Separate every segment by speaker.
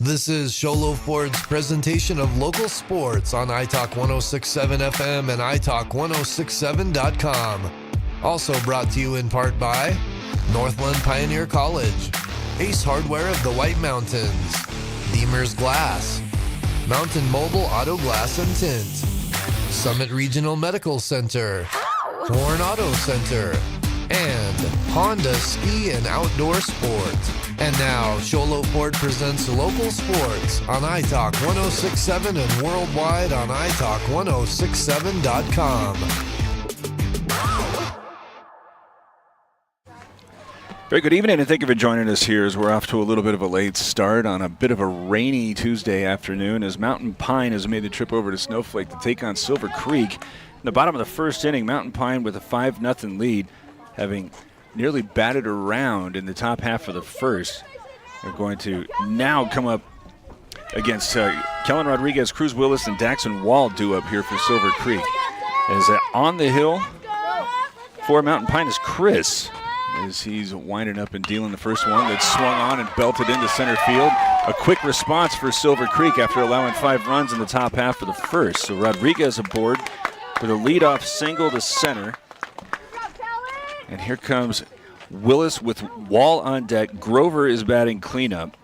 Speaker 1: This is Sholo Ford's presentation of local sports on iTalk 106.7 FM and iTalk1067.com. Also brought to you in part by Northland Pioneer College, Ace Hardware of the White Mountains, Deemer's Glass, Mountain Mobile Auto Glass and Tint, Summit Regional Medical Center, Horn Auto Center, and Honda Ski and Outdoor Sport. And now, Sholo Ford presents local sports on iTalk 106.7 and worldwide on iTalk1067.com.
Speaker 2: Very good evening, and thank you for joining us here as we're off to a little bit of a late start on a bit of a rainy Tuesday afternoon as Mountain Pine has made the trip over to Snowflake to take on Silver Creek. In the bottom of the first inning, Mountain Pine with a 5-0 lead, having nearly batted around in the top half of the first. They're going to now come up against Kellen Rodriguez, Cruz Willis, and Daxon Wall due up here for Silver Creek. As on the hill for Mountain Pine is Chris, as he's winding up and dealing the first one that swung on and belted into center field. A quick response for Silver Creek after allowing 5 runs in the top half of the first. So Rodriguez aboard with a leadoff single to center. And here comes Willis with Wall on deck. Grover is batting cleanup.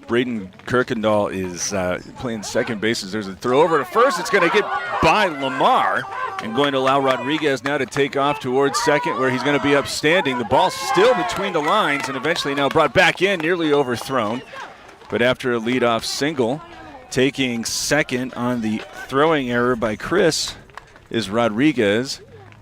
Speaker 2: Braden Kirkendall is playing second base. There's a throw over to first. It's going to get by Lamar and going to allow Rodriguez now to take off towards second where he's going to be upstanding. The ball's still between the lines and eventually now brought back in, nearly overthrown. But after a leadoff single, taking second on the throwing error by Chris is Rodriguez.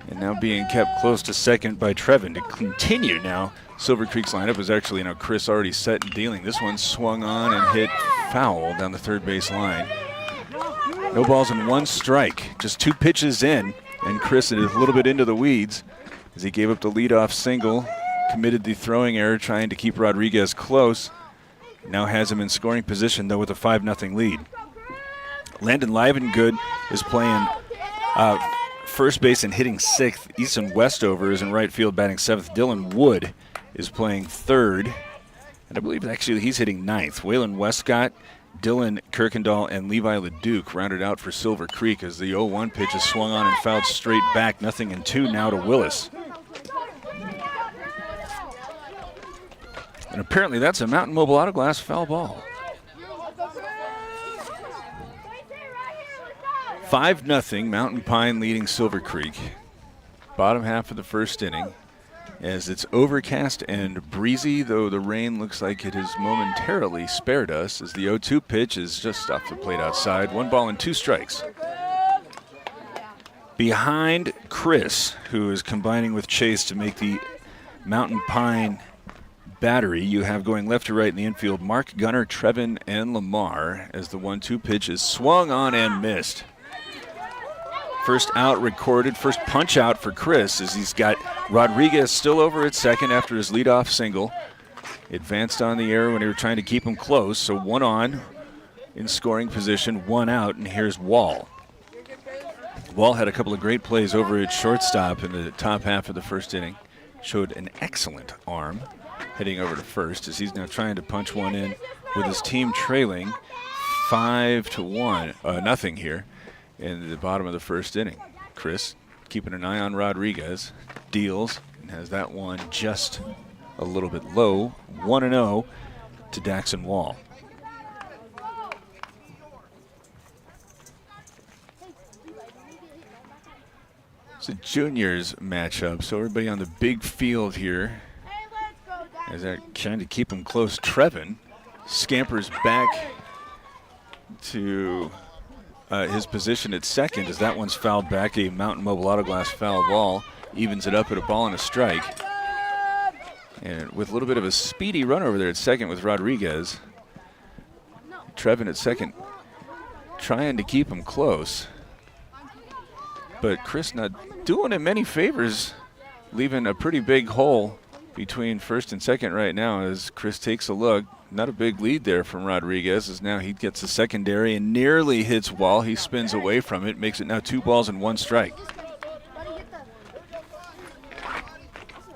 Speaker 2: And now being kept close to second by Trevin to continue now. Silver Creek's lineup is actually now Chris already set and dealing. This one swung on and hit foul down the third base line. No balls and 1 strike. Just 2 pitches in, and Chris is a little bit into the weeds as he gave up the leadoff single, committed the throwing error trying to keep Rodriguez close. Now has him in scoring position, though, with a 5-0 lead. Landon Livengood is playing first base and hitting 6th. Easton Westover is in right field batting 7th. Dylan Wood is playing 3rd. And I believe actually he's hitting 9th. Waylon Westcott, Dylan Kirkendall, and Levi LeDuc rounded out for Silver Creek as the 0-1 pitch is swung on and fouled straight back. 0-2 now to Willis. And apparently that's a Mountain Mobile Auto Glass foul ball. 5-0, Mountain Pine leading Silver Creek. Bottom half of the first inning as it's overcast and breezy, though the rain looks like it has momentarily spared us as the 0-2 pitch is just off the plate outside. 1 ball and 2 strikes. Behind Chris, who is combining with Chase to make the Mountain Pine battery, you have going left to right in the infield Mark, Gunner, Trevin, and Lamar as the 1-2 pitch is swung on and missed. First out recorded, first punch out for Chris as he's got Rodriguez still over at second after his leadoff single. Advanced on the air when they were trying to keep him close, so 1 on in scoring position, 1 out, and here's Wall. Wall had a couple of great plays over at shortstop in the top half of the first inning. Showed an excellent arm heading over to first as he's now trying to punch one in with his team trailing 5-0 here in the bottom of the first inning. Chris keeping an eye on Rodriguez, deals, and has that one just a little bit low. 1-0 to Daxon Wall. It's a juniors matchup, so everybody on the big field here as they're trying to keep him close. Trevin scampers back to his position at second as that one's fouled back. A Mountain Mobile Auto Glass foul ball evens it up at a ball and a strike. And with a little bit of a speedy run over there at second with Rodriguez. Trevin at second trying to keep him close. But Chris not doing him many favors, leaving a pretty big hole between first and second right now as Chris takes a look. Not a big lead there from Rodriguez as now he gets the secondary and nearly hits Wall. He spins away from it, makes it now 2 balls and 1 strike.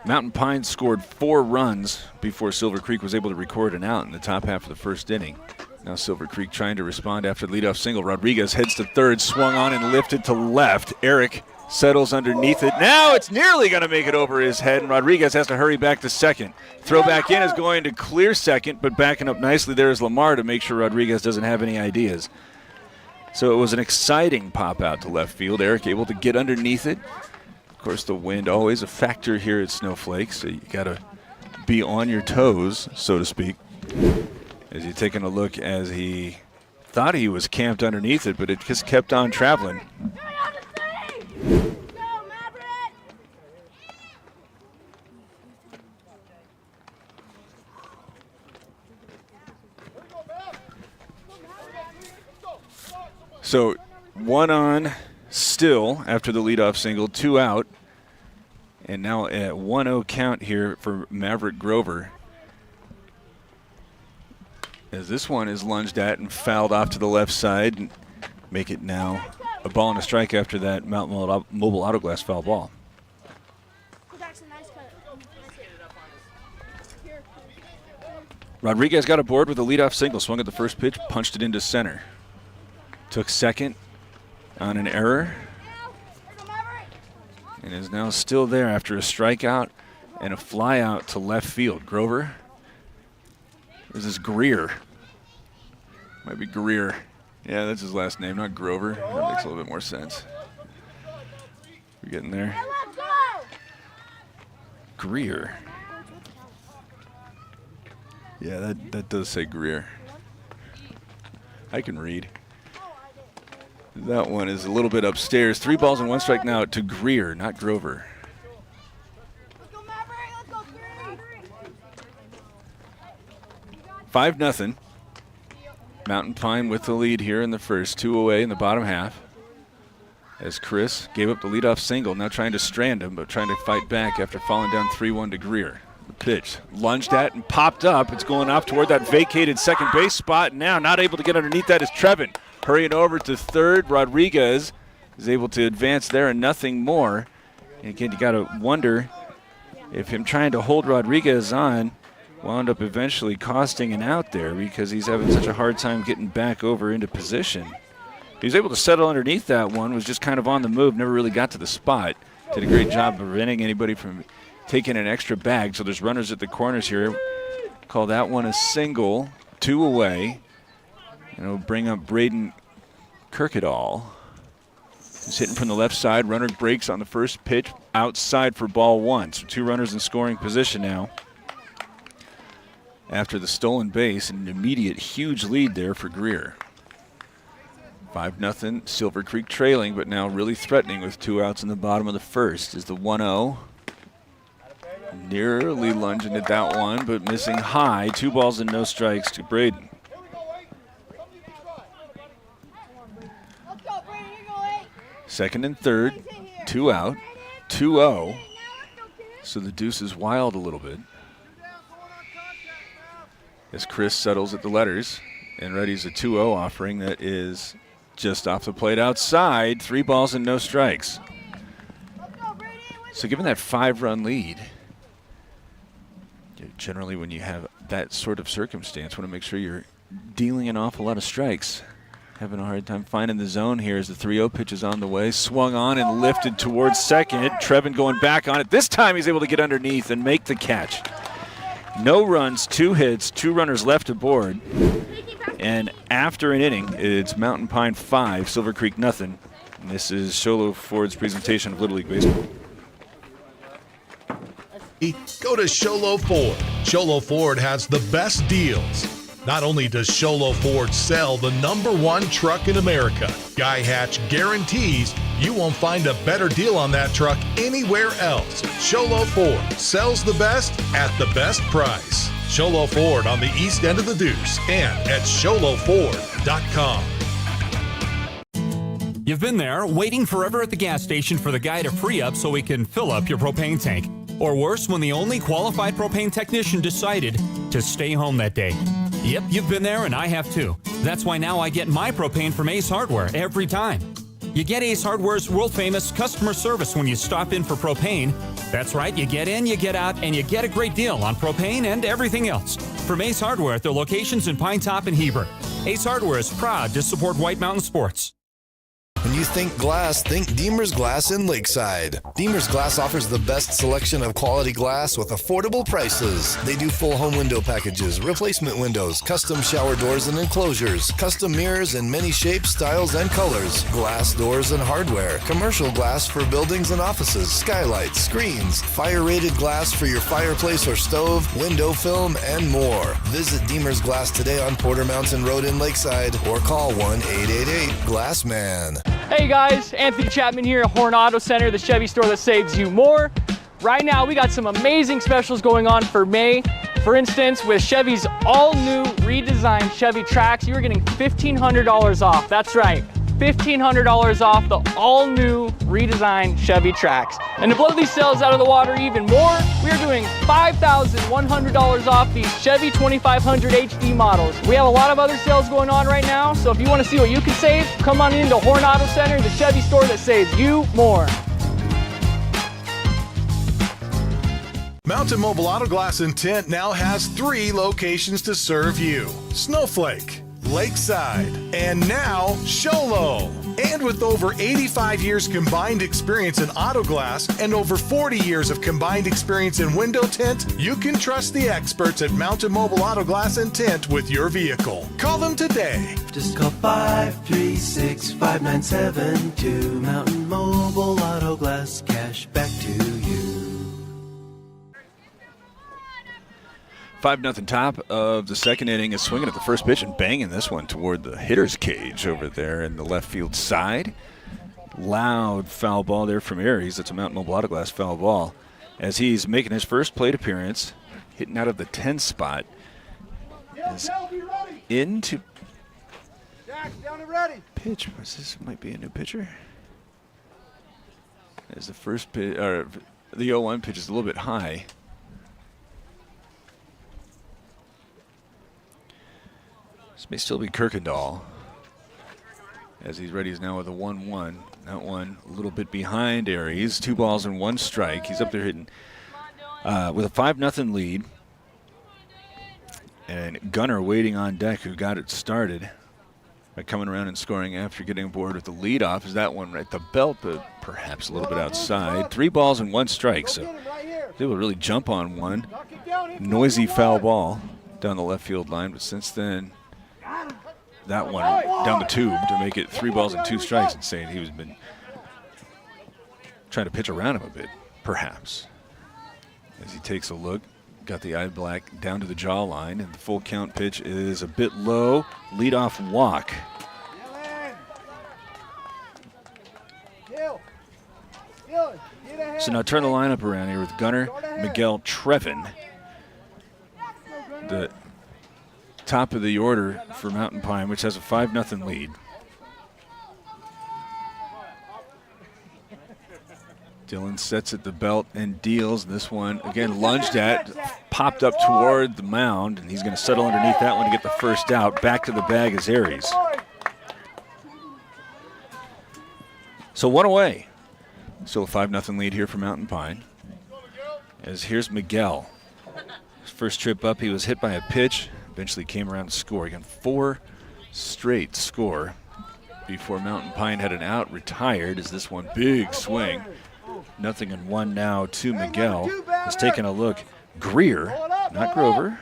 Speaker 2: Mountain Pine scored 4 runs before Silver Creek was able to record an out in the top half of the first inning. Now Silver Creek trying to respond after the leadoff single. Rodriguez heads to third, swung on and lifted to left. Eric settles underneath it. Now it's nearly going to make it over his head, and Rodriguez has to hurry back to second. Throw back in is going to clear second, but backing up nicely there is Lamar to make sure Rodriguez doesn't have any ideas. So it was an exciting pop out to left field. Eric able to get underneath it. Of course, the wind always a factor here at Snowflake, so you got to be on your toes, so to speak. As he's taking a look as he thought he was camped underneath it, but it just kept on traveling. So 1 on still after the leadoff single, 2 out. And now at 1-0 count here for Maverick Grover. As this one is lunged at and fouled off to the left side. And make it now a ball and a strike after that Mountain Mobile Auto Glass foul ball. Rodriguez got aboard with a leadoff single, swung at the first pitch, punched it into center. Took second on an error and is now still there after a strikeout and a fly out to left field. Grover. This is Greer. Might be Greer. Yeah, that's his last name, not Grover. That makes a little bit more sense. We're getting there. Greer. Yeah, that does say Greer. I can read. That one is a little bit upstairs. 3 balls and 1 strike now to Greer, not Grover.
Speaker 3: Let's go, Maverick. Let's go,
Speaker 2: 5-0. Mountain Pine with the lead here in the first. 2 away in the bottom half. As Chris gave up the leadoff single, now trying to strand him, but trying to fight back after falling down 3-1 to Greer. The pitch lunged at and popped up. It's going off toward that vacated second base spot. Now not able to get underneath that is Trevin. Hurrying over to third, Rodriguez is able to advance there and nothing more. And again, you got to wonder if him trying to hold Rodriguez on wound up eventually costing an out there because he's having such a hard time getting back over into position. He was able to settle underneath that one, was just kind of on the move, never really got to the spot. Did a great job preventing anybody from taking an extra bag. So there's runners at the corners here. Call that one a single, 2 away. And it'll bring up Braden Kirkendall. He's hitting from the left side. Runner breaks on the first pitch. Outside for ball 1. So 2 runners in scoring position now. After the stolen base, an immediate huge lead there for Greer. 5-0. Silver Creek trailing, but now really threatening with 2 outs in the bottom of the first. Is the 1-0. Nearly lunging at that one, but missing high. 2 balls and no strikes to Braden. Second and third, 2 out, 2-0. So the deuce is wild a little bit. As Chris settles at the letters and readies a 2-0 offering that is just off the plate outside. 3 balls and no strikes. So given that 5-run lead, generally when you have that sort of circumstance, want to make sure you're dealing an awful lot of strikes. Having a hard time finding the zone here as the 3-0 pitch is on the way. Swung on and lifted towards second. Trevin going back on it. This time he's able to get underneath and make the catch. No runs, 2 hits, 2 runners left aboard. And after an inning, it's Mountain Pine 5, Silver Creek nothing. And this is Sholo Ford's presentation of Little League Baseball.
Speaker 4: Go to Sholo Ford. Sholo Ford has the best deals. Not only does Sholo Ford sell the #1 truck in America, Guy Hatch guarantees you won't find a better deal on that truck anywhere else. Sholo Ford sells the best at the best price. Sholo Ford on the east end of the Deuce and at sholoford.com.
Speaker 5: You've been there waiting forever at the gas station for the guy to free up so he can fill up your propane tank. Or worse, when the only qualified propane technician decided to stay home that day. Yep, you've been there and I have too. That's why now I get my propane from Ace Hardware every time. You get Ace Hardware's world-famous customer service when you stop in for propane. That's right, you get in, you get out, and you get a great deal on propane and everything else. From Ace Hardware at their locations in Pine Top and Heber. Ace Hardware is proud to support White Mountain Sports.
Speaker 1: When you think glass, think Deemer's Glass in Lakeside. Deemer's Glass offers the best selection of quality glass with affordable prices. They do full home window packages, replacement windows, custom shower doors and enclosures, custom mirrors in many shapes, styles, and colors, glass doors and hardware, commercial glass for buildings and offices, skylights, screens, fire-rated glass for your fireplace or stove, window film, and more. Visit Deemer's Glass today on Porter Mountain Road in Lakeside or call 1-888-GLASSMAN.
Speaker 6: Hey guys, Anthony Chapman here at Horn Auto Center, the Chevy store that saves you more. Right now we got some amazing specials going on for May. For instance, with Chevy's all-new redesigned Chevy Trax, you are getting $1,500 off. That's right, $1,500 off the all-new redesigned Chevy Trax. And to blow these sales out of the water even more, we are doing $5,100 off these Chevy 2500 HD models. We have a lot of other sales going on right now, so if you want to see what you can save, come on into Horn Auto Center, the Chevy store that saves you more.
Speaker 4: Mountain Mobile Auto Glass and Tint now has 3 locations to serve you: Snowflake, Lakeside, and now Show Low. And with over 85 years combined experience in auto glass and over 40 years of combined experience in window tint, you can trust the experts at Mountain Mobile Auto Glass and Tint with your vehicle. Call them today.
Speaker 7: Just call 536-5972. Mountain Mobile Auto Glass, cash back to you.
Speaker 2: 5-0 top of the second inning is swinging at the first pitch and banging this one toward the hitter's cage over there in the left field side. Loud foul ball there from Aries. That's a Mountain Mobile Auto Glass foul ball as he's making his first plate appearance, hitting out of the 10 spot. Is into pitch. This might be a new pitcher. As the first pitch, or the 0-1 pitch is a little bit high. This may still be Kirkendall as he's ready now with a 1-1. That one a little bit behind Aries. 2 balls and 1 strike. He's up there hitting with a 5-0 lead. And Gunner waiting on deck, who got it started by coming around and scoring after getting aboard with the leadoff. Is that one right the belt, but perhaps a little bit outside. 3 balls and 1 strike, so they will really jump on one. Noisy foul ball down the left field line, but since then, that one down the tube to make it 3 balls and 2 strikes, and saying he was been trying to pitch around him a bit, perhaps. As he takes a look, got the eye black down to the jawline, and the full count pitch is a bit low. Leadoff walk. So now turn the lineup around here with Gunner, Miguel, Trevin. The top of the order for Mountain Pine, which has a 5-0 lead. Dylan sets at the belt and deals. This one, again, lunged at, popped up toward the mound, and he's going to settle underneath that one to get the first out. Back to the bag is Aries. So 1 away. Still a 5-0 lead here for Mountain Pine. As here's Miguel. His first trip up, he was hit by a pitch. Eventually came around to score. Again, 4 straight score before Mountain Pine had an out, retired. As this one, big swing. 0-1 now to Miguel. Has taken a look. Greer, not Grover.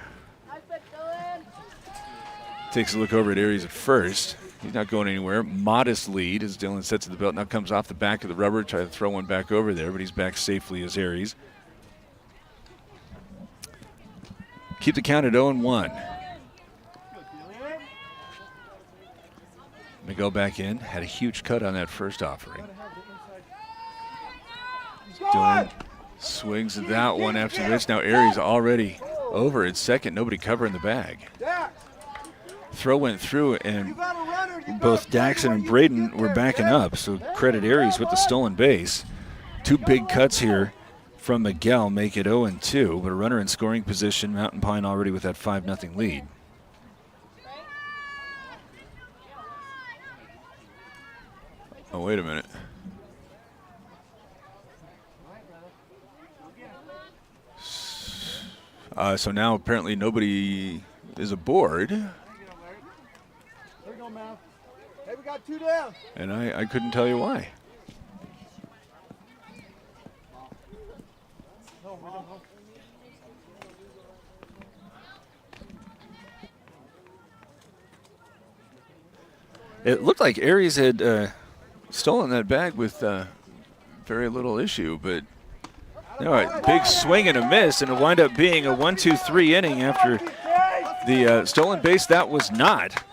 Speaker 2: Takes a look over at Aries at first. He's not going anywhere. Modest lead as Dylan sets at the belt. Now comes off the back of the rubber. Try to throw one back over there, but he's back safely as Aries. Keep the count at 0-1. Miguel back in. Had a huge cut on that first offering. Dylan swings at that one after this. Now Aries already over at second. Nobody covering the bag. Throw went through, and both Daxon and Braden were backing up. So credit Aries with the stolen base. 2 big cuts here from Miguel make it 0-2. But a runner in scoring position. Mountain Pine already with that 5-0 lead. Oh, wait a minute. So now apparently nobody is aboard.
Speaker 3: Hey, we got 2 down.
Speaker 2: And I couldn't tell you why. It looked like Aries had stolen that bag with very little issue, but a big swing and a miss, and it wound up being a 1-2-3 inning after the stolen base. That was not.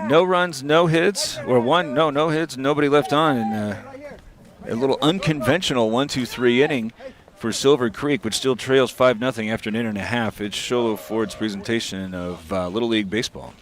Speaker 2: No runs, no hits, or no hits, nobody left on, and a little unconventional 1-2-3 inning for Silver Creek, which still trails 5-0 after an inning and a half. It's Sholo Ford's presentation of Little League Baseball.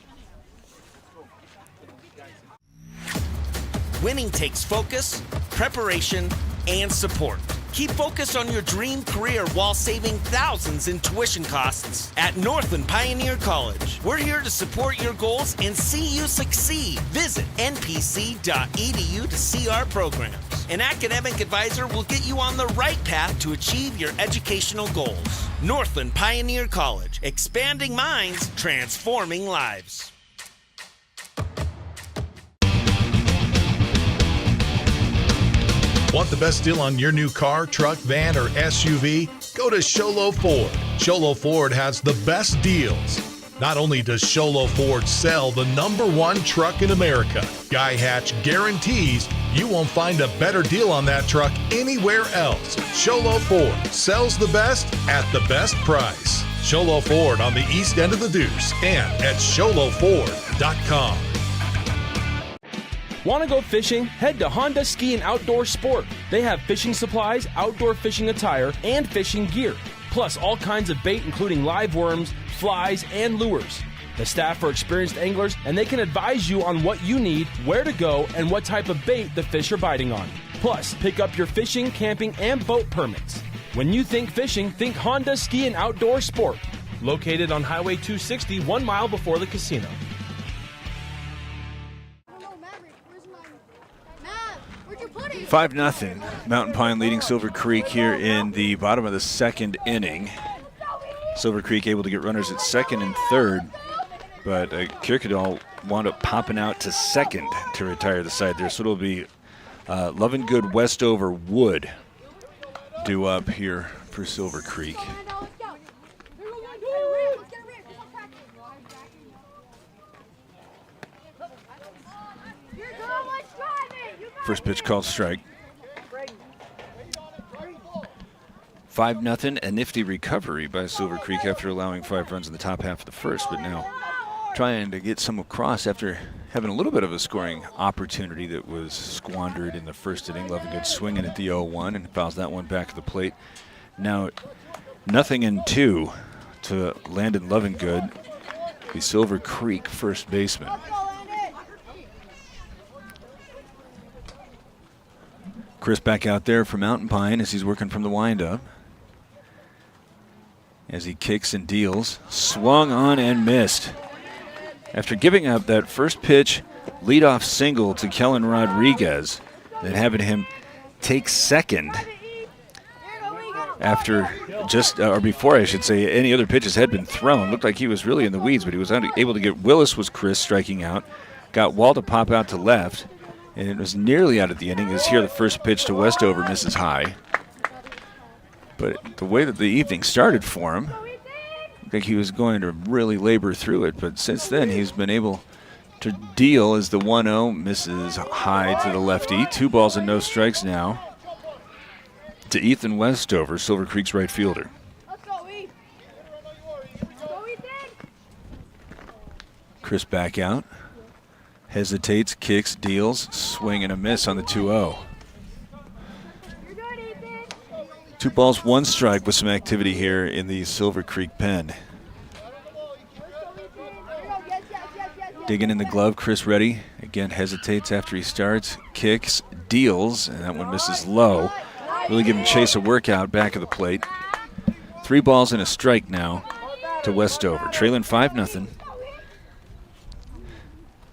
Speaker 8: Winning takes focus, preparation, and support. Keep focused on your dream career while saving thousands in tuition costs at Northland Pioneer College. We're here to support your goals and see you succeed. Visit npc.edu to see our programs. An academic advisor will get you on the right path to achieve your educational goals. Northland Pioneer College, expanding minds, transforming lives.
Speaker 4: Want the best deal on your new car, truck, van, or SUV? Go to Sholo Ford. Sholo Ford has the best deals. Not only does Sholo Ford sell the #1 truck in America, Guy Hatch guarantees you won't find a better deal on that truck anywhere else. Sholo Ford sells the best at the best price. Sholo Ford on the east end of the Deuce and at sholoford.com.
Speaker 9: Want to go fishing? Head to Honda Ski and Outdoor Sport. They have fishing supplies, outdoor fishing attire, and fishing gear. Plus all kinds of bait including live worms, flies, and lures. The staff are experienced anglers and they can advise you on what you need, where to go, and what type of bait the fish are biting on. Plus, pick up your fishing, camping, and boat permits. When you think fishing, think Honda Ski and Outdoor Sport. Located on Highway 260, 1 mile before the casino.
Speaker 2: 5-0. Mountain Pine leading Silver Creek here in the bottom of the second inning. Silver Creek able to get runners at second and third, but Kirkendall wound up popping out to second to retire the side there. So it'll be Lovingood, Westover, Wood due up here for Silver Creek. First pitch called strike. 5-0, a nifty recovery by Silver Creek after allowing 5 runs in the top half of the first, but now trying to get some across after having a little bit of a scoring opportunity that was squandered in the first inning. Lovingood swinging at the 0-1 and fouls that one back to the plate. Now 0-2 to Landon Lovingood, the Silver Creek first baseman. Chris back out there for Mountain Pine as he's working from the windup. As he kicks and deals, swung on and missed. After giving up that first pitch leadoff single to Kellen Rodriguez, then having him take second after or before I should say, any other pitches had been thrown. Looked like he was really in the weeds, but he was able to get Willis was Chris striking out, got Wall to pop out to left, and it was nearly out of the inning as here the first pitch to Westover misses high. But the way that the evening started for him, looked like he was going to really labor through it, but since then he's been able to deal as the 1-0 misses high to the lefty. 2 balls and no strikes now to Ethan Westover, Silver Creek's right fielder. Chris back out. Hesitates, kicks, deals, swing and a miss on the 2-0. 2 balls, 1 strike with some activity here in the Silver Creek pen. Digging in the glove, Chris Reddy again hesitates after he starts, kicks, deals, and that one misses low. Really giving Chase a workout back of the plate. 3 balls and a strike now to Westover, trailing 5-0.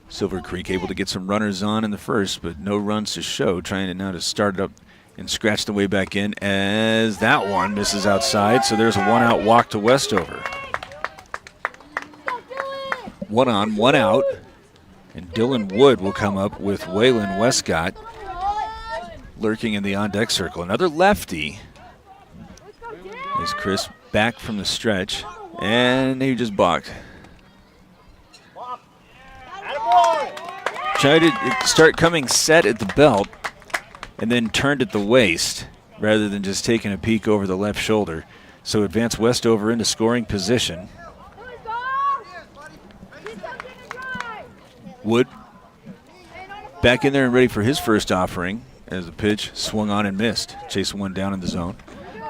Speaker 2: Silver Creek able to get some runners on in the first, but no runs to show, trying to now to start it up and scratch the way back in as that one misses outside. So there's a 1-out walk to Westover. 1 on, 1 out. And Dylan Wood will come up with Waylon Westcott lurking in the on-deck circle. Another lefty. As Chris back from the stretch, and he just balked. Tried to start coming set at the belt and then turned at the waist rather than just taking a peek over the left shoulder. So advance Westover into scoring position. Wood back in there and ready for his first offering as the pitch swung on and missed. Chasing one down in the zone.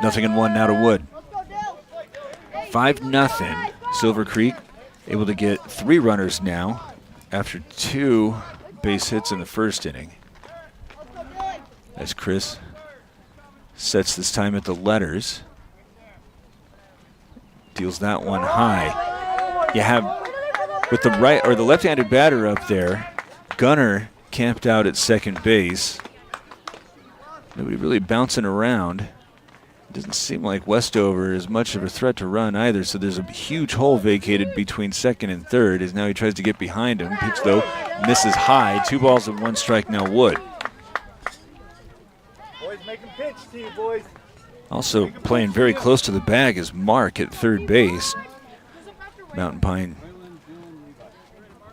Speaker 2: 0-1 now to Wood. 5-0. Silver Creek able to get 3 runners now after 2 base hits in the first inning. As Chris sets this time at the letters. Deals that one high. You have, with the right or the left-handed batter up there, Gunner camped out at second base. Nobody really bouncing around. Doesn't seem like Westover is much of a threat to run either, so there's a huge hole vacated between second and third as now he tries to get behind him. Pitch, though, misses high. 2 balls and 1 strike now Wood.
Speaker 10: Boys, make him pitch to you, boys.
Speaker 2: Also playing very close to the bag is Mark at third base. Mountain Pine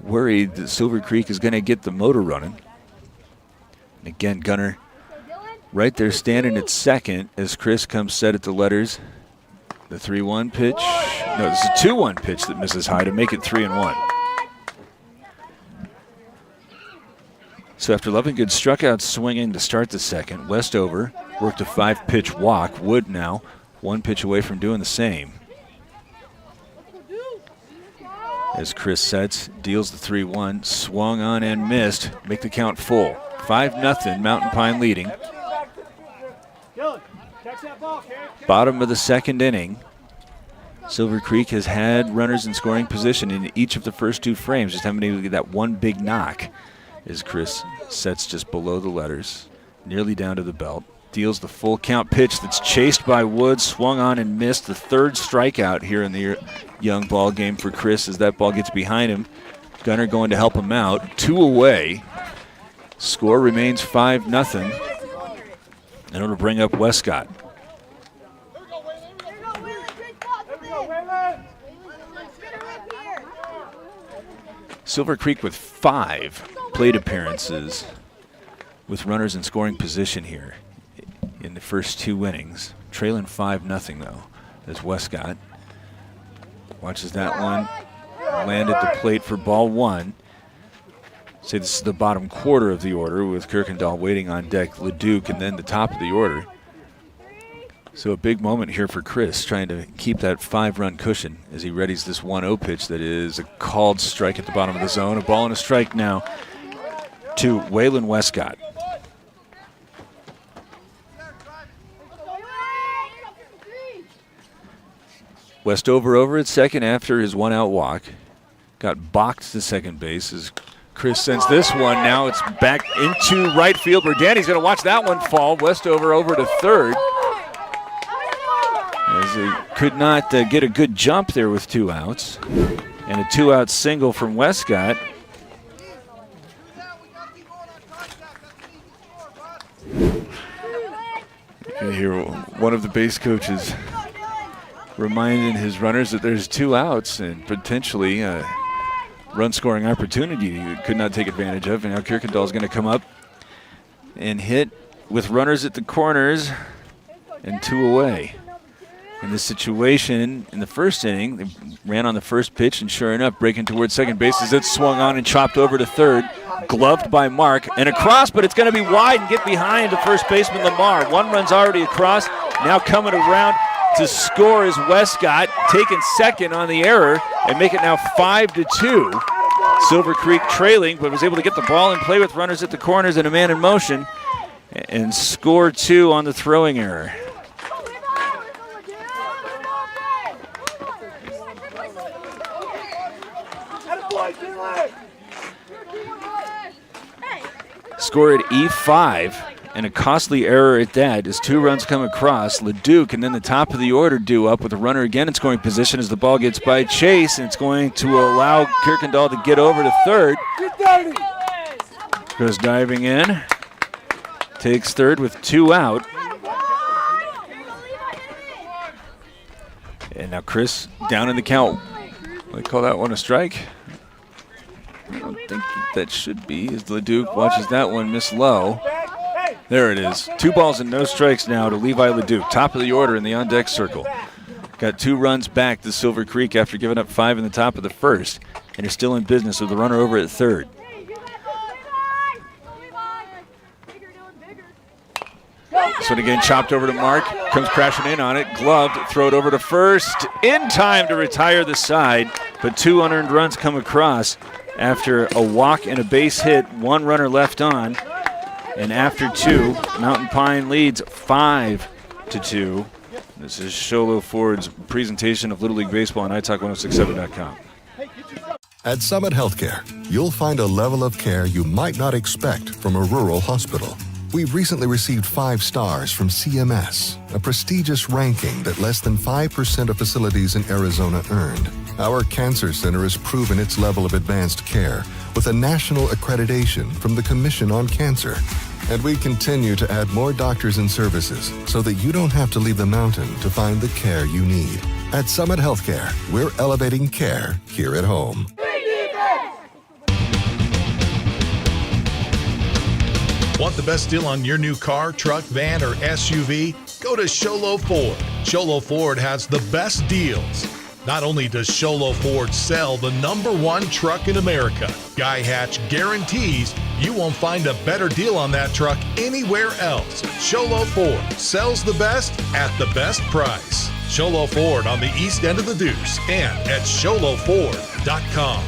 Speaker 2: worried that Silver Creek is going to get the motor running. And again, Gunner right there standing at second as Chris comes set at the letters. The 3-1 pitch. No, this is a 2-1 pitch that misses high to make it 3-1. So after Lovingood struck out swinging to start the second, Westover worked a 5-pitch walk. Wood now 1 pitch away from doing the same. As Chris sets, deals the 3-1, swung on and missed, make the count full. 5-0, Mountain Pine leading. Bottom of the second inning. Silver Creek has had runners in scoring position in each of the first 2 frames, just haven't been able to get that one big knock as Chris sets just below the letters, nearly down to the belt. Deals the full count pitch that's chased by Wood, swung on and missed. The 3rd strikeout here in the young ball game for Chris as that ball gets behind him. Gunner going to help him out. 2 away. Score remains 5-0. And it'll bring up Westcott. Silver Creek with 5 plate appearances with runners in scoring position here in the first 2 innings. Trailing 5-0 though, as Westcott watches that one land at the plate for ball 1. Say this is the bottom quarter of the order with Kirkendall waiting on deck, LeDuc, and then the top of the order. So a big moment here for Chris, trying to keep that 5-run cushion as he readies this 1-0 pitch that is a called strike at the bottom of the zone. A ball and a strike now to Waylon Westcott. Westover over at second after his 1-out walk. Got balked to second base as Chris sends this one. Now it's back into right field where Danny's going to watch that one fall. Westover over to third. As he could not get a good jump there with 2 outs. And a 2-out single from Westcott. You can hear one of the base coaches reminding his runners that there's 2 outs and potentially run scoring opportunity he could not take advantage of. And now Kirkendall is going to come up and hit with runners at the corners and 2 away. In this situation, in the first inning, they ran on the first pitch, and sure enough, breaking towards second base as it swung on and chopped over to third. Gloved by Mark, and across, but it's going to be wide and get behind the first baseman, Lamar. 1 run's already across, now coming around to score is Westcott, taking second on the error, and make it now 5-2. Silver Creek trailing, but was able to get the ball and play with runners at the corners and a man in motion, and score 2 on the throwing error. Score at E5 and a costly error at that as 2 runs come across. LeDuc and then the top of the order due up with a runner again in scoring position as the ball gets by Chase, and it's going to allow Kirkendall to get over to third. Goes diving in, takes third with 2 out. And now Chris down in the count. They call that one a strike. I don't think that should be, as LeDuc watches that one miss low. There it is. 2 balls and no strikes now to Levi LeDuc, top of the order in the on-deck circle. Got 2 runs back to Silver Creek after giving up 5 in the top of the first, and is still in business with the runner over at third. This one again chopped over to Mark, comes crashing in on it, gloved, throw it over to first, in time to retire the side, but 2 unearned runs come across after a walk and a base hit, 1 runner left on, and after 2, Mountain Pine leads 5-2. This is Sholo Ford's presentation of Little League Baseball on iTalk1067.com.
Speaker 11: At Summit Healthcare, you'll find a level of care you might not expect from a rural hospital. We've recently received 5 stars from CMS, a prestigious ranking that less than 5% of facilities in Arizona earned. Our cancer center has proven its level of advanced care with a national accreditation from the Commission on Cancer. And we continue to add more doctors and services so that you don't have to leave the mountain to find the care you need. At Summit Healthcare, we're elevating care here at home.
Speaker 4: Want the best deal on your new car, truck, van, or SUV? Go to Sholo Ford. Sholo Ford has the best deals. Not only does Sholo Ford sell the #1 truck in America, Guy Hatch guarantees you won't find a better deal on that truck anywhere else. Sholo Ford sells the best at the best price. Sholo Ford on the east end of the Deuce and at sholoford.com.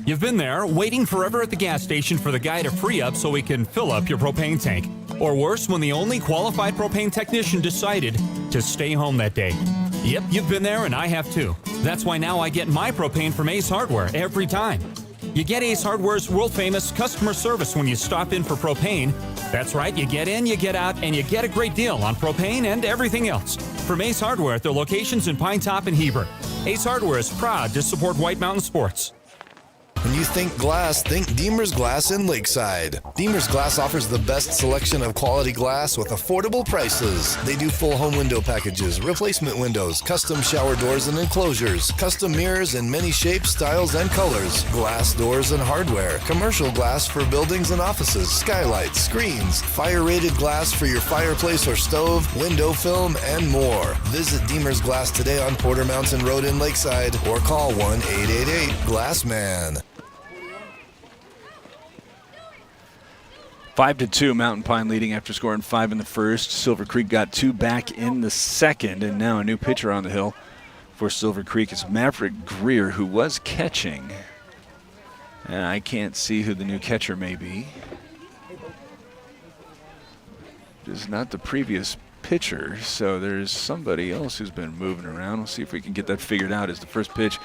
Speaker 5: You've been there, waiting forever at the gas station for the guy to free up so he can fill up your propane tank. Or worse, when the only qualified propane technician decided to stay home that day. Yep, you've been there and I have too. That's why now I get my propane from Ace Hardware every time. You get Ace Hardware's world-famous customer service when you stop in for propane. That's right, you get in, you get out, and you get a great deal on propane and everything else. From Ace Hardware at their locations in Pine Top and Heber. Ace Hardware is proud to support White Mountain Sports.
Speaker 1: When you think glass, think Deemer's Glass in Lakeside. Deemer's Glass offers the best selection of quality glass with affordable prices. They do full home window packages, replacement windows, custom shower doors and enclosures, custom mirrors in many shapes, styles, and colors, glass doors and hardware, commercial glass for buildings and offices, skylights, screens, fire-rated glass for your fireplace or stove, window film, and more. Visit Deemer's Glass today on Porter Mountain Road in Lakeside or call 1-888-GLASSMAN.
Speaker 2: 5-2, Mountain Pine leading after scoring 5 in the first. Silver Creek got 2 back in the second, and now a new pitcher on the hill for Silver Creek is Maverick Greer, who was catching. And I can't see who the new catcher may be. It is not the previous pitcher, so there's somebody else who's been moving around. We'll see if we can get that figured out as the first pitch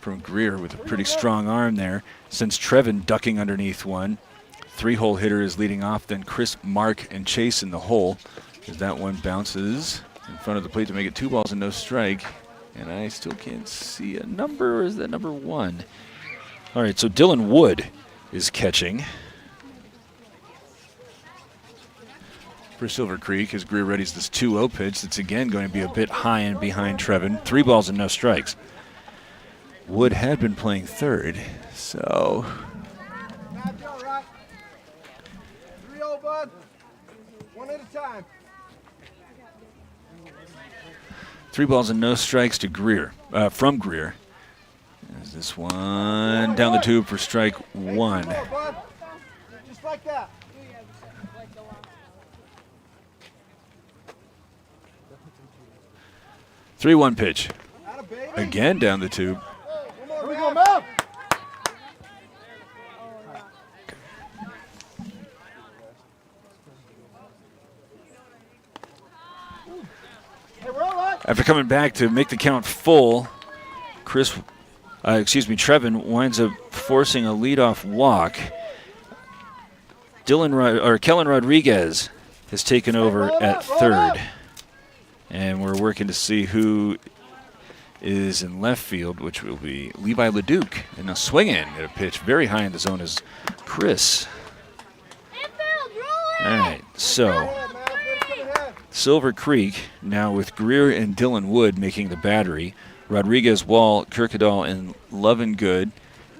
Speaker 2: from Greer with a pretty strong arm there. Since Trevin ducking underneath one. 3-hole hitter is leading off, then Chris, Mark, and Chase in the hole as that one bounces in front of the plate to make it 2 balls and no strike. And I still can't see a number, or is that number 1? All right, so Dylan Wood is catching for Silver Creek as Greer readies this 2-0 pitch. That's again going to be a bit high and behind Trevin. 3 balls and no strikes. Wood had been playing third, so
Speaker 10: 3-0, bud. One at a time.
Speaker 2: 3 balls and no strikes to Greer, from Greer. There's this one down the tube for strike 1.
Speaker 10: Just like that.
Speaker 2: 3-1 pitch. Again down the tube.
Speaker 10: Here we go, Mav.
Speaker 2: After coming back to make the count full, Trevin winds up forcing a leadoff walk. Kellen Rodriguez has taken over at third. And we're working to see who is in left field, which will be Levi Leduc. And now swinging at a pitch very high in the zone is Chris. All right, so Silver Creek now with Greer and Dylan Wood making the battery. Rodriguez, Wall, Kirkendall, and Lovingood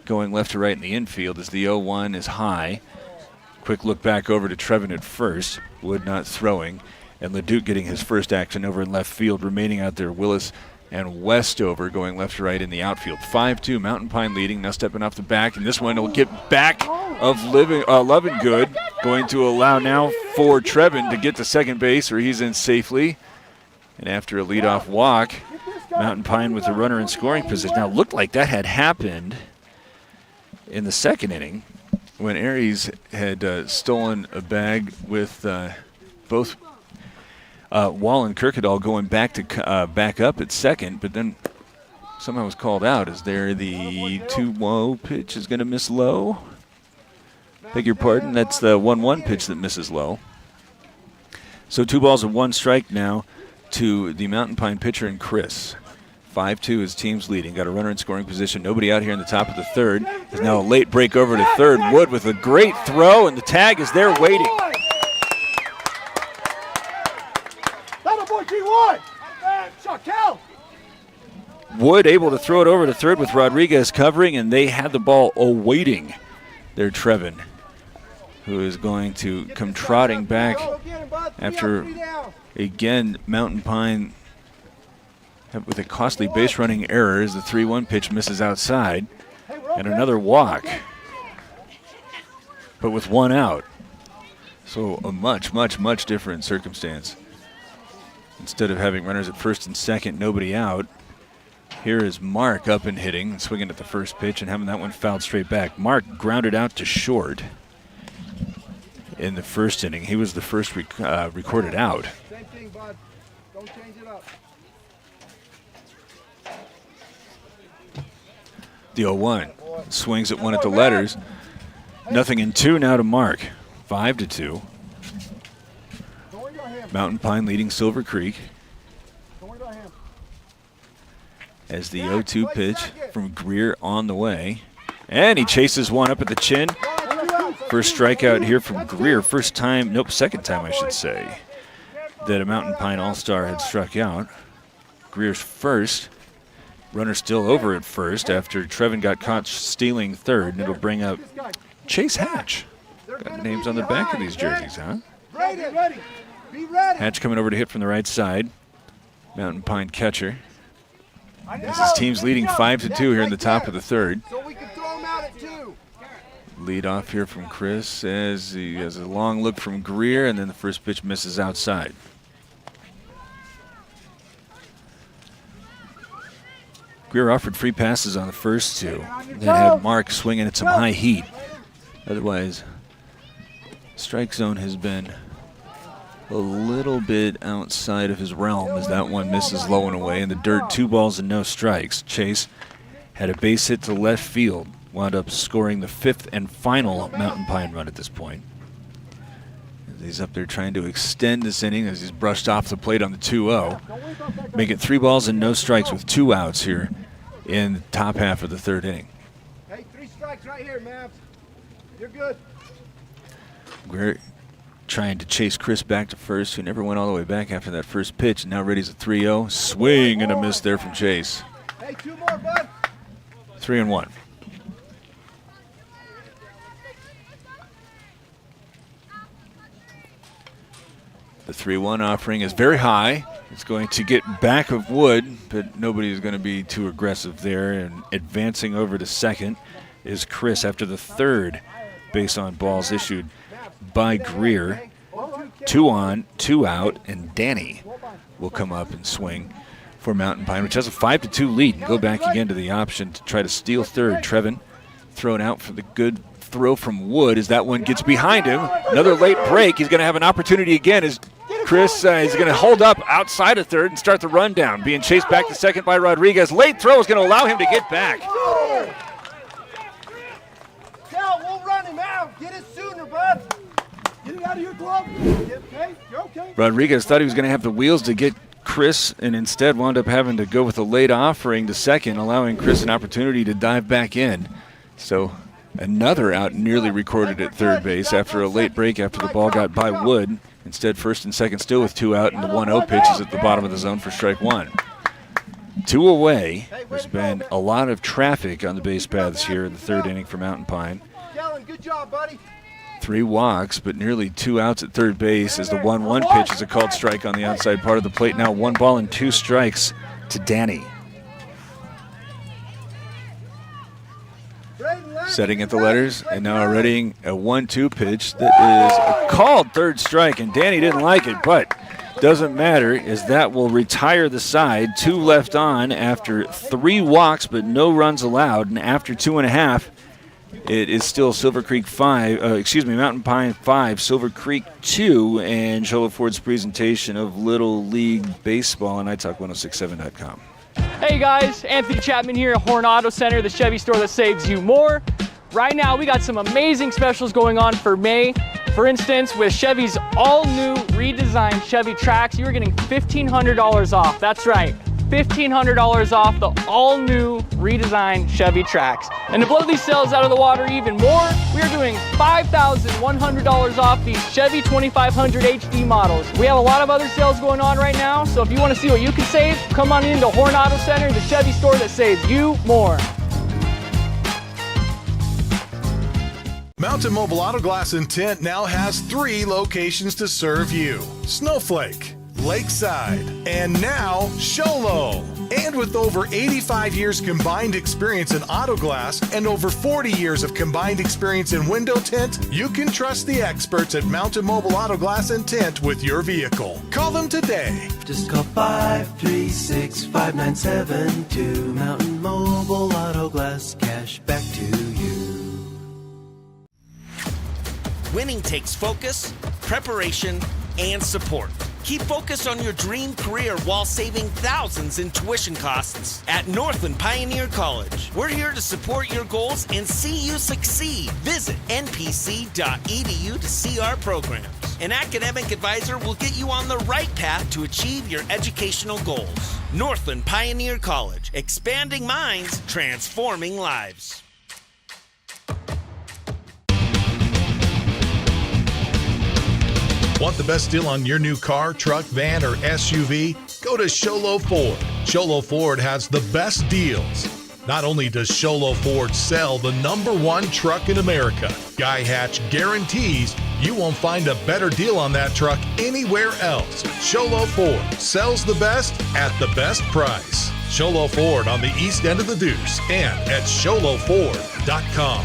Speaker 2: going left to right in the infield as the 0-1 is high. Quick look back over to Trevin at first. Wood not throwing. And Leduc getting his first action over in left field. Remaining out there, Willis and Westover going left to right in the outfield. 5-2, Mountain Pine leading. Now stepping off the back. And this one will get back of Lovingood. Going to allow now for Trevin to get to second base where he's in safely. And after a leadoff walk, Mountain Pine with the runner in scoring position. Now, looked like that had happened in the second inning when Aries had stolen a bag with both Wall and Kirkendall going back up at second, but then somehow was called out. Is there the 2-0 pitch is going to miss low? Beg your pardon, that's the 1-1 pitch that misses low. So 2 balls and 1 strike now to the Mountain Pine pitcher and Chris. 5-2, his team's leading. Got a runner in scoring position. Nobody out here in the top of the third. There's now a late break over to third. Wood with a great throw, and the tag is there waiting. Wood able to throw it over to third with Rodriguez covering, and they had the ball awaiting their Trevin, who is going to come trotting back after, again, Mountain Pine with a costly base running error as the 3-1 pitch misses outside, and another walk, but with 1 out. So a much, much, much different circumstance. Instead of having runners at first and second, nobody out, here is Mark up and hitting, and swinging at the first pitch and having that one fouled straight back. Mark grounded out to short in the first inning. He was the first recorded out.
Speaker 10: Same thing, bud. Don't change it up.
Speaker 2: The 0-1 swings at one at the letters. Nothing in 2 now to Mark. 5-2. Mountain Pine leading Silver Creek. As the 0-2 pitch from Greer on the way. And he chases one up at the chin. First strikeout here from Greer. Second time I should say, that a Mountain Pine All-Star had struck out. Greer's first. Runner still over at first after Trevin got caught stealing third, and it'll bring up Chase Hatch. Got names on the back of these jerseys, huh? Hatch coming over to hit from the right side. Mountain Pine catcher. As his team's leading 5-2 here in the top of the third. Lead off here from Chris as he has a long look from Greer, and then the first pitch misses outside. Greer offered free passes on the first 2. Then had Mark swinging at some high heat. Otherwise, strike zone has been a little bit outside of his realm as that one misses low and away. In the dirt, 2 balls and no strikes. Chase had a base hit to left field. Wound up scoring the 5th and final Mountain Pine run at this point. He's up there trying to extend this inning as he's brushed off the plate on the 2-0. Make it 3 balls and no strikes with 2 outs here in the top half of the third inning.
Speaker 10: Hey, 3 strikes right here, Mavs. You're good.
Speaker 2: We're trying to chase Chris back to first, who never went all the way back after that first pitch. Now ready's a 3-0. Swing and a miss there from Chase.
Speaker 10: Hey, 2 more, bud.
Speaker 2: 3-1. The 3-1 offering is very high. It's going to get back of Wood, but nobody is going to be too aggressive there. And advancing over to second is Chris after the third base on balls issued by Greer. 2 on, 2 out, and Danny will come up and swing for Mountain Pine, which has a 5-2 lead. And go back again to the option to try to steal third. Trevin thrown out for the good throw from Wood as that one gets behind him. Another late break. He's going to have an opportunity again as Chris is going to hold up outside of third and start the rundown. Being chased back to second by Rodriguez. Late throw is going to allow him to get back.
Speaker 10: Cal, we'll run him out. Get it sooner, bud. out of your glove. Okay, you're okay.
Speaker 2: Rodriguez thought he was going to have the wheels to get Chris, and instead wound up having to go with a late offering to second, allowing Chris an opportunity to dive back in. So another out nearly recorded at third base after a late break after the ball got by Wood. Instead, first and second still with 2 out, and the 1-0 pitch is at the bottom of the zone for strike 1. 2 away. There's been a lot of traffic on the base paths here in the third inning for Mountain Pine.
Speaker 10: Kellen, good job, buddy.
Speaker 2: 3 walks, but nearly 2 outs at third base as the 1-1 pitch is a called strike on the outside part of the plate. Now 1 ball and 2 strikes to Danny. Setting at the letters, and now readying a 1-2 pitch that is a called third strike, and Danny didn't like it, but doesn't matter as that will retire the side. 2 left on after 3 walks, but no runs allowed, and after 2.5, it is still Mountain Pine 5, Silver Creek 2, and Sholo Ford's presentation of Little League Baseball on iTalk1067.com.
Speaker 6: Hey guys, Anthony Chapman here at Horn Auto Center, the Chevy store that saves you more. Right now we got some amazing specials going on for May. For instance, with Chevy's all-new redesigned Chevy Trax, you're getting $1,500 off. That's right, $1,500 off the all-new redesigned Chevy Trax. And to blow these sales out of the water even more, we are doing $5,100 off these Chevy 2500 HD models. We have a lot of other sales going on right now, so if you want to see what you can save, come on into Horn Auto Center, the Chevy store that saves you more.
Speaker 4: Mountain Mobile Auto Glass and Tint now has 3 locations to serve you: Snowflake, Lakeside, and now Sholo. And with over 85 years combined experience in auto glass and over 40 years of combined experience in window tint, you can trust the experts at Mountain Mobile Auto Glass and Tint with your vehicle. Call them today.
Speaker 7: Just call 536-5972. Mountain Mobile Auto Glass, cash back to you.
Speaker 8: Winning takes focus, preparation, and support. Keep focused on your dream career while saving thousands in tuition costs at Northland Pioneer College. We're here to support your goals and see you succeed. Visit npc.edu to see our programs. An academic advisor will get you on the right path to achieve your educational goals. Northland Pioneer College, expanding minds, transforming lives.
Speaker 4: Want the best deal on your new car, truck, van, or SUV? Go to Sholo Ford. Sholo Ford has the best deals. Not only does Sholo Ford sell the #1 truck in America, Guy Hatch guarantees you won't find a better deal on that truck anywhere else. Sholo Ford sells the best at the best price. Sholo Ford on the east end of the Deuce and at SholoFord.com.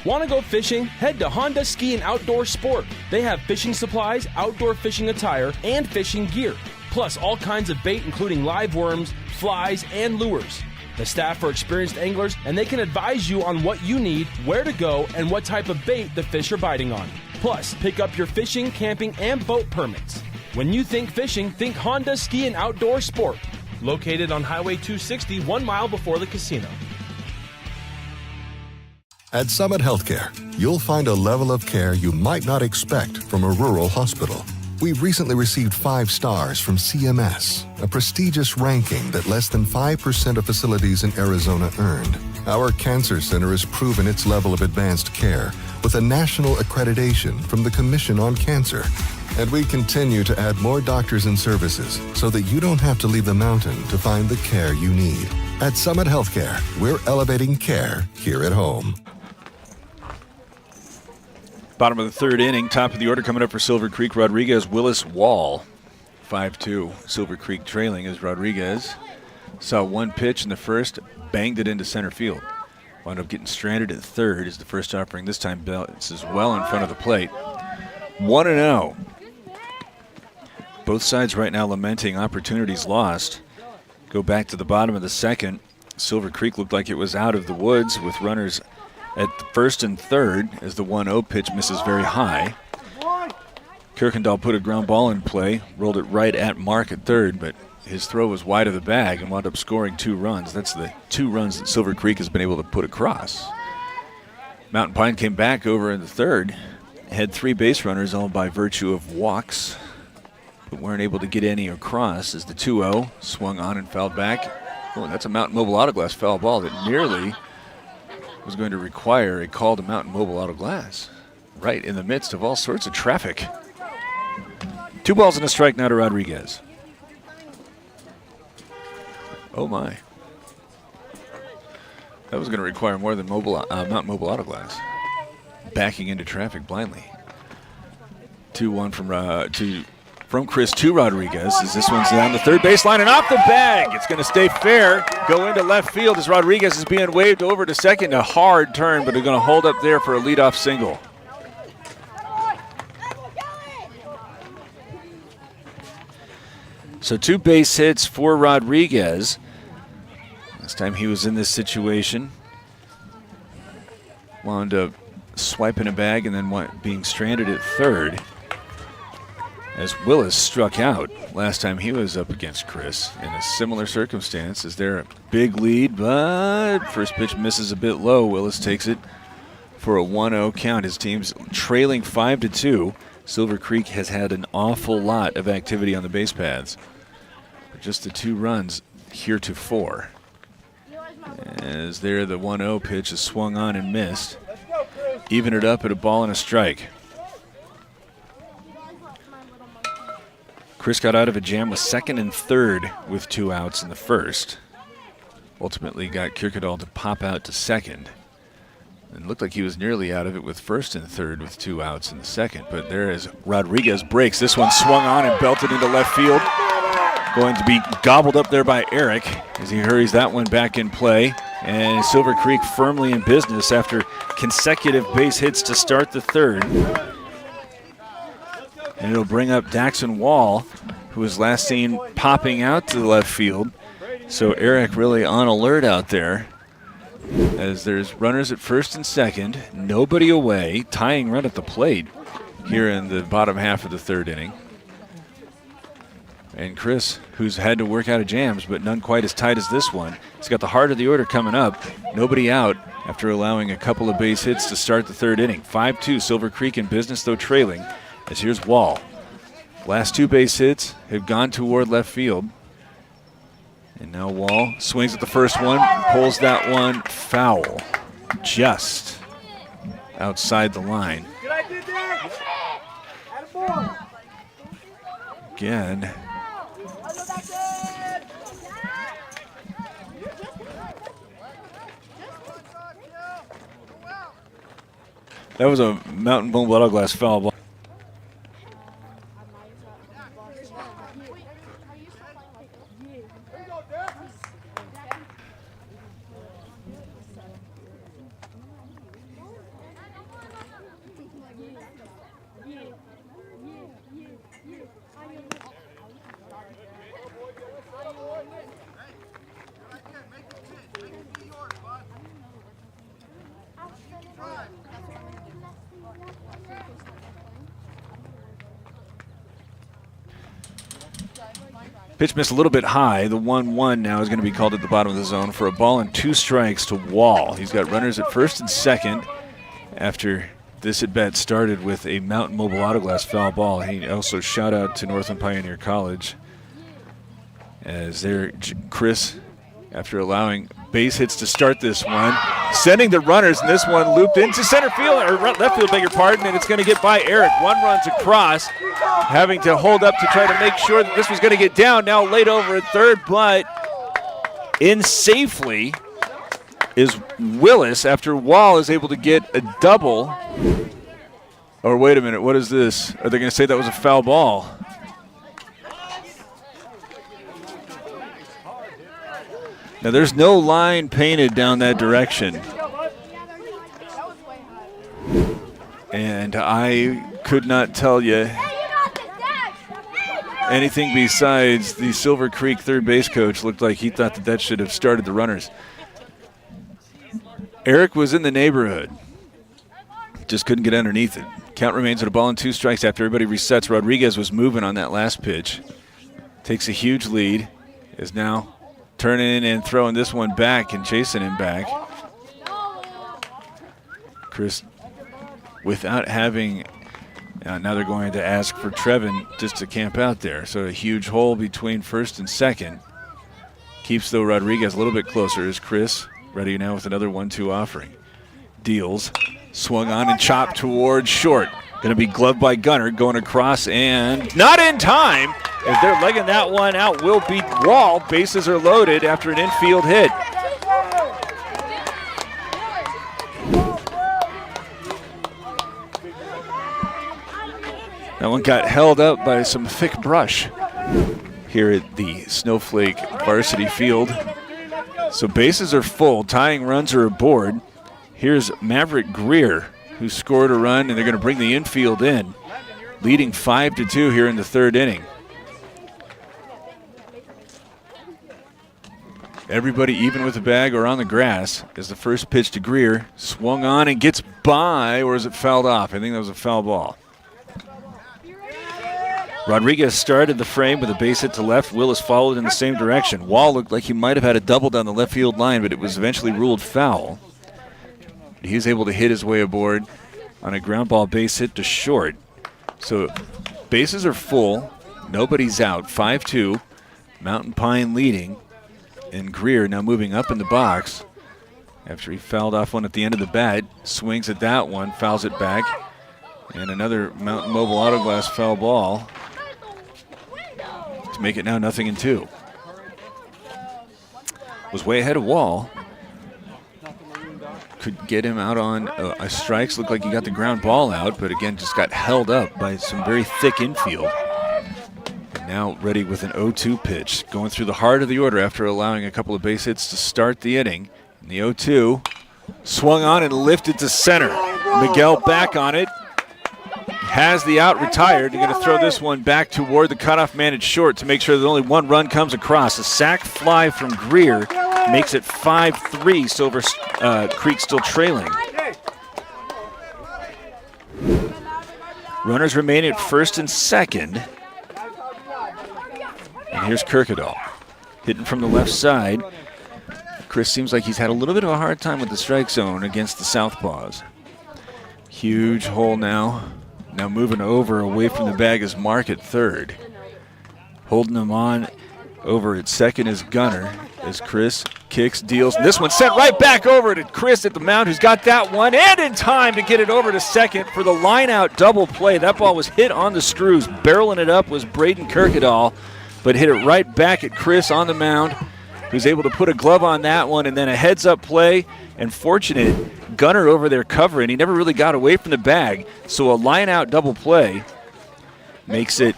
Speaker 9: Want to go fishing? Head to Honda Ski and Outdoor Sport. They have fishing supplies, outdoor fishing attire, and fishing gear. Plus all kinds of bait including live worms, flies, and lures. The staff are experienced anglers and they can advise you on what you need, where to go, and what type of bait the fish are biting on. Plus, pick up your fishing, camping, and boat permits. When you think fishing, think Honda Ski and Outdoor Sport. Located on Highway 260, 1 mile before the casino.
Speaker 11: At Summit Healthcare, you'll find a level of care you might not expect from a rural hospital. We've recently received 5 stars from CMS, a prestigious ranking that less than 5% of facilities in Arizona earned. Our cancer center has proven its level of advanced care with a national accreditation from the Commission on Cancer. And we continue to add more doctors and services so that you don't have to leave the mountain to find the care you need. At Summit Healthcare, we're elevating care here at home.
Speaker 2: Bottom of the third inning, top of the order coming up for Silver Creek. Rodriguez, Willis, Wall. 5-2. Silver Creek trailing as Rodriguez saw 1 pitch in the first, banged it into center field. Wound up getting stranded at third as the first offering. This time bounces well in front of the plate. 1-0. Both sides right now lamenting opportunities lost. Go back to the bottom of the second. Silver Creek looked like it was out of the woods with runners at first and third as the 1-0 pitch misses very high. Kirkendall put a ground ball in play, rolled it right at Mark at third, but his throw was wide of the bag and wound up scoring 2 runs. That's the 2 runs that Silver Creek has been able to put across. Mountain Pine came back over in the third, had 3 base runners, all by virtue of walks, but weren't able to get any across as the 2-0 swung on and fouled back. Oh, that's a Mountain Mobile Auto Glass foul ball that nearly was going to require a call to Mountain Mobile Auto Glass, right in the midst of all sorts of traffic. 2 balls and a strike now to Rodriguez. Oh my. That was going to require more than Mountain Mobile Auto Glass. Backing into traffic blindly. 2-1 from Chris to Rodriguez as this one's down the third baseline and off the bag. It's going to stay fair. Go into left field as Rodriguez is being waved over to second. A hard turn, but they're going to hold up there for a leadoff single. So 2 base hits for Rodriguez. Last time he was in this situation, wound up swiping a bag and then being stranded at third as Willis struck out last time he was up against Chris in a similar circumstance. Is there a big lead, but first pitch misses a bit low. Willis takes it for a 1-0 count. His team's trailing 5-2. Silver Creek has had an awful lot of activity on the base paths. Just the 2 runs heretofore. As there, the 1-0 pitch is swung on and missed. Even it up at a ball and a strike. Chris got out of a jam with second and third with 2 outs in the first. Ultimately got Kierkegaard to pop out to second. And looked like he was nearly out of it with first and third with 2 outs in the second. But there is Rodriguez breaks. This one swung on and belted into left field. Going to be gobbled up there by Eric as he hurries that one back in play. And Silver Creek firmly in business after consecutive base hits to start the third. And it'll bring up Daxon Wall, who was last seen popping out to the left field. So Eric really on alert out there as there's runners at first and second, nobody away, tying run at the plate here in the bottom half of the third inning. And Chris, who's had to work out of jams, but none quite as tight as this one, he's got the heart of the order coming up. Nobody out after allowing a couple of base hits to start the third inning. 5-2, Silver Creek in business, though trailing, as here's Wall. Last 2 base hits have gone toward left field. And now Wall swings at the first one, pulls that one foul, just outside the line. Again. That was a Mountain Mobile Auto Glass foul ball. Pitch missed a little bit high. The 1-1 now is going to be called at the bottom of the zone for a ball and 2 strikes to Wall. He's got runners at first and second after this at-bat started with a Mountain Mobile Auto Glass foul ball. He also shout out to Northland Pioneer College as there Chris, after allowing base hits to start this one, sending the runners, and this one looped into center field, or left field, beg your pardon, and it's going to get by Eric. 1 runs across, having to hold up to try to make sure that this was going to get down. Now laid over at third, but in safely is Willis after Wall is able to get a double. Or wait a minute, what is this? Are they going to say that was a foul ball? Now there's no line painted down that direction. And I could not tell you anything besides the Silver Creek third base coach looked like he thought that should have started the runners. Eric was in the neighborhood. Just couldn't get underneath it. Count remains at a ball and 2 strikes after everybody resets. Rodriguez was moving on that last pitch. Takes a huge lead. Is now turning and throwing this one back and chasing him back. Chris, without having Now they're going to ask for Trevin just to camp out there. So a huge hole between first and second. Keeps, though, Rodriguez a little bit closer as Chris ready now with another 1-2 offering. Deals, swung on and chopped towards short. Going to be gloved by Gunner, going across and not in time. As they're legging that one out, will beat Wall. Bases are loaded after an infield hit. That one got held up by some thick brush here at the Snowflake varsity field. So bases are full, tying runs are aboard. Here's Maverick Greer, who scored a run, and they're going to bring the infield in, leading 5-2 here in the third inning. Everybody even with the bag or on the grass as the first pitch to Greer swung on and gets by, or is it fouled off? I think that was a foul ball. Rodriguez started the frame with a base hit to left. Willis followed in the same direction. Wall looked like he might have had a double down the left field line, but it was eventually ruled foul. He was able to hit his way aboard on a ground ball base hit to short. So bases are full. Nobody's out. 5-2. Mountain Pine leading. And Greer now moving up in the box after he fouled off one at the end of the bat. Swings at that one, fouls it back. And another Mountain Mobile Auto Glass foul ball to make it now 0-2. Was way ahead of Wall. Could get him out on a strikes. Looked like he got the ground ball out, but again just got held up by some very thick infield. And now ready with an 0-2 pitch. Going through the heart of the order after allowing a couple of base hits to start the inning. And the 0-2 swung on and lifted to center. Miguel back on it. Has the out retired. They're going to throw this one back toward the cutoff man at short to make sure that only one run comes across. A sac fly from Greer makes it 5-3. Silver Creek still trailing. Runners remain at first and second. And here's Kirkendall hitting from the left side. Chris seems like he's had a little bit of a hard time with the strike zone against the Southpaws. Huge hole now. Now moving over away from the bag is Mark at third. Holding him on over at second is Gunner as Chris kicks, deals. And this one sent right back over to Chris at the mound, who's got that one and in time to get it over to second for the line-out double play. That ball was hit on the screws. Barreling it up was Braden Kirkendall, but hit it right back at Chris on the mound, who's able to put a glove on that one, and then a heads-up play. And fortunate, Gunner over there covering. He never really got away from the bag. So a line-out double play makes it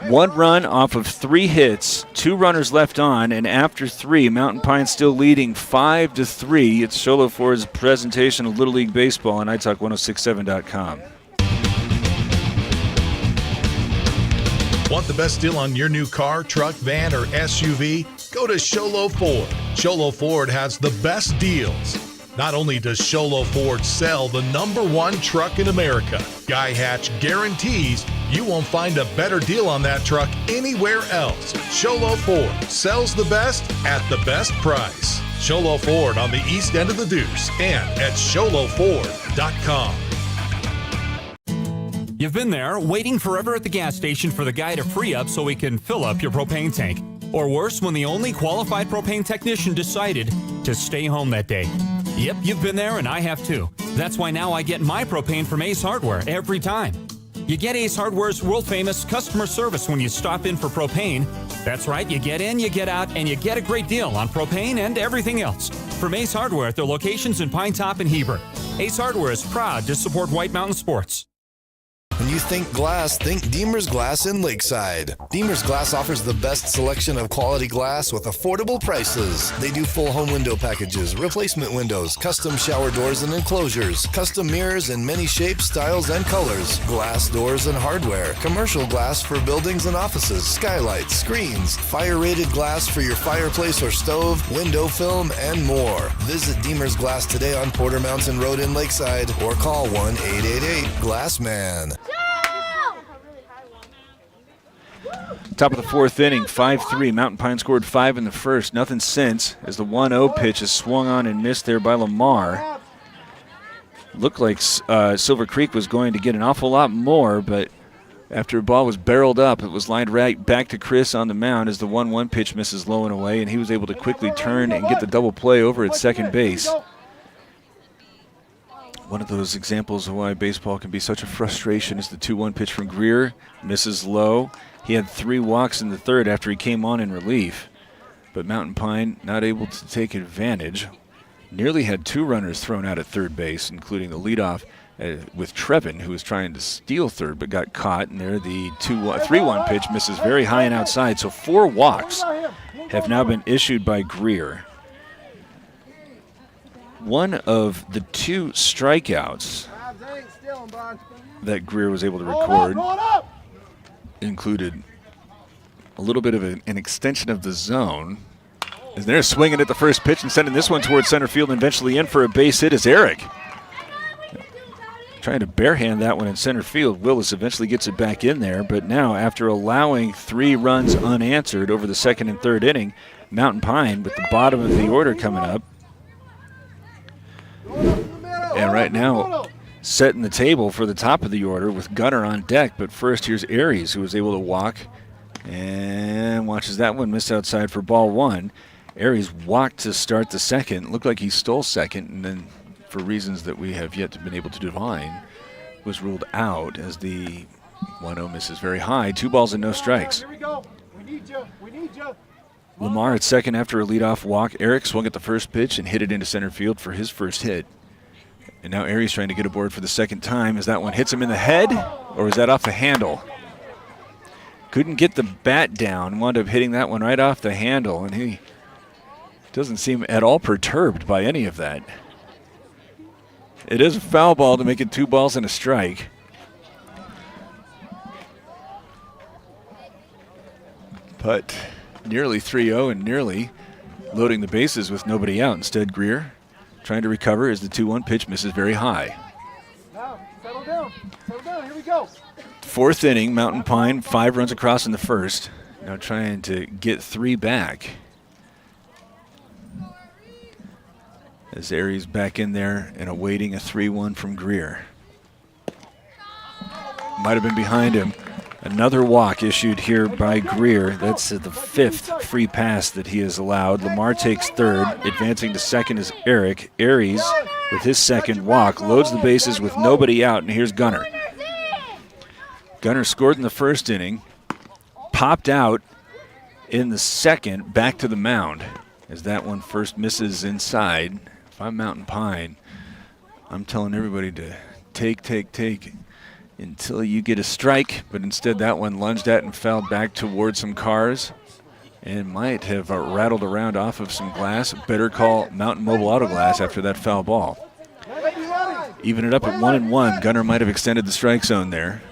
Speaker 2: one run off of 3 hits, 2 runners left on, and after 3, Mountain Pine still leading 5-3. It's Sholo Ford's presentation of Little League Baseball on iTalk1067.com.
Speaker 4: Want the best deal on your new car, truck, van, or SUV? Go to Sholo Ford. Sholo Ford has the best deals. Not only does Sholo Ford sell the #1 truck in America, Guy Hatch guarantees you won't find a better deal on that truck anywhere else. Sholo Ford sells the best at the best price. Sholo Ford on the east end of the Deuce and at SholoFord.com.
Speaker 5: You've been there, waiting forever at the gas station for the guy to free up so he can fill up your propane tank. Or worse, when the only qualified propane technician decided to stay home that day. Yep, you've been there and I have too. That's why now I get my propane from Ace Hardware every time. You get Ace Hardware's world-famous customer service when you stop in for propane. That's right, you get in, you get out, and you get a great deal on propane and everything else. From Ace Hardware at their locations in Pine Top and Heber. Ace Hardware is proud to support White Mountain Sports.
Speaker 1: When you think glass, think Deemer's Glass in Lakeside. Deemer's Glass offers the best selection of quality glass with affordable prices. They do full home window packages, replacement windows, custom shower doors and enclosures, custom mirrors in many shapes, styles, and colors, glass doors and hardware, commercial glass for buildings and offices, skylights, screens, fire-rated glass for your fireplace or stove, window film, and more. Visit Deemer's Glass today on Porter Mountain Road in Lakeside or call 1-888-GLASSMAN.
Speaker 2: Top of the 4th inning, 5-3. Mountain Pine scored 5 in the first. Nothing since as the 1-0 pitch is swung on and missed there by Lamar. Looked like Silver Creek was going to get an awful lot more, but after the ball was barreled up, it was lined right back to Chris on the mound as the 1-1 pitch misses low and away, and he was able to quickly turn and get the double play over at second base. One of those examples of why baseball can be such a frustration is the 2-1 pitch from Greer, misses low. He had 3 walks in the third after he came on in relief, but Mountain Pine not able to take advantage. Nearly had 2 runners thrown out at third base, including the leadoff with Trevin, who was trying to steal third but got caught. And there the 3-1 pitch misses very high and outside. So 4 walks have now been issued by Greer. One of the 2 strikeouts that Greer was able to record included a little bit of an extension of the zone. As they're swinging at the first pitch and sending this one towards center field and eventually in for a base hit is Eric. Trying to barehand that one in center field. Willis eventually gets it back in there, but now after allowing 3 runs unanswered over the second and third inning, Mountain Pine with the bottom of the order coming up. And right now, setting the table for the top of the order with Gunner on deck. But first, here's Aries, who was able to walk and watches that one miss outside for ball 1. Aries walked to start the second. Looked like he stole second, and then for reasons that we have yet to been able to divine, was ruled out as the 1-0 misses very high. 2 balls and no strikes.
Speaker 10: Here we go. We need you. We need you.
Speaker 2: Lamar at second after a leadoff walk. Eric swung at the first pitch and hit it into center field for his first hit. And now Aries trying to get aboard for the second time as that one hits him in the head, or is that off the handle? Couldn't get the bat down, wound up hitting that one right off the handle, and he doesn't seem at all perturbed by any of that. It is a foul ball to make it 2 balls and a strike. But nearly 3-0 and nearly loading the bases with nobody out. Instead, Greer trying to recover as the 2-1 pitch misses very high.
Speaker 10: Now, settle down. Settle down. Here we go.
Speaker 2: 4th inning, Mountain Pine, 5 runs across in the first. Now trying to get 3 back. As Aries back in there and awaiting a 3-1 from Greer. Might have been behind him. Another walk issued here by Greer. That's the 5th free pass that he has allowed. Lamar takes third. Advancing to second is Eric. Aries, with his second walk, loads the bases with nobody out, and here's Gunner. Gunner scored in the first inning, popped out in the second, back to the mound as that one first misses inside. If I'm Mountain Pine, I'm telling everybody to take until you get a strike, but instead that one lunged at and fell back towards some cars and might have rattled around off of some glass. Better call Mountain Mobile Auto Glass after that foul ball. Even it up at 1-1. Gunner might have extended the strike zone there.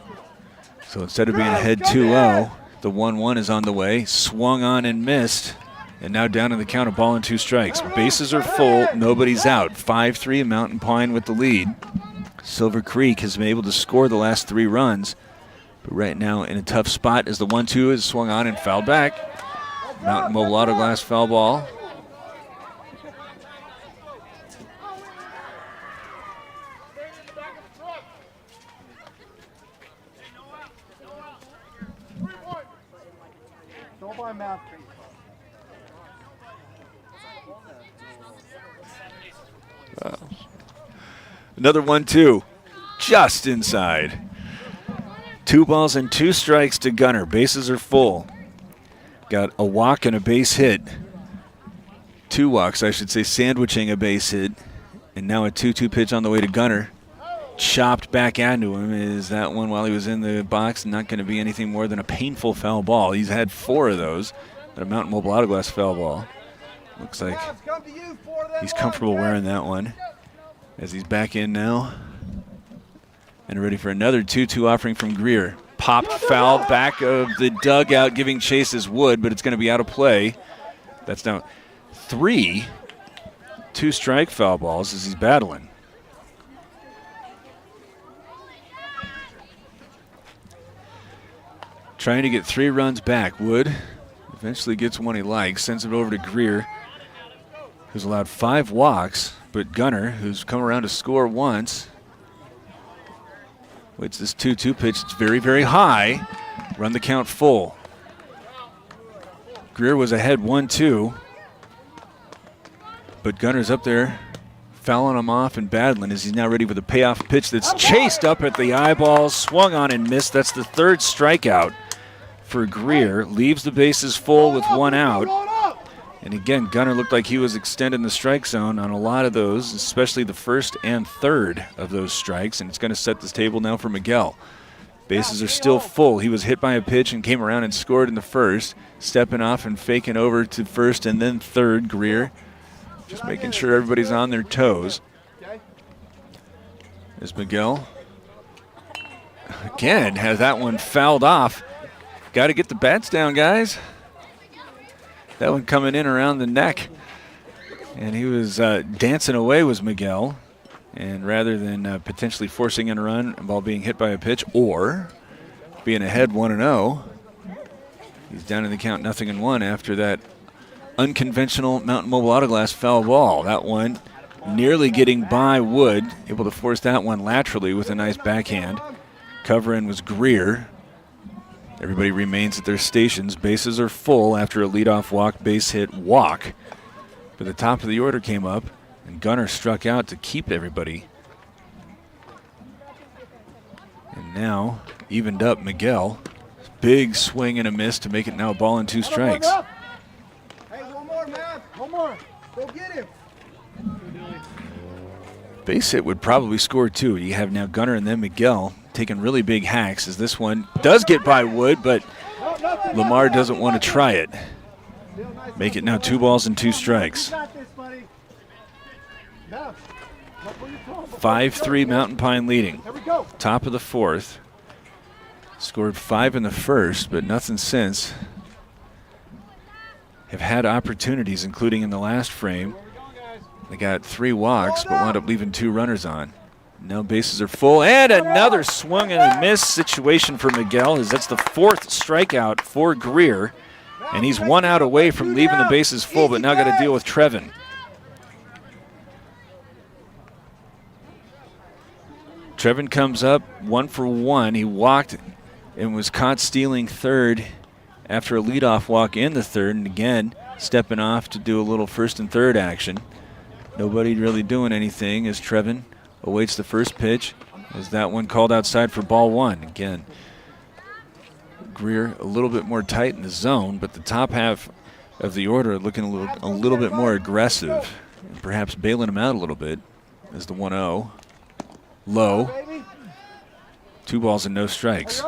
Speaker 2: So instead of being ahead 2-0, the 1-1 is on the way. Swung on and missed. And now down in the count, a ball and 2 strikes. Bases are full, nobody's out. 5-3, Mountain Pine with the lead. Silver Creek has been able to score the last 3 runs, but right now in a tough spot as the 1-2 is swung on and fouled back. Mountain Mobile Auto Glass foul ball.
Speaker 10: Don't buy map.
Speaker 2: Another 1-2, just inside. 2 balls and 2 strikes to Gunner. Bases are full. Got a walk and a base hit. 2 walks, I should say, sandwiching a base hit. And now a 2-2 pitch on the way to Gunner. Chopped back into him. Is that one while he was in the box? Not going to be anything more than a painful foul ball. He's had 4 of those. But a Mountain Mobile Auto Glass foul ball. Looks like he's comfortable wearing that one. As he's back in now. And ready for another 2-2 offering from Greer. Popped foul back of the dugout, giving chase as Wood, but it's going to be out of play. That's now 3 2-strike foul balls as he's battling. Trying to get 3 runs back. Wood eventually gets one he likes, sends it over to Greer, who's allowed 5 walks. But Gunner, who's come around to score once, Waits this 2-2 pitch. It's very, very high. Run the count full. Greer was ahead 1-2. But Gunner's up there fouling him off and battling as he's now ready for the payoff pitch that's chased up at the eyeballs, swung on and missed. That's the third strikeout for Greer. Leaves the bases full with one out. And again, Gunner looked like he was extending the strike zone on a lot of those, especially the first and third of those strikes, and it's going to set this table now for Miguel. Bases are still full. He was hit by a pitch and came around and scored in the first, stepping off and faking over to first and then third. Greer just making sure everybody's on their toes. As Miguel, again, has that one fouled off. Got to get the bats down, guys. That one coming in around the neck. And he was dancing away was Miguel. And rather than potentially forcing in a run while being hit by a pitch or being ahead 1-0, he's down in the count 0-1 after that unconventional Mountain Mobile Autoglass foul ball. That one nearly getting by Wood, able to force that one laterally with a nice backhand. Covering was Greer. Everybody remains at their stations. Bases are full after a leadoff walk, base hit, walk. But the top of the order came up, and Gunner struck out to keep everybody. And now, evened up Miguel. Big swing and a miss to make it now a ball and 2 strikes.
Speaker 10: Hey, one more, man. One more. Go get him.
Speaker 2: Base hit would probably score 2. You have now Gunner and then Miguel taking really big hacks as this one does get by Wood, but Lamar doesn't want to try it. Make it now 2 balls and 2 strikes. 5-3 Mountain Pine leading. Top of the 4th. Scored 5 in the first, but nothing since. Have had opportunities, including in the last frame. They got 3 walks, but wound up leaving 2 runners on. Now bases are full, and another swung and a miss situation for Miguel, as that's the 4th strikeout for Greer. And he's 1 out away from leaving the bases full, but now got to deal with Trevin. Trevin comes up 1 for 1. He walked and was caught stealing third after a leadoff walk in the third, and again stepping off to do a little first and third action. Nobody really doing anything as Trevin awaits the first pitch. Is that one called outside for ball 1? Again, Greer a little bit more tight in the zone, but the top half of the order looking a little bit more aggressive, and perhaps bailing him out a little bit as the 1-0. Low. 2 balls and no strikes.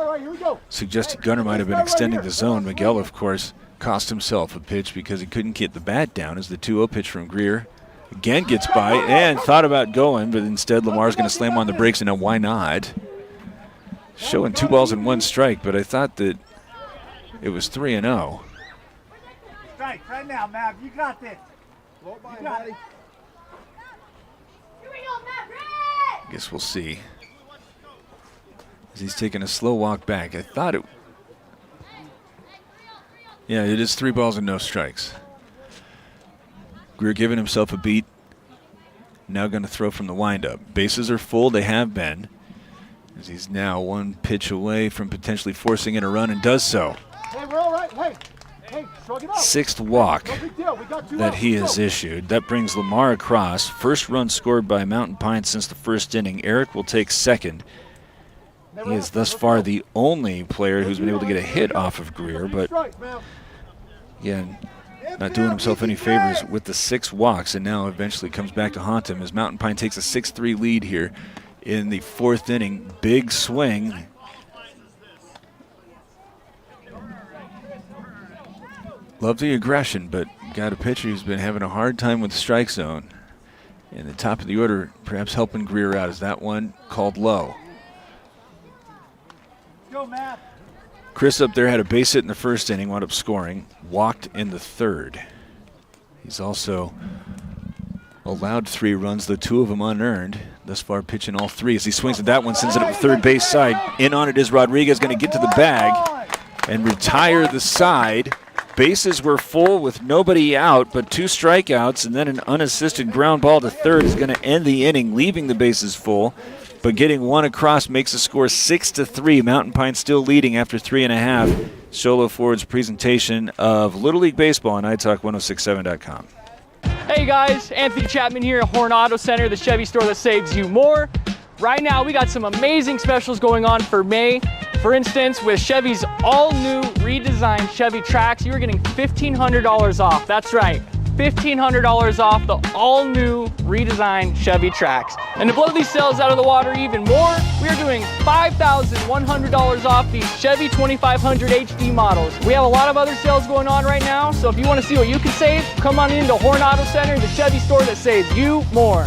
Speaker 2: Suggested Gunner might have been extending the zone. Miguel, of course, cost himself a pitch because he couldn't get the bat down as the 2-0 pitch from Greer again gets by and thought about going, but instead Lamar's going to slam on the brakes, and now why not? Showing 2 balls and 1 strike, but I thought that it was 3-0.
Speaker 10: Strike right now, Mav. You got this. You got it.
Speaker 2: I guess we'll see. As he's taking a slow walk back. I thought it... Yeah, it is 3 balls and no strikes. Greer giving himself a beat. Now going to throw from the windup. Bases are full. They have been. As he's now 1 pitch away from potentially forcing in a run, and does so.
Speaker 10: Hey, we're all right. Hey, shrug it off.
Speaker 2: 6th walk
Speaker 10: No big deal. We got 2
Speaker 2: that
Speaker 10: outs.
Speaker 2: he
Speaker 10: Let's
Speaker 2: has
Speaker 10: go.
Speaker 2: issued. That brings Lamar across. First run scored by Mountain Pine since the first inning. Eric will take second. He is thus far the only player who's been able to get a hit off of Greer, but again, not doing himself any favors with the 6 walks, and now eventually comes back to haunt him as Mountain Pine takes a 6-3 lead here in the 4th inning. Big swing. Love the aggression, but got a pitcher who's been having a hard time with the strike zone. And the top of the order perhaps helping Greer out. Is that one called low?
Speaker 10: Go, Mav.
Speaker 2: Chris up there had a base hit in the first inning, wound up scoring, walked in the 3rd. He's also allowed 3 runs, though 2 of them unearned. Thus far pitching all 3 as he swings at that one, sends it up the third base side. In on it is Rodriguez, going to get to the bag and retire the side. Bases were full with nobody out, but 2 strikeouts, and then an unassisted ground ball to third is going to end the inning, leaving the bases full. but getting one across makes the score 6-3. Mountain Pine still leading after 3.5. Sholo Ford's presentation of Little League Baseball on iTalk1067.com.
Speaker 6: Hey guys, Anthony Chapman here at Horn Auto Center, the Chevy store that saves you more. Right now we got some amazing specials going on for May. For instance, with Chevy's all-new redesigned Chevy Trax, you're getting $1,500 off. That's right, $1,500 off the all-new redesigned Chevy Trax. And to blow these sales out of the water even more, we are doing $5,100 off these Chevy 2500 HD models. We have a lot of other sales going on right now, so if you want to see what you can save, come on into Horn Auto Center, the Chevy store that saves you more.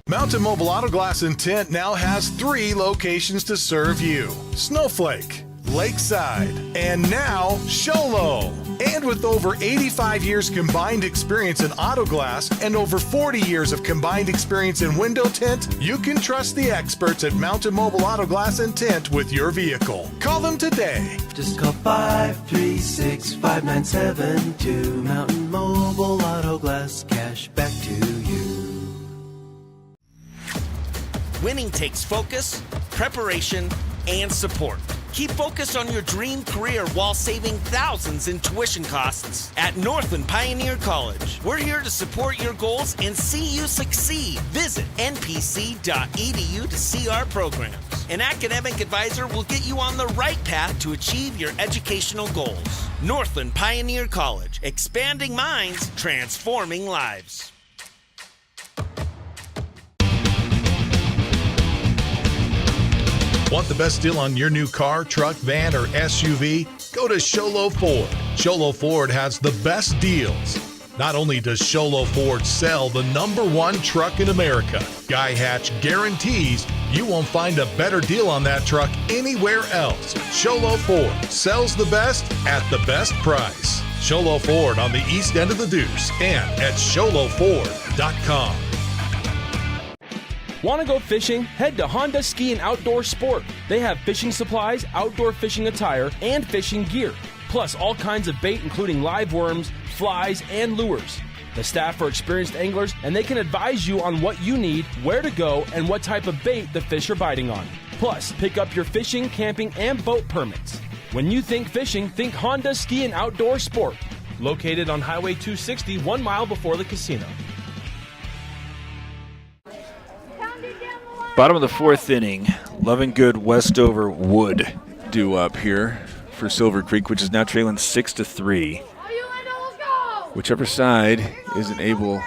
Speaker 4: Mountain Mobile Auto Glass and Tint now has 3 locations to serve you: Snowflake, Lakeside, and now Sholo. And with over 85 years combined experience in auto glass and over 40 years of combined experience in window tint, you can trust the experts at Mountain Mobile Auto Glass and Tint with your vehicle. Call them today.
Speaker 7: Just call 536-5972. Mountain Mobile Auto Glass, cash back to you.
Speaker 8: Winning takes focus, preparation, and support. Keep focused on your dream career while saving thousands in tuition costs at Northland Pioneer College. We're here to support your goals and see you succeed. Visit npc.edu to see our programs. An academic advisor will get you on the right path to achieve your educational goals. Northland Pioneer College, expanding minds, transforming lives.
Speaker 4: Want the best deal on your new car, truck, van, or SUV? Go to Sholo Ford. Sholo Ford has the best deals. Not only does Sholo Ford sell the #1 truck in America, Guy Hatch guarantees you won't find a better deal on that truck anywhere else. Sholo Ford sells the best at the best price. Sholo Ford on the east end of the Deuce and at SholoFord.com.
Speaker 9: Want to go fishing? Head to Honda Ski and Outdoor Sport. They have fishing supplies, outdoor fishing attire, and fishing gear. Plus all kinds of bait including live worms, flies, and lures. The staff are experienced anglers and they can advise you on what you need, where to go, and what type of bait the fish are biting on. Plus, pick up your fishing, camping, and boat permits. When you think fishing, think Honda Ski and Outdoor Sport. Located on Highway 260, 1 mile before the casino.
Speaker 2: Bottom of the 4th inning, Lovingood Westover would do up here for Silver Creek, which is now trailing 6-3. Whichever side isn't able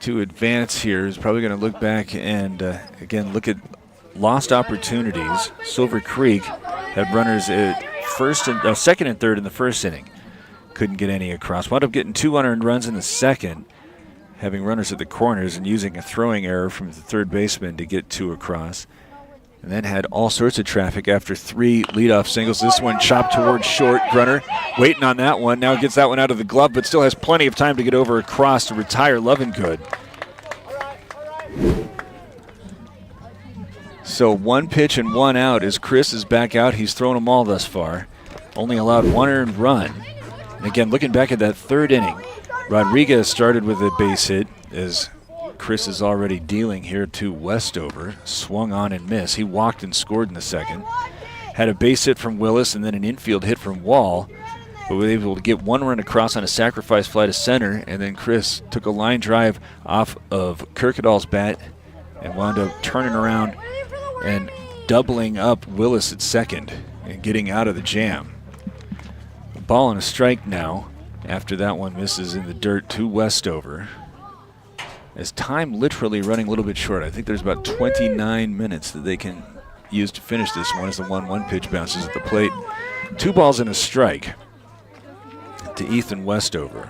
Speaker 2: to advance here is probably going to look back and, again, look at lost opportunities. Silver Creek had runners at second and third in the 1st inning. Couldn't get any across. Wound up getting 2 unearned runs in the 2nd. Having runners at the corners and using a throwing error from the 3rd baseman to get 2 across. And then had all sorts of traffic after 3 leadoff singles. This one chopped towards short. Grunner waiting on that one. Now gets that one out of the glove, but still has plenty of time to get over across to retire Lovingood. So 1 pitch and 1 out as Chris is back out. He's thrown them all thus far. Only allowed 1 earned run. And again, looking back at that 3rd inning, Rodriguez started with a base hit as Chris is already dealing here to Westover. Swung on and missed. He walked and scored in the 2nd. Had a base hit from Willis and then an infield hit from Wall, but was able to get 1 run across on a sacrifice fly to center, and then Chris took a line drive off of Kirkendall's bat and wound up turning around and doubling up Willis at 2nd and getting out of the jam. A ball and a strike now. After that one misses in the dirt to Westover. As time literally running a little bit short. I think there's about 29 minutes that they can use to finish this one as the 1-1 pitch bounces at the plate. 2 balls and a strike to Ethan Westover.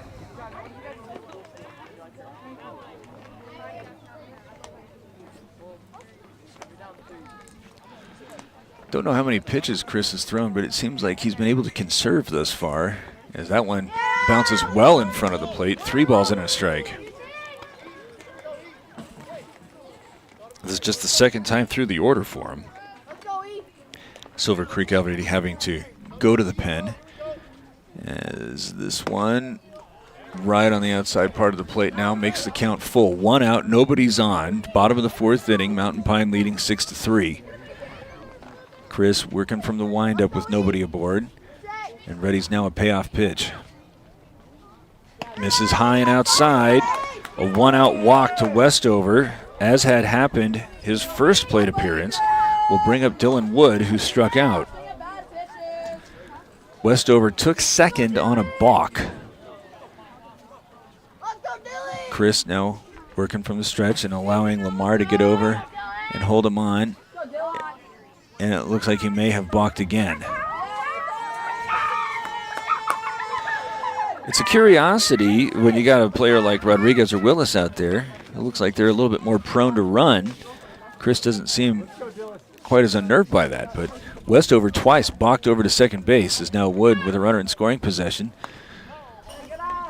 Speaker 2: Don't know how many pitches Chris has thrown, but it seems like he's been able to conserve thus far as that one bounces well in front of the plate. 3 balls and a strike. This is just the 2nd time through the order for him. Silver Creek already having to go to the pen. As this one right on the outside part of the plate now, makes the count full. 1 out, nobody's on. Bottom of the 4th inning, Mountain Pine leading 6-3. Chris working from the windup with nobody aboard. And ready's now a payoff pitch. Misses high and outside. A 1-out walk to Westover, as had happened his first plate appearance, will bring up Dylan Wood, who struck out. Westover took second on a balk. Chris now working from the stretch and allowing Lamar to get over and hold him on. And it looks like he may have balked again. It's a curiosity when you got a player like Rodriguez or Willis out there. It looks like they're a little bit more prone to run. Chris doesn't seem quite as unnerved by that, but Westover twice balked over to second base as now Wood with a runner in scoring possession.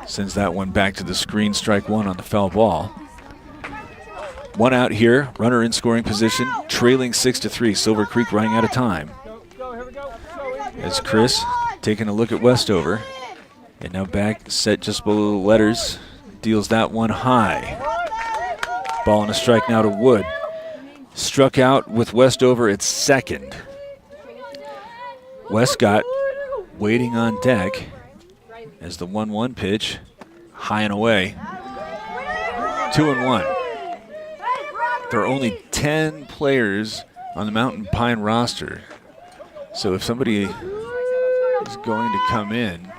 Speaker 2: Sends that one back to the screen, strike 1 on the foul ball. 1 out here, runner in scoring position, trailing 6-3. Silver Creek running out of time. As Chris taking a look at Westover. And now back, set just below the letters, deals that one high. Ball and a strike now to Wood. Struck out with Westover at second. Westcott waiting on deck as the 1-1 pitch, high and away. 2-1. There are only 10 players on the Mountain Pine roster. So if somebody is going to come in,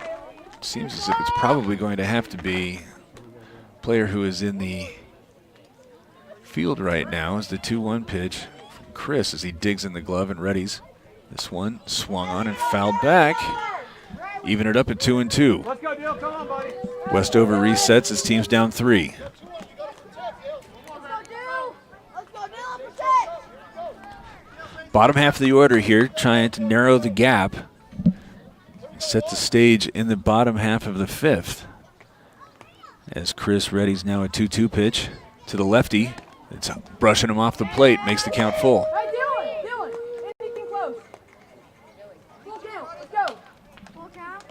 Speaker 2: it seems as if it's probably going to have to be a player who is in the field right now as the 2-1 pitch from Chris as he digs in the glove and readies. This one swung on and fouled back. Even it up at 2-2.
Speaker 10: Let's go, Dill. Come on, buddy.
Speaker 2: Westover resets his team's down 3. Bottom half of the order here, trying to narrow the gap. Set the stage in the bottom half of the 5th. As Chris readies now a 2-2 pitch to the lefty. It's brushing him off the plate, makes the count full.
Speaker 3: Dylan, anything close. Full count, let's go. Full count.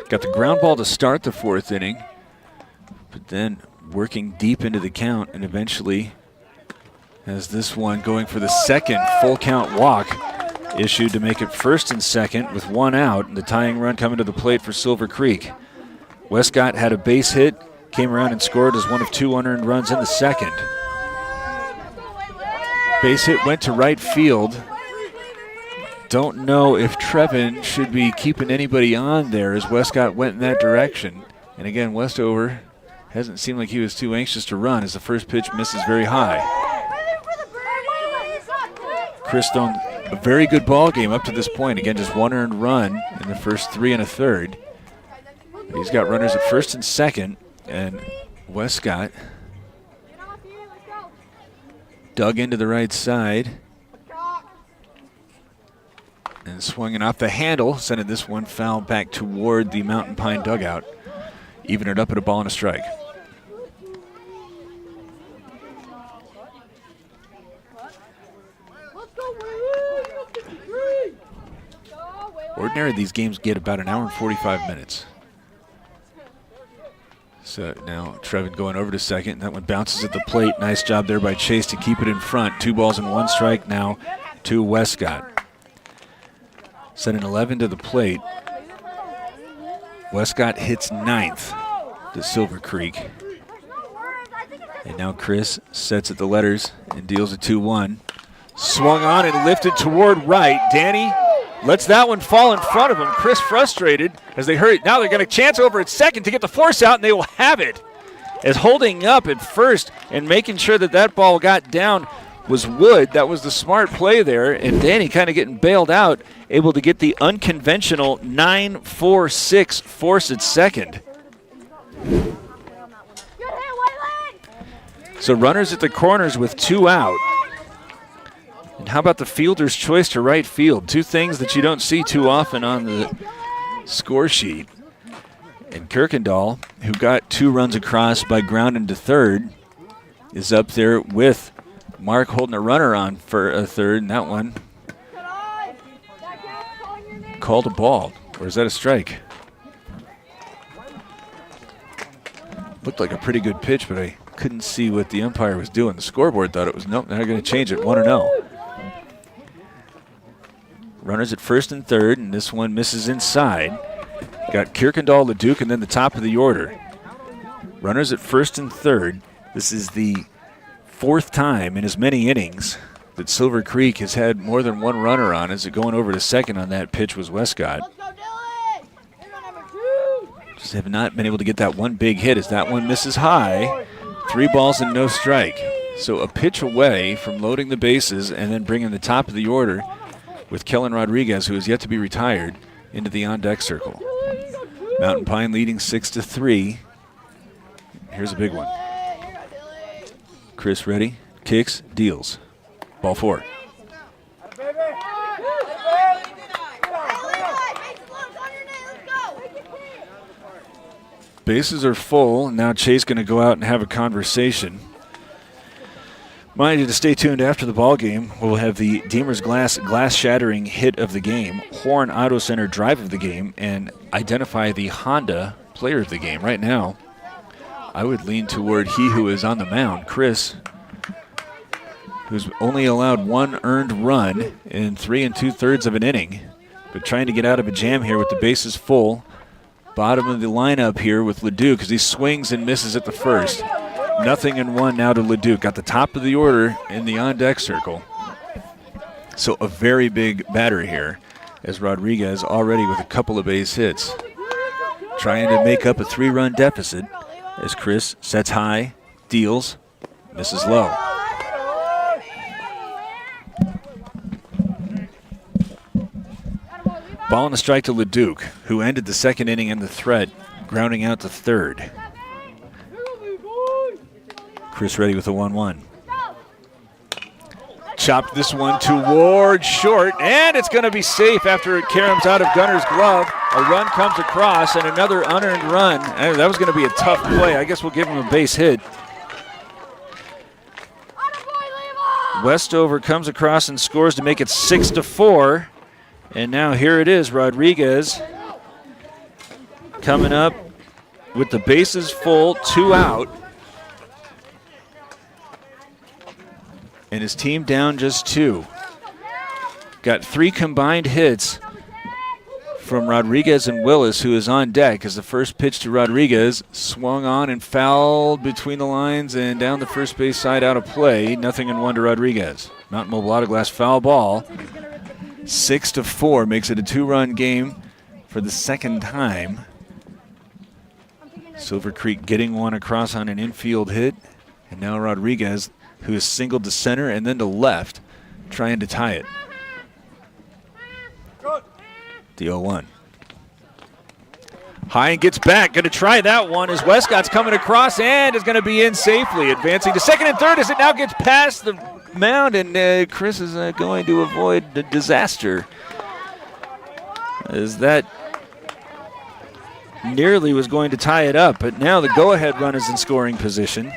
Speaker 2: Got the ground ball to start the 4th inning, but then working deep into the count and eventually has this one going for the second full count walk issued to make it 1st and 2nd with 1 out, and the tying run coming to the plate for Silver Creek. Westcott had a base hit, came around and scored as one of 2 unearned runs in the 2nd. Base hit went to right field. Don't know if Trevin should be keeping anybody on there as Westcott went in that direction. And again, Westover hasn't seemed like he was too anxious to run as the first pitch misses very high. Chris thrown a very good ball game up to this point. Again, just 1 earned run in the first 3 1/3. He's got runners at 1st and 2nd, and Westcott dug into the right side and swinging off the handle, sending this one foul back toward the Mountain Pine dugout. Even it up at a ball and a strike. Ordinarily, these games get about an hour and 45 minutes. So now Trevin going over to second. That one bounces at the plate. Nice job there by Chase to keep it in front. 2 balls and 1 strike now to Westcott. Sending 11 to the plate. Westcott hits 9th to Silver Creek. And now Chris sets at the letters and deals a 2-1. Swung on and lifted toward right. Danny lets that one fall in front of him. Chris frustrated as they hurry. Now they're going to chance over at second to get the force out, and they will have it. As holding up at first and making sure that that ball got down was Wood. That was the smart play there, and Danny kind of getting bailed out, able to get the unconventional 9-4-6 force at second. So runners at the corners with 2 out. And how about the fielder's choice to right field? 2 things that you don't see too often on the score sheet. And Kirkendall, who got 2 runs across by grounding to third, is up there with Mark holding a runner on for a third, and that one called a ball. Or is that a strike? Looked like a pretty good pitch, but I couldn't see what the umpire was doing. The scoreboard thought it was, nope, they're going to change it, 1-0. Runners at first and third, and this one misses inside. Got Kirkendall, LeDuc, and then the top of the order. Runners at first and third. This is the fourth time in as many innings that Silver Creek has had more than one runner on. As it going over to second on that pitch was Westcott. Just have not been able to get that one big hit as that one misses high. 3 balls and no strike. So a pitch away from loading the bases and then bringing the top of the order with Kellen Rodriguez, who is yet to be retired, into the on-deck circle. Mountain Pine leading 6-3. Here's a big one. Chris ready, kicks, deals. Ball 4. Bases are full. Now Chase going to go out and have a conversation. Mind you to stay tuned after the ball game. We'll have the Deemer's glass shattering hit of the game, Horn Auto Center drive of the game, and identify the Honda player of the game. Right now, I would lean toward he who is on the mound, Chris, who's only allowed 1 earned run in 3 2/3 of an inning, but trying to get out of a jam here with the bases full. Bottom of the lineup here with LeDuc as he swings and misses at the first. 0-1 now to LeDuc. Got the top of the order in the on-deck circle. So a very big batter here as Rodriguez already with a couple of base hits. Trying to make up a 3-run deficit as Chris sets high, deals, misses low. Ball and a strike to LeDuc, who ended the second inning in the threat, grounding out to third. Chris ready with a 1-1. Chopped this one toward short, and it's going to be safe after it caroms out of Gunner's glove. A run comes across, and another unearned run. And that was going to be a tough play. I guess we'll give him a base hit. Westover comes across and scores to make it 6-4. And now here it is, Rodriguez coming up with the bases full, 2 out. And his team down just 2. Got 3 combined hits from Rodriguez and Willis, who is on deck as the first pitch to Rodriguez swung on and fouled between the lines and down the first base side out of play. 0-1 to Rodriguez. Mountain Mobile Auto Glass foul ball. 6-4 makes it a 2-run game for the second time. Silver Creek getting one across on an infield hit. And now Rodriguez, who is singled to center and then to left, trying to tie it. The 0-1. High and gets back. Going to try that one as Westcott's coming across and is going to be in safely. Advancing to second and third as it now gets past the mound, and Chris is going to avoid the disaster as that nearly was going to tie it up, but now the go-ahead run is in scoring position.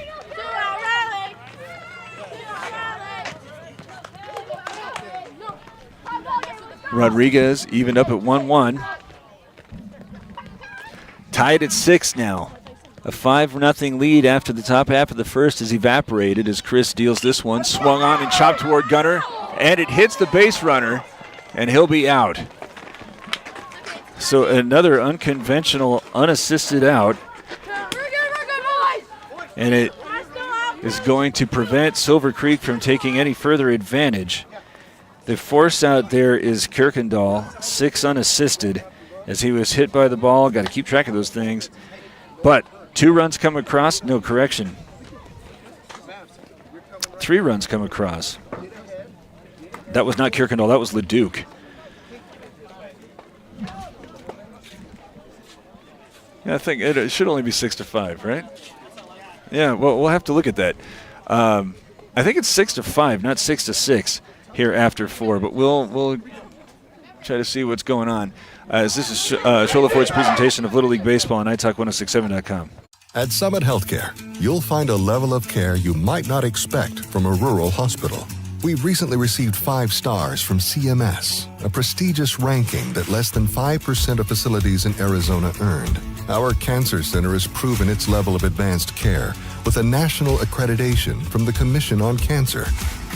Speaker 2: Rodriguez evened up at 1-1. Tied at 6 now. A 5-0 lead after the top half of the first has evaporated as Chris deals this one. Swung on and chopped toward Gunner, and it hits the base runner, and he'll be out. So another unconventional, unassisted out. And it is going to prevent Silver Creek from taking any further advantage. The force out there is Kirkendall, 6 unassisted, as he was hit by the ball. Got to keep track of those things. But 2 runs come across, no correction. 3 runs come across. That was not Kirkendall, that was LeDuc. Yeah, I think it should only be 6-5, right? Yeah, well, we'll have to look at that. I think it's 6-5, not 6-6 here after 4, but we'll try to see what's going on. As this is Shola Ford's presentation of Little League Baseball on iTalk1067.com.
Speaker 11: At Summit Healthcare, you'll find a level of care you might not expect from a rural hospital. We've recently received 5 stars from CMS, a prestigious ranking that less than 5% of facilities in Arizona earned. Our cancer center has proven its level of advanced care with a national accreditation from the Commission on Cancer.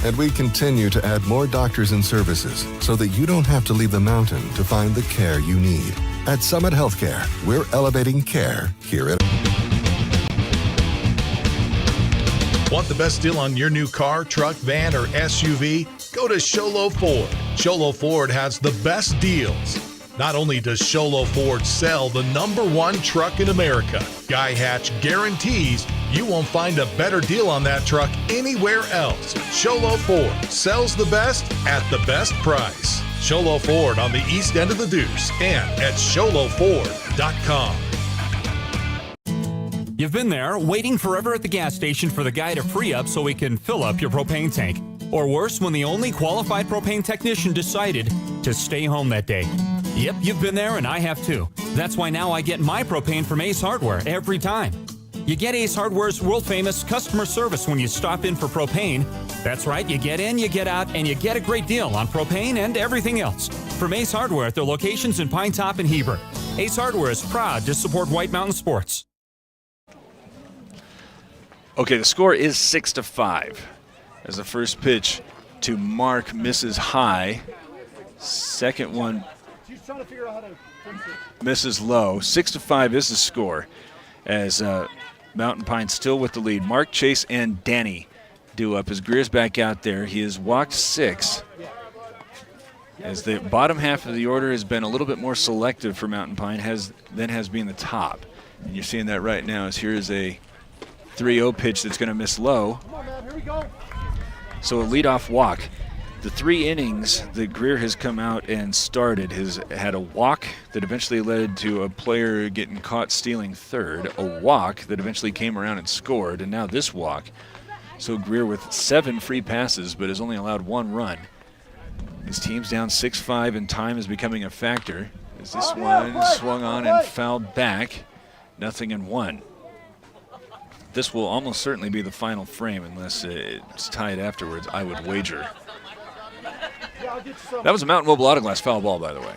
Speaker 11: And we continue to add more doctors and services so that you don't have to leave the mountain to find the care you need. At Summit Healthcare, we're elevating care here at...
Speaker 4: Want the best deal on your new car, truck, van, or SUV? Go to Sholo Ford. Sholo Ford has the best deals. Not only does Sholo Ford sell the #1 truck in America, Guy Hatch guarantees you won't find a better deal on that truck anywhere else. Sholo Ford sells the best at the best price. Sholo Ford on the east end of the Deuce and at sholoford.com.
Speaker 5: You've been there, waiting forever at the gas station for the guy to free up so we can fill up your propane tank. Or worse, when the only qualified propane technician decided to stay home that day. Yep, you've been there and I have too. That's why now I get my propane from Ace Hardware every time. You get Ace Hardware's world-famous customer service when you stop in for propane. That's right, you get in, you get out, and you get a great deal on propane and everything else. From Ace Hardware at their locations in Pine Top and Heber. Ace Hardware is proud to support White Mountain Sports.
Speaker 2: Okay, the score is 6-5 as the first pitch to Mark misses high. Second one misses low. 6-5 is the score as Mountain Pine still with the lead. Mark, Chase, and Danny due up as Greer's back out there. He has walked 6 as the bottom half of the order has been a little bit more selective for Mountain Pine than has been the top. And you're seeing that right now as here is a 3-0 pitch that's going to miss low. So a leadoff walk. The 3 innings that Greer has come out and started has had a walk that eventually led to a player getting caught stealing third, a walk that eventually came around and scored, and now this walk. So Greer with 7 free passes but has only allowed 1 run. His team's down 6-5 and time is becoming a factor as this one swung on and fouled back. 0-1. This will almost certainly be the final frame unless it's tied afterwards, I would wager. That was a Mountain Mobile Auto Glass foul ball, by the way.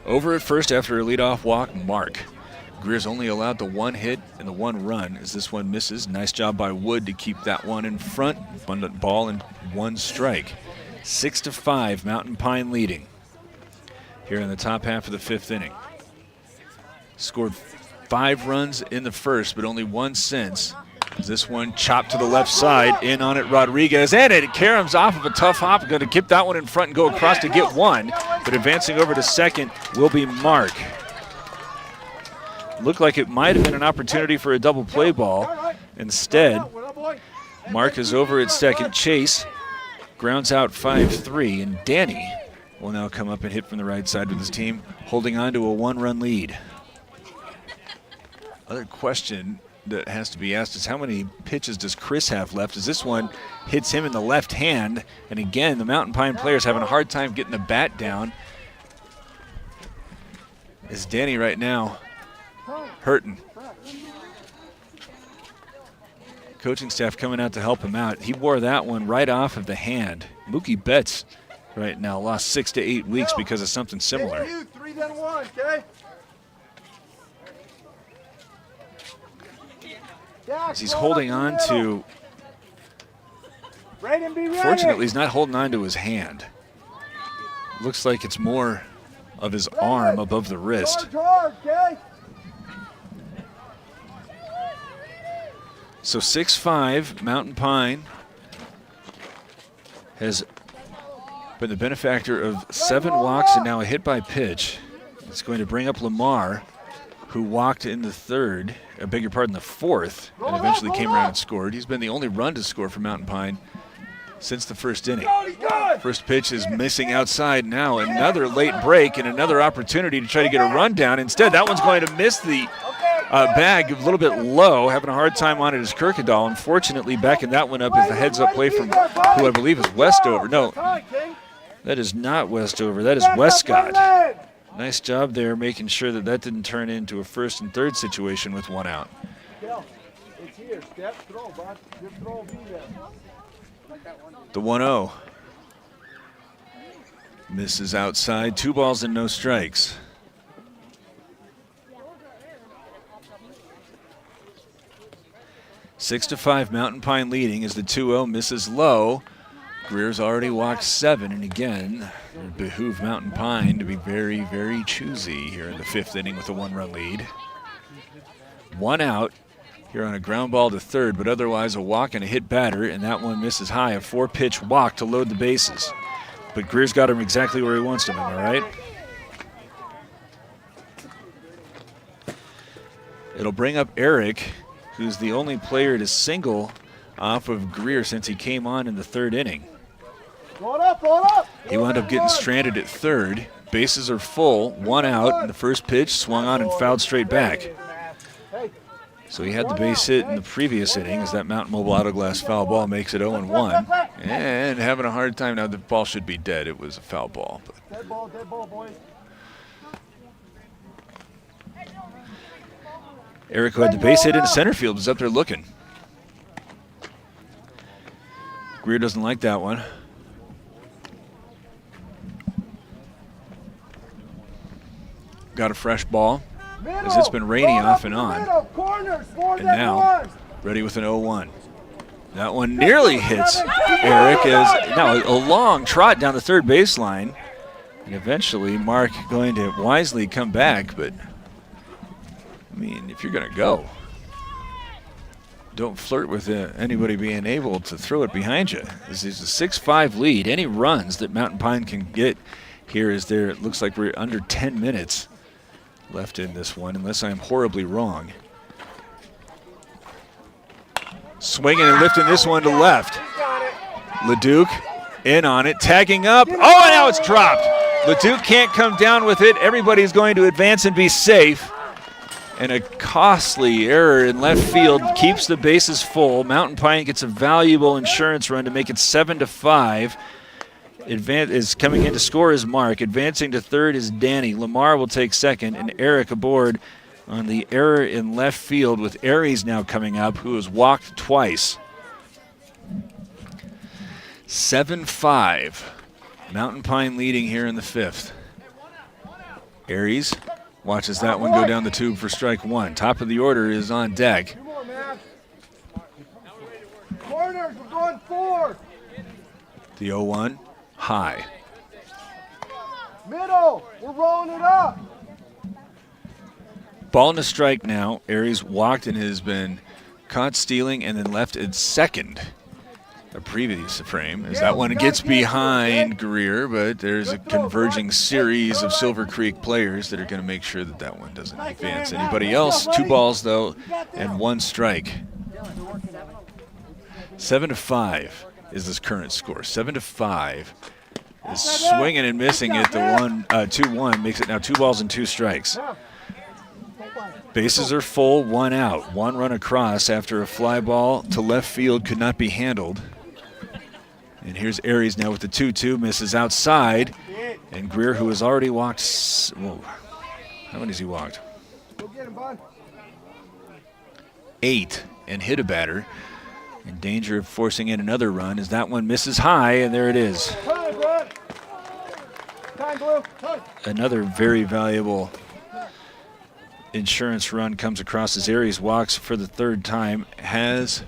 Speaker 2: Over at first after a leadoff walk, Mark. Greer's only allowed the 1 hit and the 1 run as this one misses. Nice job by Wood to keep that one in front. Abundant ball and 1 strike. 6-5, Mountain Pine leading here in the top half of the 5th inning. Scored 5 runs in the first, but only 1 since. This one chopped to the left side, in on it Rodriguez, and it caroms off of a tough hop. Going to keep that one in front and go across to get 1, but advancing over to second will be Mark. Looked like it might have been an opportunity for a double play ball. Instead, Mark is over at second. Chase grounds out 5-3, and Danny will now come up and hit from the right side with his team, holding on to a 1-run lead. Other question that has to be asked is how many pitches does Chris have left, as this one hits him in the left hand. And again, the Mountain Pine players having a hard time getting the bat down. As Danny right now hurting. Coaching staff coming out to help him out. He wore that one right off of the hand. Mookie Betts right now lost 6 to 8 weeks because of something similar.
Speaker 10: 3-1, okay?
Speaker 2: As he's holding on to, fortunately he's not holding on to his hand. Looks like it's more of his arm above the wrist. So 6-5, Mountain Pine has been the benefactor of 7 walks and now a hit by pitch. It's going to bring up Lamar, who walked in the third, I beg your pardon, the 4th, and eventually came around and scored. He's been the only run to score for Mountain Pine since the first inning. First pitch is missing outside now. Another late break and another opportunity to try to get a run down. Instead, that one's going to miss the bag a little bit low. Having a hard time on it is Kirkendall. Unfortunately, backing that one up is the heads-up play from who I believe is Westover. No, that is not Westover. That is Westcott. Nice job there making sure that that didn't turn into a first and third situation with 1 out.
Speaker 10: It's here.
Speaker 2: The 1-0. Misses outside. 2 balls and no strikes. Six to 5, Mountain Pine leading as the 2-0 misses low. Greer's already walked 7, and again, it behooved Mountain Pine to be very, very choosy here in the 5th inning with a 1-run lead. 1 out here on a ground ball to third, but otherwise a walk and a hit batter, and that one misses high. A 4-pitch walk to load the bases. But Greer's got him exactly where he wants him, am I right? It'll bring up Eric, who's the only player to single off of Greer since he came on in the 3rd inning. He wound up getting stranded at third. Bases are full, 1 out, and the first pitch swung on and fouled straight back. So he had the base hit in the previous inning as that Mountain Mobile Auto Glass foul ball makes it 0-1. And having a hard time now. The ball should be dead. It was a foul ball.
Speaker 10: Dead ball, boys.
Speaker 2: Eric, who had the base hit into center field, was up there looking. Greer doesn't like that one. Got a fresh ball as it's been rainy off and on. And now ready with an 0-1. That one nearly hits Eric as now a long trot down the third baseline. And eventually Mark going to wisely come back, but I mean, if you're going to go, don't flirt with anybody being able to throw it behind you. This is a 6-5 lead. Any runs that Mountain Pine can get here is there. It looks like we're under 10 minutes left in this one, unless I'm horribly wrong. Swinging and lifting this one to left. Leduc in on it, tagging up. Oh, and now it's dropped. Leduc can't come down with it. Everybody's going to advance and be safe. And a costly error in left field keeps the bases full. Mountain Pine gets a valuable insurance run to make it 7-5. Is coming in to score is Mark. Advancing to third is Danny. Lamar will take second, and Eric aboard on the error in left field with Aries now coming up, who has walked twice. 7-5. Mountain Pine leading here in the 5th. Aries watches that one go down the tube for strike 1. Top of the order is on deck.
Speaker 10: Corners, we're going 4.
Speaker 2: The 0-1, high.
Speaker 10: Middle, we're rolling it up.
Speaker 2: Ball and a strike now. Aries walked and has been caught stealing and then left at second. A previous frame as that one gets behind Greer, but there's a converging series of Silver Creek players that are going to make sure that that one doesn't advance anybody else. 2 balls, though, and 1 strike. 7-5 is this current score. 7-5 is swinging and missing it. The 2-1 makes it now 2 balls and 2 strikes. Bases are full, 1 out. 1 run across after a fly ball to left field could not be handled. And here's Aries now with the 2-2, misses outside. And Greer, who has already walked, whoa, how many has he walked? 8, and hit a batter. In danger of forcing in another run as that one misses high, and there it is. Another very valuable insurance run comes across as Aries walks for the 3rd time, has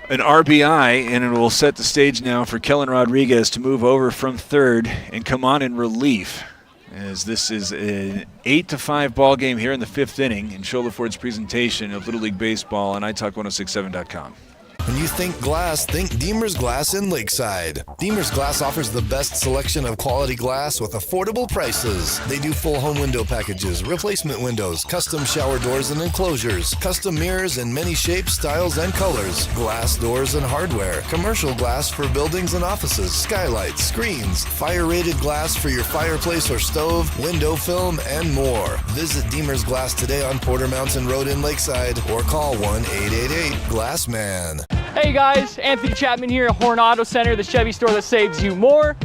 Speaker 2: an RBI, and it will set the stage now for Kellen Rodriguez to move over from third and come on in relief, as this is an 8-5 ball game here in the 5th inning in Shola Ford's presentation of Little League Baseball on iTalk1067.com.
Speaker 1: When you think glass, think Deemer's Glass in Lakeside. Deemer's Glass offers the best selection of quality glass with affordable prices. They do full home window packages, replacement windows, custom shower doors and enclosures, custom mirrors in many shapes, styles, and colors, glass doors and hardware, commercial glass for buildings and offices, skylights, screens, fire-rated glass for your fireplace or stove, window film, and more. Visit Deemer's Glass today on Porter Mountain Road in Lakeside or call 1-888-GLASSMAN.
Speaker 6: Hey guys, Anthony Chapman here at Horn Auto Center, the Chevy store that saves you more.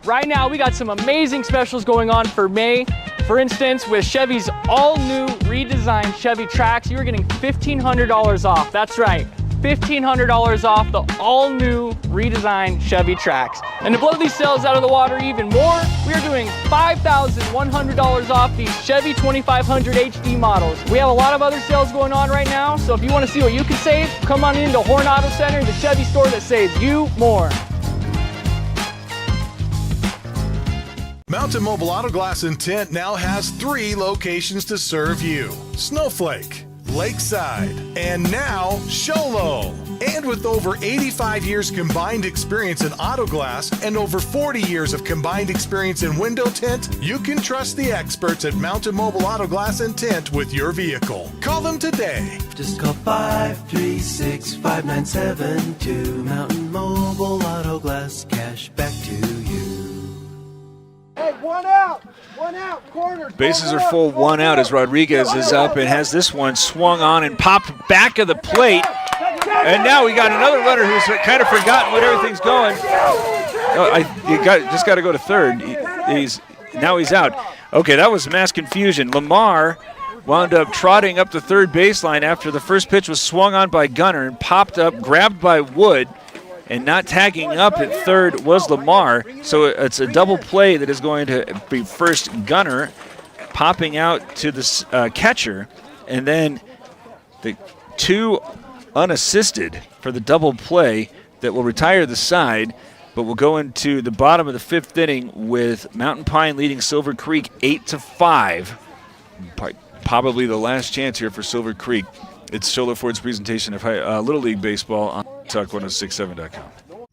Speaker 6: Right now we got some amazing specials going on for May. For instance, with Chevy's all-new redesigned Chevy Trax, you're getting $1,500 off. That's right, $1,500 off the all-new redesigned Chevy Trax. And to blow these sales out of the water even more, we are doing $5,100 off these Chevy 2500 HD models. We have a lot of other sales going on right now, so if you want to see what you can save, come on into Horn Auto Center, the Chevy store that saves you more.
Speaker 4: Mountain Mobile Auto Glass and Tint now has 3 locations to serve you: Snowflake, Lakeside, and now Show Low. And with over 85 years combined experience in auto glass and over 40 years of combined experience in window tint, you can trust the experts at Mountain Mobile Auto Glass and Tint with your vehicle. Call them today.
Speaker 7: Just call 536-5972. Mountain Mobile Auto Glass, cash back to you.
Speaker 10: Hey, one out, corner.
Speaker 2: Bases are full, 1 out as Rodriguez is up and has this one swung on and popped back of the plate. And now we got another runner who's kind of forgotten what everything's going. Just got to go to third. Now he's out. Okay, that was mass confusion. Lamar wound up trotting up the third baseline after the first pitch was swung on by Gunner and popped up, grabbed by Wood. And not tagging up at third was Lamar. So it's a double play that is going to be first Gunner popping out to the catcher, and then the 2 unassisted for the double play that will retire the side, but will go into the bottom of the 5th inning with Mountain Pine leading Silver Creek 8-5. Probably the last chance here for Silver Creek. It's Show Low Ford's presentation of Little League Baseball on Talk1067.com.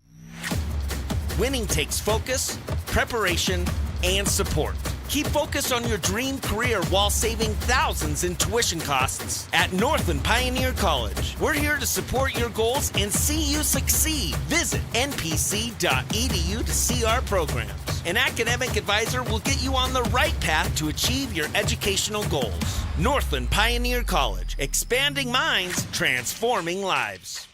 Speaker 8: Winning takes focus, preparation, and support. Keep focused on your dream career while saving thousands in tuition costs at Northland Pioneer College. We're here to support your goals and see you succeed. Visit npc.edu to see our programs. An academic advisor will get you on the right path to achieve your educational goals. Northland Pioneer College, expanding minds, transforming lives.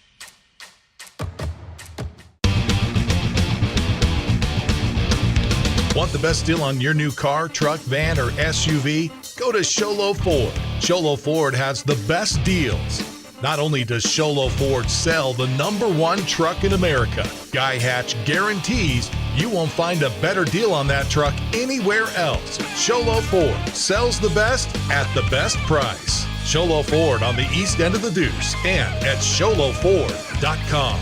Speaker 4: Want the best deal on your new car, truck, van, or SUV? Go to Show Low Ford. Show Low Ford has the best deals. Not only does Show Low Ford sell the #1 truck in America, Guy Hatch guarantees you won't find a better deal on that truck anywhere else. Show Low Ford sells the best at the best price. Show Low Ford on the east end of the Deuce and at showlowford.com.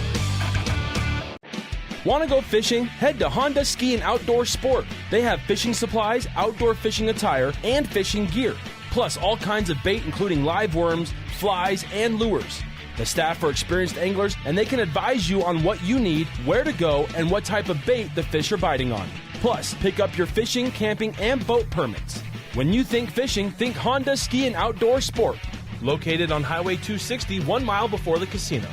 Speaker 9: Want to go fishing? Head to Honda Ski and Outdoor Sport. They have fishing supplies, outdoor fishing attire, and fishing gear. Plus all kinds of bait including live worms, flies, and lures. The staff are experienced anglers and they can advise you on what you need, where to go, and what type of bait the fish are biting on. Plus, pick up your fishing, camping, and boat permits. When you think fishing, think Honda Ski and Outdoor Sport. Located on Highway 260, 1 mile before the casino.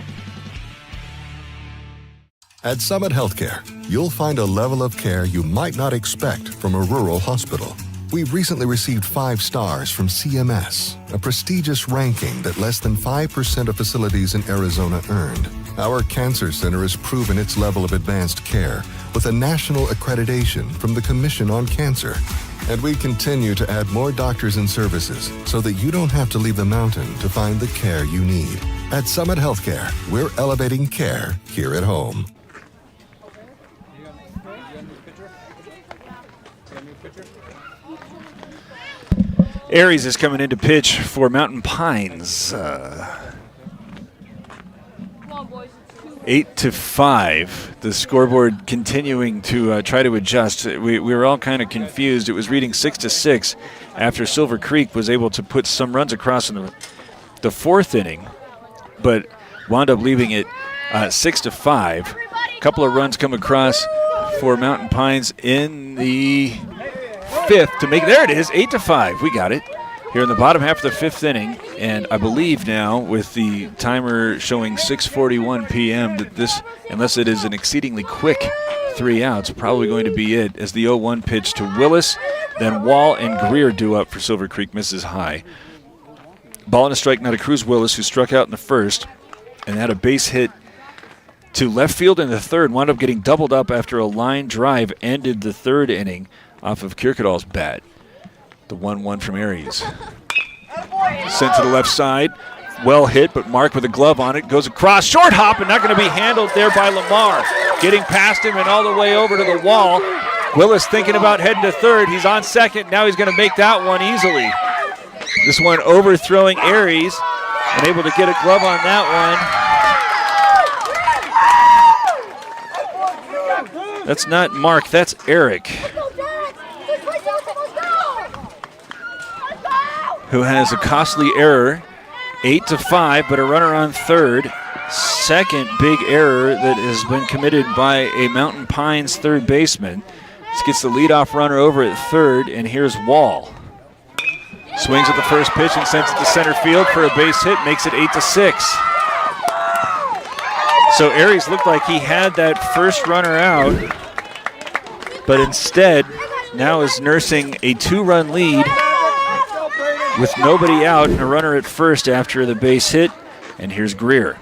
Speaker 11: At Summit Healthcare, you'll find a level of care you might not expect from a rural hospital. We've recently received 5 stars from CMS, a prestigious ranking that less than 5% of facilities in Arizona earned. Our cancer center has proven its level of advanced care with a national accreditation from the Commission on Cancer. And we continue to add more doctors and services so that you don't have to leave the mountain to find the care you need. At Summit Healthcare, we're elevating care here at home.
Speaker 2: Aries is coming in to pitch for Mountain Pines. 8-5. The scoreboard continuing to try to adjust. We were all kind of confused. It was reading 6-6 after Silver Creek was able to put some runs across in the 4th inning, but wound up leaving it 6-5. A couple of runs come across for Mountain Pines in the 5th to make, there it is, 8-5. We got it here in the bottom half of the 5th inning, and I believe now with the timer showing 6:41 p.m. that this, unless it is an exceedingly quick 3 outs, probably going to be it as the 0-1 pitch to Willis, then Wall and Greer do up for Silver Creek, misses high. Ball and a strike now to Cruz Willis, who struck out in the 1st and had a base hit to left field in the 3rd, wound up getting doubled up after a line drive ended the 3rd inning off of Kierkegaard's bat. The 1-1 from Aries. Sent to the left side. Well hit, but Mark with a glove on it. Goes across. Short hop, and not going to be handled there by Lamar. Getting past him and all the way over to the wall. Willis thinking about heading to third. He's on second. Now he's going to make that one easily. This one overthrowing Aries. And able to get a glove on that one. That's not Mark, that's Eric, who has a costly error, 8-5, but a runner on third. Second big error that has been committed by a Mountain Pines third baseman. This gets the leadoff runner over at third, and here's Wall. Swings at the first pitch and sends it to center field for a base hit, makes it 8-6. So Aries looked like he had that first runner out, but instead now is nursing a 2-run lead with nobody out and a runner at first after the base hit. And here's Greer.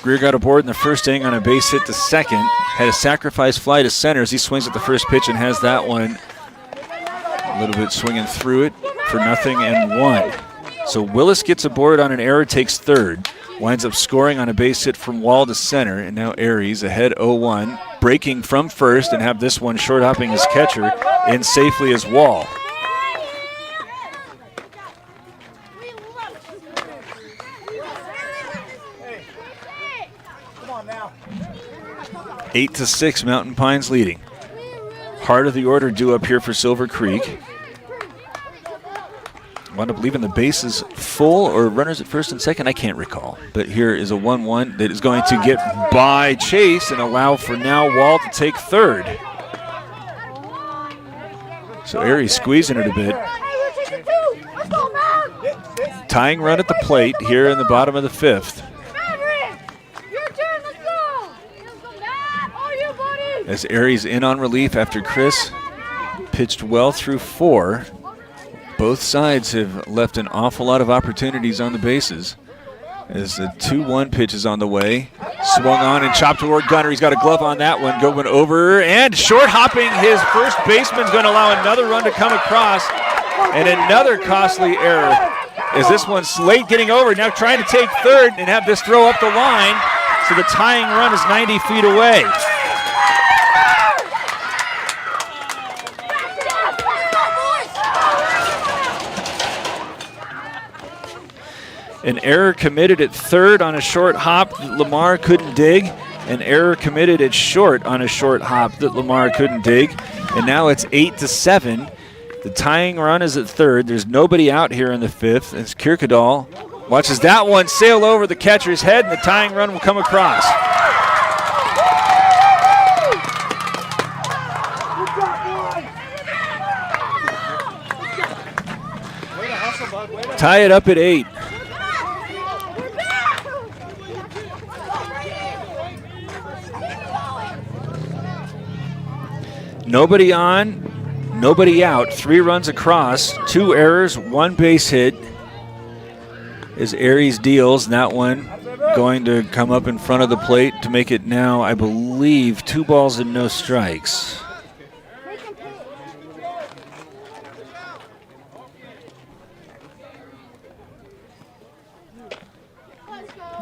Speaker 2: Greer got aboard in the first inning on a base hit to second, had a sacrifice fly to center as he swings at the first pitch and has that one a little bit swinging through it for 0-1. So Willis gets aboard on an error, takes third, winds up scoring on a base hit from Wall to center, and now Aries ahead 0-1, breaking from first and have this one short hopping his catcher in safely as Wall.
Speaker 10: Come on now.
Speaker 2: 8-6, Mountain Pines leading. Heart of the order due up here for Silver Creek. Wound up leaving the bases full or runners at first and second, I can't recall. But here is a 1-1 that is going to get by Chase and allow for now Wall to take third. So Aries squeezing it a bit. Tying run at the plate here in the bottom of the fifth. As Aries in on relief after Chris pitched well through 4. Both sides have left an awful lot of opportunities on the bases. As the 2-1 pitch is on the way. Swung on and chopped toward Gunner. He's got a glove on that one. Going over and short hopping. His first baseman's going to allow another run to come across. And another costly error. As this one's late getting over. Now trying to take third and have this throw up the line. So the tying run is 90 feet away. An error committed at third on a short hop that Lamar couldn't dig. An error committed at short on a short hop that Lamar couldn't dig. And now it's 8-7. The tying run is at third. There's nobody out here in the fifth. As Kierkegaard watches that one sail over the catcher's head, and the tying run will come across. Tie it up at 8. Nobody on, nobody out. 3 runs across, 2 errors, 1 base hit. As Aries deals, that one going to come up in front of the plate to make it now, I believe, 2 balls and no strikes.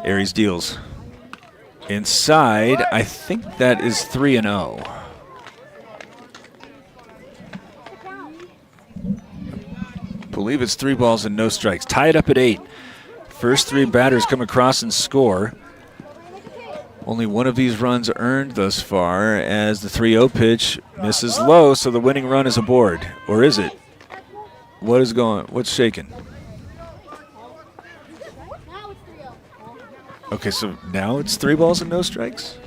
Speaker 2: Aries deals. Inside, I think that is 3-0. I believe it's 3 balls and no strikes. Tied up at 8. First 3 batters come across and score. Only one of these runs earned thus far as the 3-0 pitch misses low, so the winning run is aboard. Or is it? What's shaking? Okay, so now it's 3 balls and no strikes?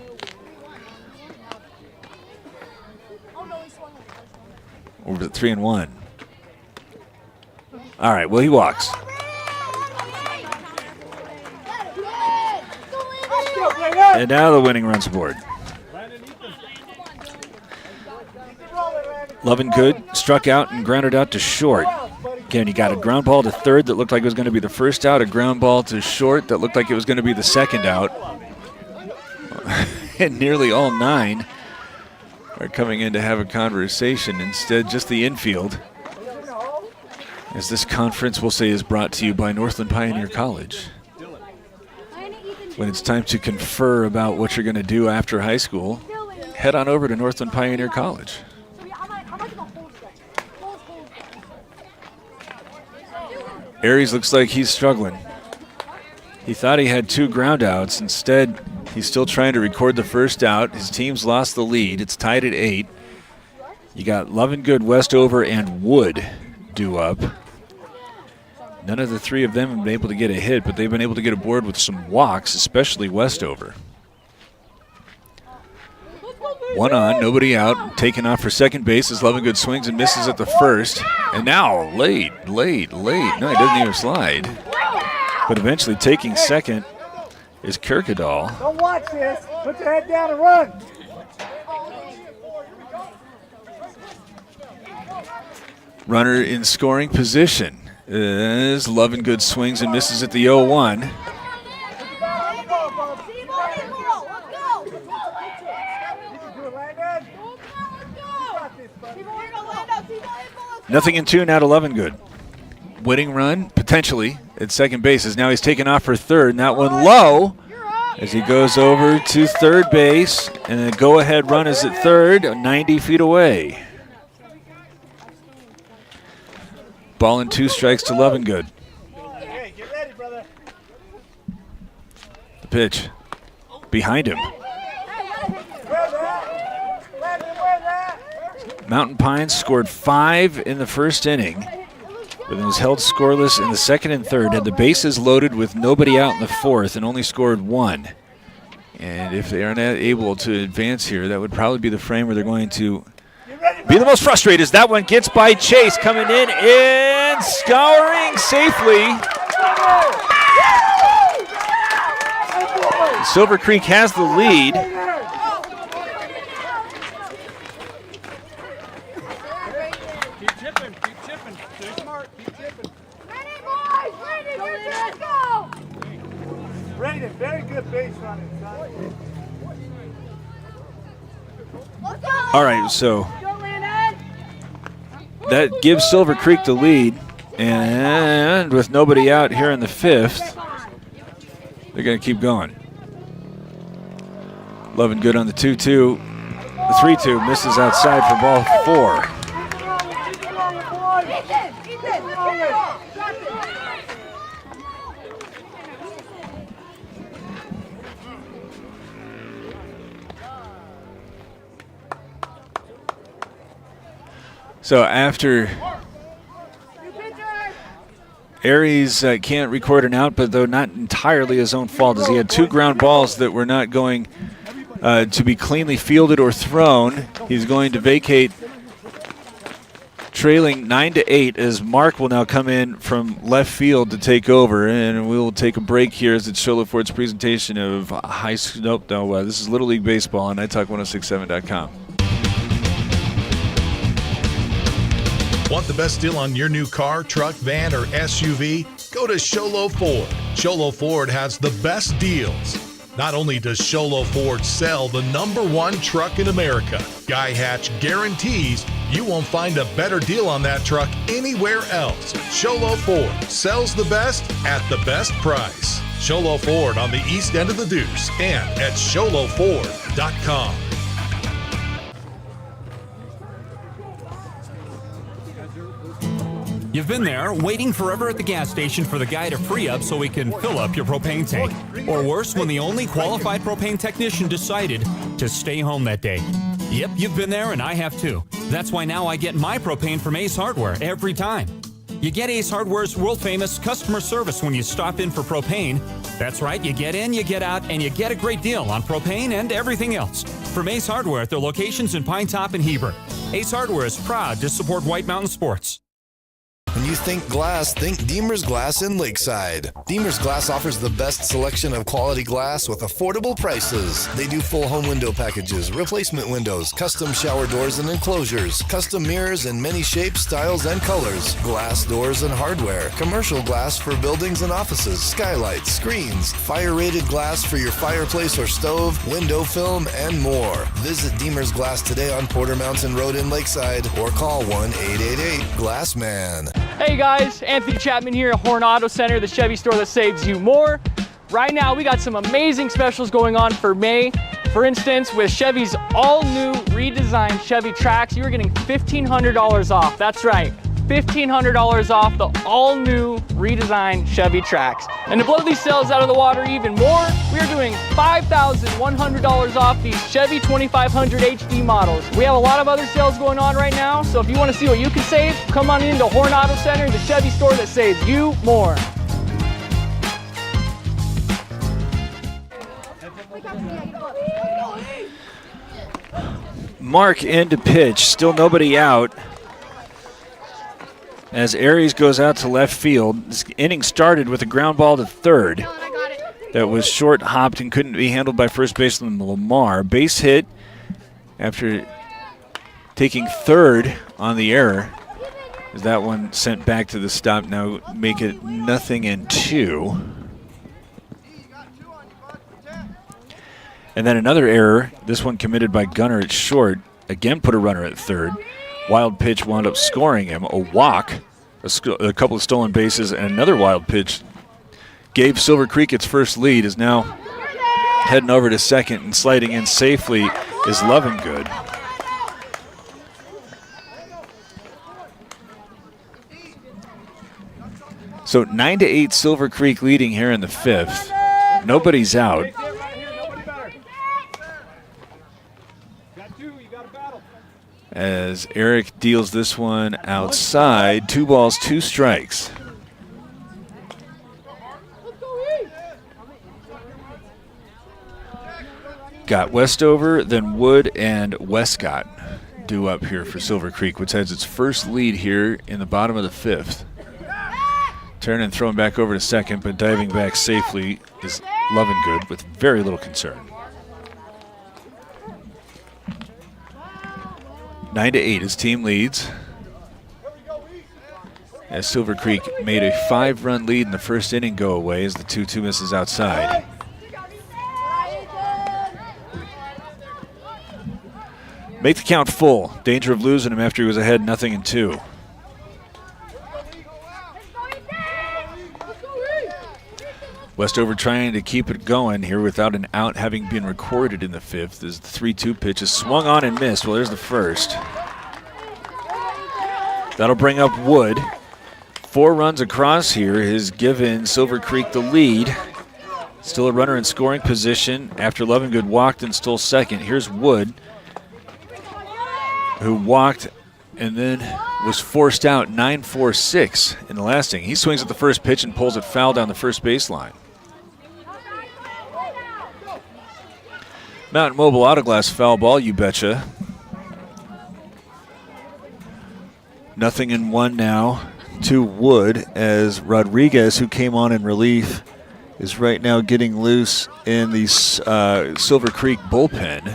Speaker 2: Or was it 3-1? All right, well, he walks. And now the winning run's aboard. Loving Good struck out and grounded out to short. Again, he got a ground ball to third that looked like it was going to be the first out, a ground ball to short that looked like it was going to be the second out. And nearly all 9 are coming in to have a conversation. Instead, just the infield. As this conference, we'll say, is brought to you by Northland Pioneer College. When it's time to confer about what you're going to do after high school, head on over to Northland Pioneer College. Aries looks like he's struggling. He thought he had 2 ground outs. Instead, he's still trying to record the first out. His team's lost the lead. It's tied at 8. You got Lovingood, Westover, and Wood due up. None of the 3 of them have been able to get a hit, but they've been able to get aboard with some walks, especially Westover. 1 on, nobody out. Taken off for second base as Lovingood swings and misses at the first. And now, late. No, he doesn't even slide. But eventually taking second is Kirkendall.
Speaker 10: Don't watch this. Put your head down and run.
Speaker 2: Runner in scoring position as Lovingood swings and misses at the 0-1. Nothing in 2 now to Lovingood. Winning run, potentially, at second base, as now he's taken off for third, and that one low as he goes over to third base, and the go-ahead run is at third, 90 feet away. Ball and 2 strikes to Lovingood.
Speaker 10: Hey, get ready, brother.
Speaker 2: The pitch behind him. Mountain Pines scored 5 in the first inning, but was held scoreless in the second and third, had the bases loaded with nobody out in the fourth, and only scored 1. And if they are not able to advance here, that would probably be the frame where they're going to be the most frustrated, as that one gets by Chase, coming in and scouring safely. Silver Creek has the lead.
Speaker 10: Keep chipping. Stay smart. Keep chipping. Brandon, very good base running, son.
Speaker 2: All right, so that gives Silver Creek the lead, and with nobody out here in the 5th, they're going to keep going. Lovingood on the 2-2. The 3-2 misses outside for ball 4. So after Aries can't record an out, but though not entirely his own fault, as he had 2 ground balls that were not going to be cleanly fielded or thrown. He's going to vacate, trailing 9-8, as Mark will now come in from left field to take over, and we will take a break here as it's Sholo Ford's presentation of high school. No, this is Little League Baseball on NightTalk1067.com.
Speaker 4: Want the best deal on your new car, truck, van, or SUV? Go to Sholo Ford. Sholo Ford has the best deals. Not only does Sholo Ford sell the #1 truck in America, Guy Hatch guarantees you won't find a better deal on that truck anywhere else. Sholo Ford sells the best at the best price. Sholo Ford on the east end of the Deuce and at SholoFord.com.
Speaker 5: You've been there, waiting forever at the gas station for the guy to free up so we can fill up your propane tank. Or worse, when the only qualified propane technician decided to stay home that day. Yep, you've been there, and I have too. That's why now I get my propane from Ace Hardware every time. You get Ace Hardware's world-famous customer service when you stop in for propane. That's right, you get in, you get out, and you get a great deal on propane and everything else. From Ace Hardware at their locations in Pine Top and Heber. Ace Hardware is proud to support White Mountain Sports.
Speaker 1: When you think glass, think Deemer's Glass in Lakeside. Deemer's Glass offers the best selection of quality glass with affordable prices. They do full home window packages, replacement windows, custom shower doors and enclosures, custom mirrors in many shapes, styles, and colors, glass doors and hardware, commercial glass for buildings and offices, skylights, screens, fire-rated glass for your fireplace or stove, window film, and more. Visit Deemer's Glass today on Porter Mountain Road in Lakeside or call 1-888-GLASSMAN.
Speaker 6: Hey guys, Anthony Chapman here at Horn Auto Center, the Chevy store that saves you more. Right now we got some amazing specials going on for May. For instance, with Chevy's all new redesigned Chevy Trax, you're getting $1,500 off. That's right, $1,500 off the all new redesigned Chevy Trax. And to blow these sales out of the water even more, we are doing $5,100 off these Chevy 2500 HD models. We have a lot of other sales going on right now, so if you want to see what you can save, come on into Horn Auto Center, the Chevy store that saves you more.
Speaker 2: Mark into pitch, still nobody out. As Aries goes out to left field. This inning started with a ground ball to third that was short hopped and couldn't be handled by first baseman Lamar. Base hit after taking third on the error. As that one sent back to the stop, now make it 0-2. And then another error, this one committed by Gunnar at short, again put a runner at third. Wild pitch wound up scoring him. A walk, a couple of stolen bases, and another wild pitch gave Silver Creek its first lead. Is now heading over to second and sliding in safely is Lovingood. So 9-8 Silver Creek leading here in the fifth. Nobody's out. As Eric deals this one outside, 2 balls, 2 strikes. Got Westover, then Wood and Westcott due up here for Silver Creek, which has its first lead here in the bottom of the fifth. Turning and throwing back over to second, but diving back safely is Lovingood with very little concern. 9-8, his team leads. As Silver Creek made a 5-run lead in the first inning go away as the 2-2 misses outside. Make the count full. Danger of losing him after he was ahead 0-2. Westover trying to keep it going here without an out having been recorded in the fifth as the 3-2 pitch is swung on and missed. Well, there's the first. That'll bring up Wood. 4 runs across here has given Silver Creek the lead. Still a runner in scoring position after Lovingood walked and stole second. Here's Wood, who walked and then was forced out 9-4-6 in the last inning. He swings at the first pitch and pulls it foul down the first baseline. Mountain Mobile Auto Glass foul ball, you betcha. 0-1 now to Wood as Rodriguez, who came on in relief, is right now getting loose in the Silver Creek bullpen.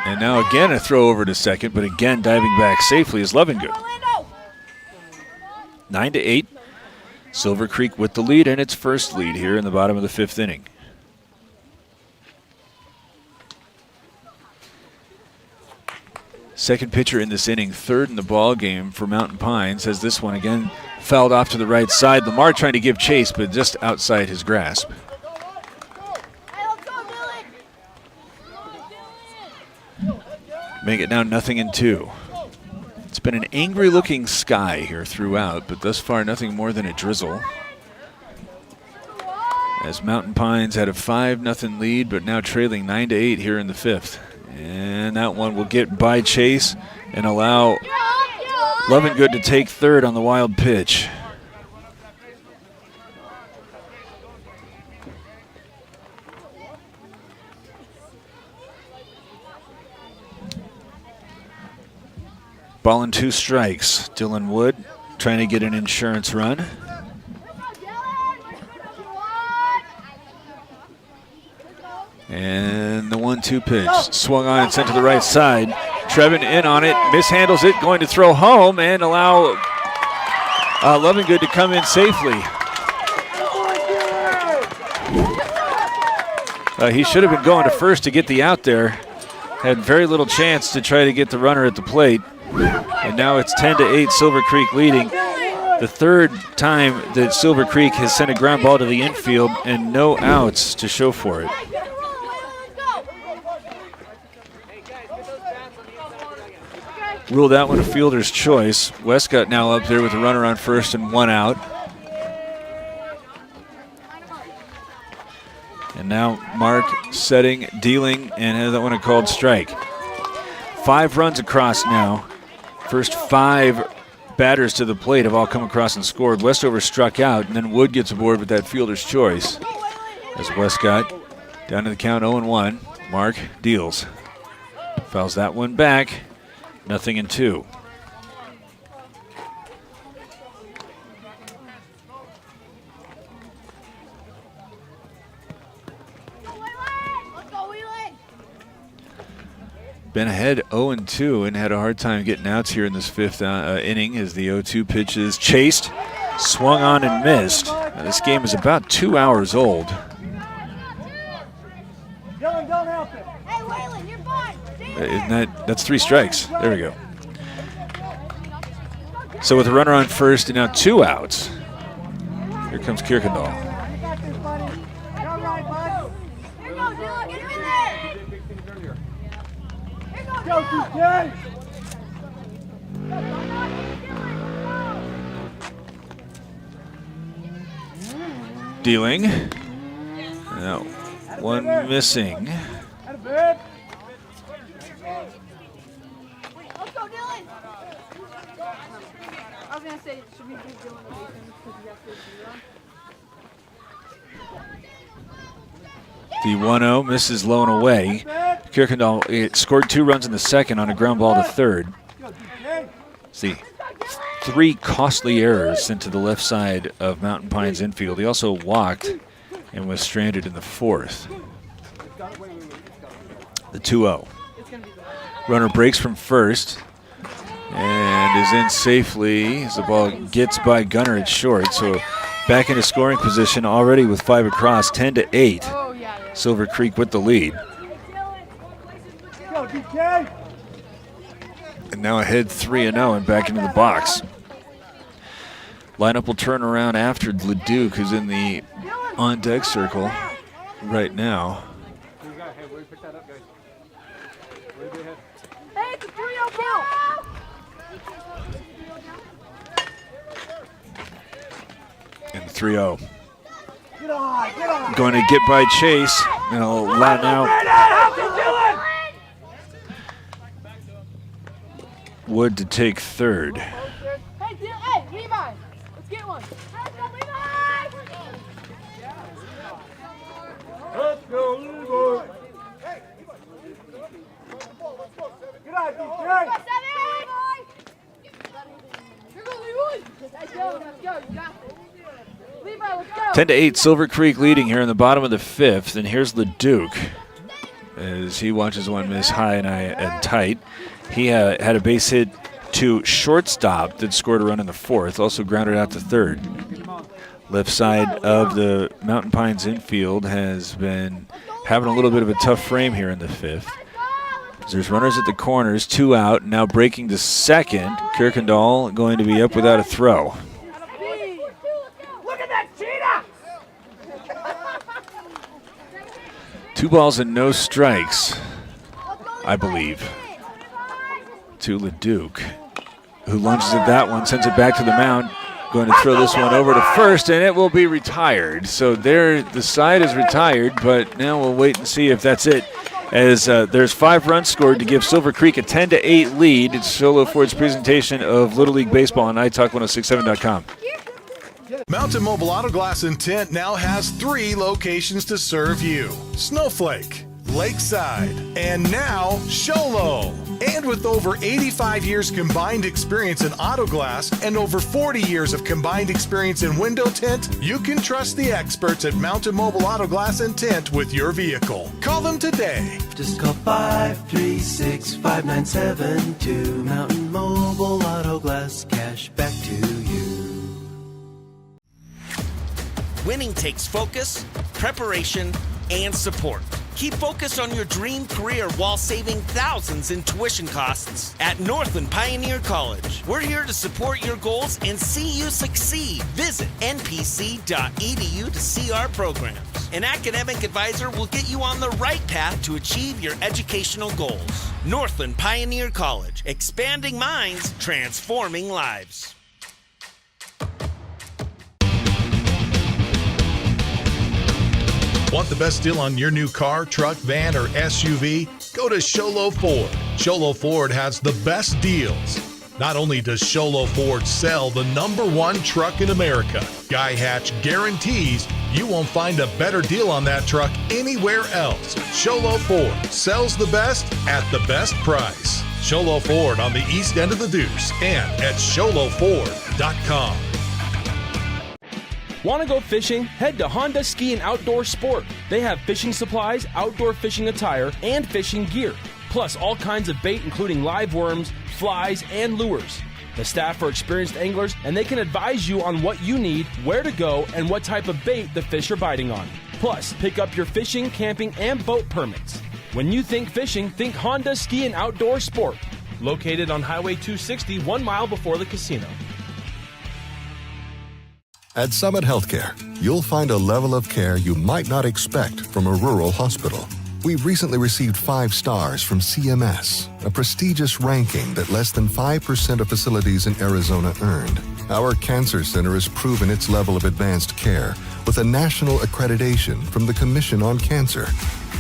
Speaker 2: And now again a throw over to second, but again diving back safely is Lovingood. 9-8, Silver Creek with the lead and its first lead here in the bottom of the fifth inning. Second pitcher in this inning, third in the ball game for Mountain Pines, has this one again fouled off to the right side. Lamar trying to give chase, but just outside his grasp. Make it now 0-2. It's been an angry-looking sky here throughout, but thus far nothing more than a drizzle. As Mountain Pines had a 5-0 lead, but now trailing 9-8 here in the fifth. And that one will get by Chase and allow Lovingood to take third on the wild pitch. Ball and 2 strikes. Dylan Wood trying to get an insurance run. And the 1-2 pitch. Swung on and sent to the right side. Trevin in on it. Mishandles it. Going to throw home and allow Lovingood to come in safely. He should have been going to first to get the out there. Had very little chance to try to get the runner at the plate. And now it's 10-8, Silver Creek leading. The third time that Silver Creek has sent a ground ball to the infield and no outs to show for it. Ruled that one a fielder's choice. Westcott now up there with a runner on first and 1 out. And now Mark setting, dealing, and has that one a called strike. 5 runs across now. First 5 batters to the plate have all come across and scored. Westover struck out, and then Wood gets aboard with that fielder's choice. As Westcott down to the count 0-1. Mark deals. Fouls that one back. 0-2. Been ahead 0-2 and had a hard time getting outs here in this 5th inning as the 0-2 pitch is chased, swung on and missed. Now, this game is about 2 hours old. That's 3 strikes. There we go. So with a runner on first and now 2 outs, here comes Kirkendall. Dealing. Now, one missing.
Speaker 3: Let's go, Dylan! I was going to say, should we give Dylan a bacon because he has to do that?
Speaker 2: The 1-0 misses low and away. Kirkendall scored 2 runs in the second on a ground ball to third. See, 3 costly errors into the left side of Mountain Pines infield. He also walked and was stranded in the 4th. The 2-0. Runner breaks from first and is in safely as the ball gets by Gunner at short. So back into scoring position already with 5 across, 10-8. Silver Creek with the lead. And now ahead 3-0 and back into the box. Lineup will turn around after Leduc, who's in the on-deck circle right now.
Speaker 3: Hey, it's a 3-0 count!
Speaker 2: And 3-0. Going to get by Chase. And he'll allow now Wood to take third.
Speaker 3: Hey, Levi! Let's get one! Let's go, Levi!
Speaker 10: Let's go, Levi! Get out, DJ!
Speaker 3: Here go, Levi! Let's go, you got this. Levi, let's go!
Speaker 2: 10-8, Silver Creek leading here in the bottom of the 5th. And here's Leduc as he watches one miss high and tight. He had a base hit to shortstop that scored a run in the 4th, also grounded out to third. Left side of the Mountain Pines infield has been having a little bit of a tough frame here in the 5th. There's runners at the corners, 2 out, now breaking to second. Kirkendall going to be up without a throw.
Speaker 3: Look at that cheetah!
Speaker 2: 2 balls and no strikes, I believe, to Leduc, who lunges at that one, sends it back to the mound. Going to throw this one over to first, and it will be retired. So there, the side is retired, but now we'll wait and see if that's it. As there's 5 runs scored to give Silver Creek a 10-8 lead. It's Solo Ford's presentation of Little League Baseball on iTalk1067.com.
Speaker 4: Mountain Mobile Auto Glass and Tint now has 3 locations to serve you: Snowflake, Lakeside, and now Sholo. And with over 85 years combined experience in auto glass and over 40 years of combined experience in window tint, you can trust the experts at Mountain Mobile Auto Glass and Tint with your vehicle. Call them today.
Speaker 7: Just call 536-5972. Mountain Mobile Auto Glass, cash back to you.
Speaker 8: Winning takes focus, preparation, and support. Keep focused on your dream career while saving thousands in tuition costs at Northland Pioneer College. We're here to support your goals and see you succeed. Visit npc.edu to see our programs. An academic advisor will get you on the right path to achieve your educational goals. Northland Pioneer College, expanding minds, transforming lives.
Speaker 4: Want the best deal on your new car, truck, van, or SUV? Go to Sholo Ford. Sholo Ford has the best deals. Not only does Sholo Ford sell the #1 truck in America, Guy Hatch guarantees you won't find a better deal on that truck anywhere else. Sholo Ford sells the best at the best price. Sholo Ford on the east end of the Deuce and at SholoFord.com.
Speaker 9: Want to go fishing? Head to Honda Ski and Outdoor Sport. They have fishing supplies, outdoor fishing attire, and fishing gear. Plus all kinds of bait including live worms, flies, and lures. The staff are experienced anglers and they can advise you on what you need, where to go, and what type of bait the fish are biting on. Plus, pick up your fishing, camping, and boat permits. When you think fishing, think Honda Ski and Outdoor Sport. Located on Highway 260, 1 mile before the casino.
Speaker 11: At Summit Healthcare, you'll find a level of care you might not expect from a rural hospital. We've recently received 5 stars from CMS, a prestigious ranking that less than 5% of facilities in Arizona earned. Our cancer center has proven its level of advanced care with a national accreditation from the Commission on Cancer.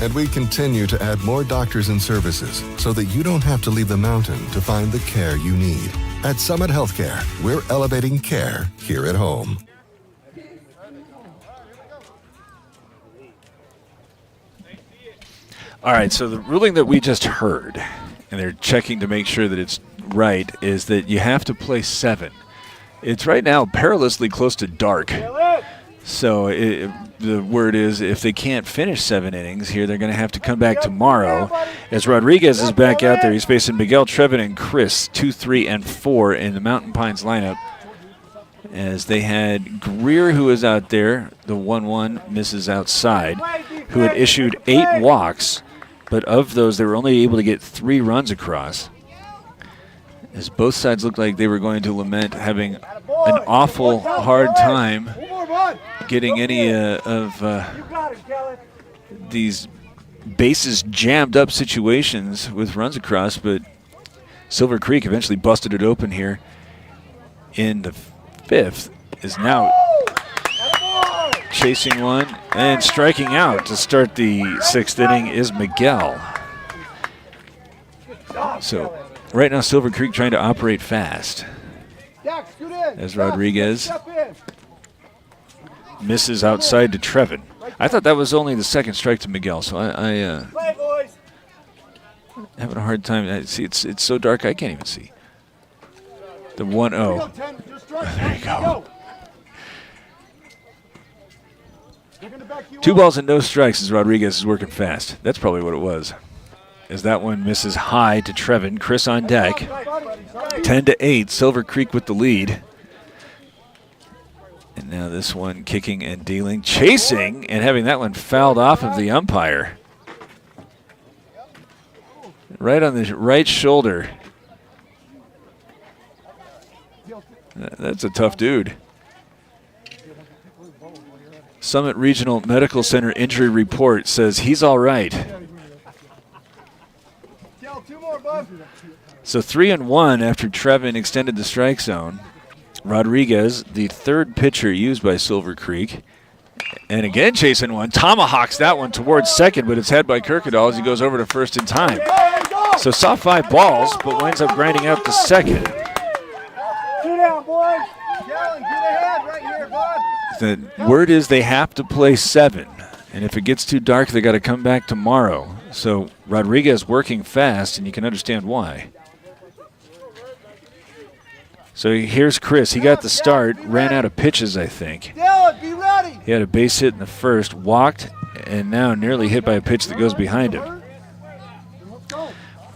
Speaker 11: And we continue to add more doctors and services so that you don't have to leave the mountain to find the care you need. At Summit Healthcare, we're elevating care here at home.
Speaker 2: All right, so the ruling that we just heard, and they're checking to make sure that it's right, is that you have to play 7. It's right now perilously close to dark. So the word is if they can't finish 7 innings here, they're going to have to come back tomorrow. As Rodriguez is back out there, he's facing Miguel, Trevin, and Chris, 2, 3, and 4 in the Mountain Pines lineup. As they had Greer, who was out there, the 1-1 misses outside, who had issued 8 walks. But of those, they were only able to get 3 runs across. As both sides looked like they were going to lament having an awful hard time getting any of these bases jammed up situations with runs across. But Silver Creek eventually busted it open here in the 5th, is now chasing one and striking out to start the 6th inning is Miguel. So right now Silver Creek trying to operate fast as Rodriguez misses outside to Trevin. I thought that was only the 2nd strike to Miguel, so I having a hard time. See, it's so dark I can't even see. The 1-0. There you go. 2 balls and no strikes as Rodriguez is working fast. That's probably what it was. As that one misses high to Trevin. Chris on deck. 10-8. Silver Creek with the lead. And now this one kicking and dealing. Chasing and having that one fouled off of the umpire. Right on the right shoulder. That's a tough dude. Summit Regional Medical Center injury report says he's all right. So 3-1 after Trevin extended the strike zone. Rodriguez, the 3rd pitcher used by Silver Creek. And again chasing one. Tomahawks that one towards 2nd, but it's had by Kirkendall as he goes over to 1st in time. So saw 5 balls, but winds up grinding out to 2nd.
Speaker 10: Down, boys. Get ahead right here, bud.
Speaker 2: The word is they have to play 7. And if it gets too dark, they got to come back tomorrow. So Rodriguez working fast, and you can understand why. So here's Chris. He got the start, ran out of pitches, I think.
Speaker 10: Dylan, be ready.
Speaker 2: He had a base hit in the first, walked, and now nearly hit by a pitch that goes behind him.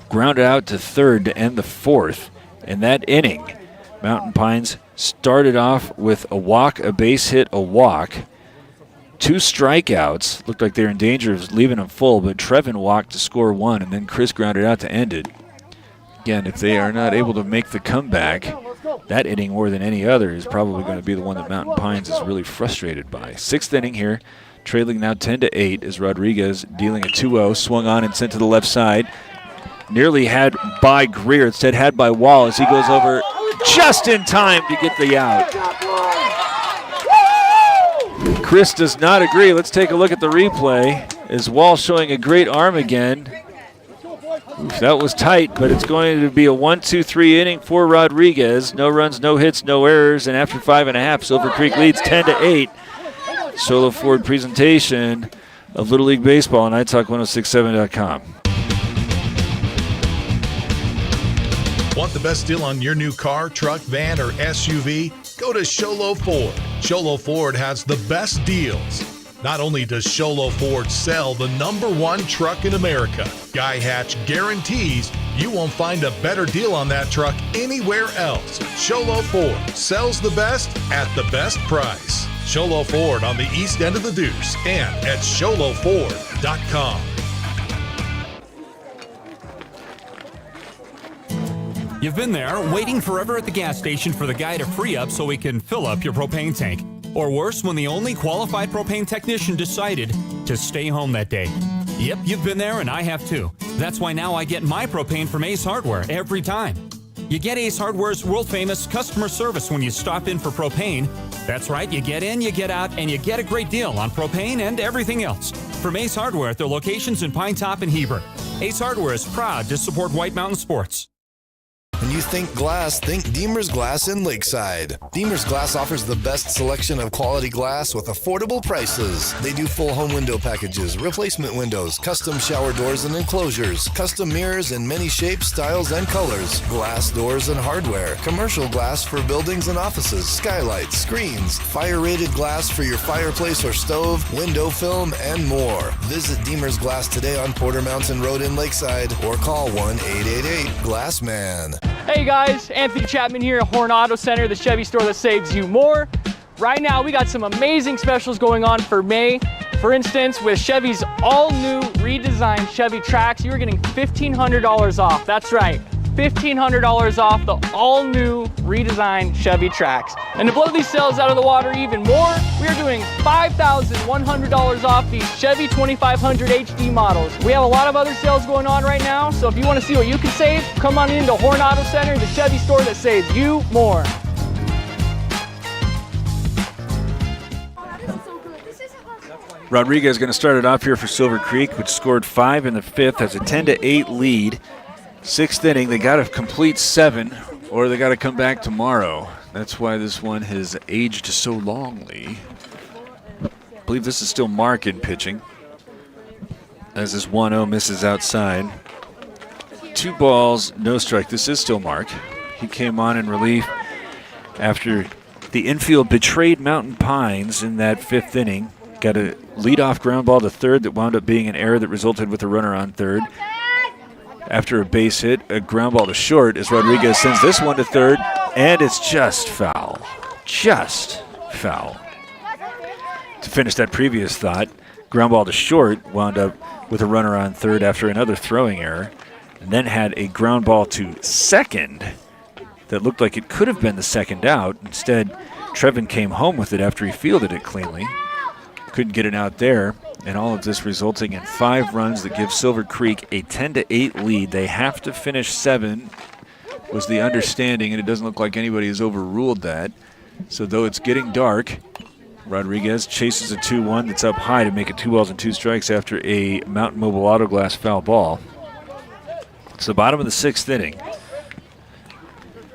Speaker 2: Grounded out to third to end the fourth. In that inning, Mountain Pines started off with a walk, a base hit, a walk. 2 strikeouts. Looked like they were in danger of leaving them full, but Trevin walked to score 1, and then Chris grounded out to end it. Again, if they are not able to make the comeback, that inning more than any other is probably going to be the one that Mountain Pines is really frustrated by. 6th inning here, trailing now 10-8 as Rodriguez dealing a 2-0, swung on and sent to the left side. Nearly had by Greer, instead had by Wall as he goes over just in time to get the out. Chris does not agree. Let's take a look at the replay as Wall showing a great arm again. Oof, that was tight, but it's going to be a 1-2-3 inning for Rodriguez. No runs, no hits, no errors, and after 5.5, Silver Creek leads 10-8. Solo Ford presentation of Little League Baseball on iTalk1067.com.
Speaker 4: Want the best deal on your new car, truck, van, or SUV? Go to Sholo Ford. Sholo Ford has the best deals. Not only does Sholo Ford sell the #1 truck in America, Guy Hatch guarantees you won't find a better deal on that truck anywhere else. Sholo Ford sells the best at the best price. Sholo Ford on the east end of the Deuce and at SholoFord.com.
Speaker 5: You've been there, waiting forever at the gas station for the guy to free up so he can fill up your propane tank. Or worse, when the only qualified propane technician decided to stay home that day. Yep, you've been there and I have too. That's why now I get my propane from Ace Hardware every time. You get Ace Hardware's world-famous customer service when you stop in for propane. That's right, you get in, you get out, and you get a great deal on propane and everything else. From Ace Hardware at their locations in Pine Top and Heber. Ace Hardware is proud to support White Mountain Sports.
Speaker 1: When you think glass, think Deemer's Glass in Lakeside. Deemer's Glass offers the best selection of quality glass with affordable prices. They do full home window packages, replacement windows, custom shower doors and enclosures, custom mirrors in many shapes, styles, and colors, glass doors and hardware, commercial glass for buildings and offices, skylights, screens, fire-rated glass for your fireplace or stove, window film, and more. Visit Deemer's Glass today on Porter Mountain Road in Lakeside or call 1-888-GLASSMAN.
Speaker 6: Hey guys, Anthony Chapman here at Horn Auto Center, the Chevy store that saves you more. Right now we got some amazing specials going on for May. For instance, with Chevy's all-new redesigned Chevy Trax, you're getting $1,500 off. That's right, $1,500 off the all-new redesigned Chevy Trax. And to blow these sales out of the water even more, we are doing $5,100 off these Chevy 2500 HD models. We have a lot of other sales going on right now, so if you want to see what you can save, come on into Horn Auto Center, the Chevy store that saves you more.
Speaker 2: Rodriguez going to start it off here for Silver Creek, which scored 5 in the 5th, has a 10-8 lead. 6th inning, they got to complete 7, or they got to come back tomorrow. That's why this one has aged so longly. I believe this is still Mark in pitching, as this 1-0 misses outside. 2 balls, no strike. This is still Mark. He came on in relief after the infield betrayed Mountain Pines in that 5th inning. Got a leadoff ground ball to third that wound up being an error that resulted with a runner on third. After a base hit, a ground ball to short as Rodriguez sends this one to third, and it's just foul. Just foul. To finish that previous thought, ground ball to short wound up with a runner on third after another throwing error, and then had a ground ball to second that looked like it could have been the second out. Instead, Trevin came home with it after he fielded it cleanly. Couldn't get it out there, and all of this resulting in 5 runs that give Silver Creek a 10-8 lead. They have to finish 7 was the understanding, and it doesn't look like anybody has overruled that. So though it's getting dark, Rodriguez chases a 2-1 that's up high to make it 2 balls and 2 strikes after a Mountain Mobile Auto Glass foul ball. It's the bottom of the 6th inning.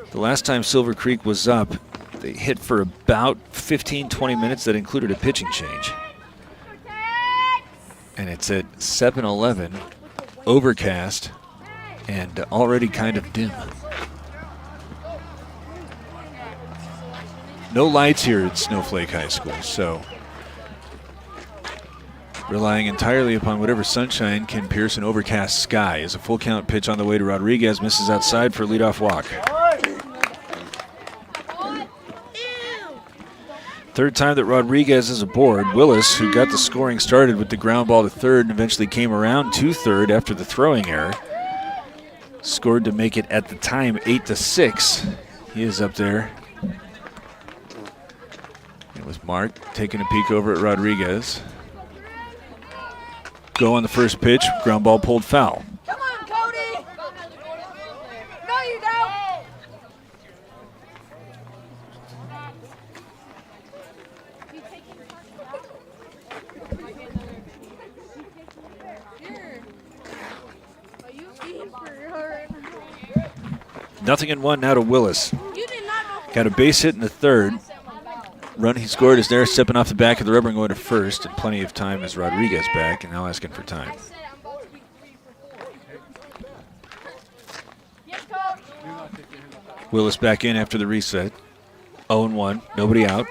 Speaker 2: The last time Silver Creek was up, they hit for about 15-20 minutes. That included a pitching change. And it's at 7-11 overcast and already kind of dim. No lights here at Snowflake High School, so relying entirely upon whatever sunshine can pierce an overcast sky. As a full count pitch on the way to Rodriguez, misses outside for a leadoff walk. Third time that Rodriguez is aboard. Willis, who got the scoring started with the ground ball to third and eventually came around to third after the throwing error, scored to make it at the time 8-6. He is up there. It was Mark taking a peek over at Rodriguez. Go on the first pitch, ground ball pulled foul.
Speaker 3: Come on, Cody! No, you don't!
Speaker 2: Nothing in one now to Willis. Got a base hit in the third. Run he scored is there, stepping off the back of the rubber and going to first, and plenty of time as Rodriguez back, and now asking for time. Willis back in after the reset. 0-1, nobody out.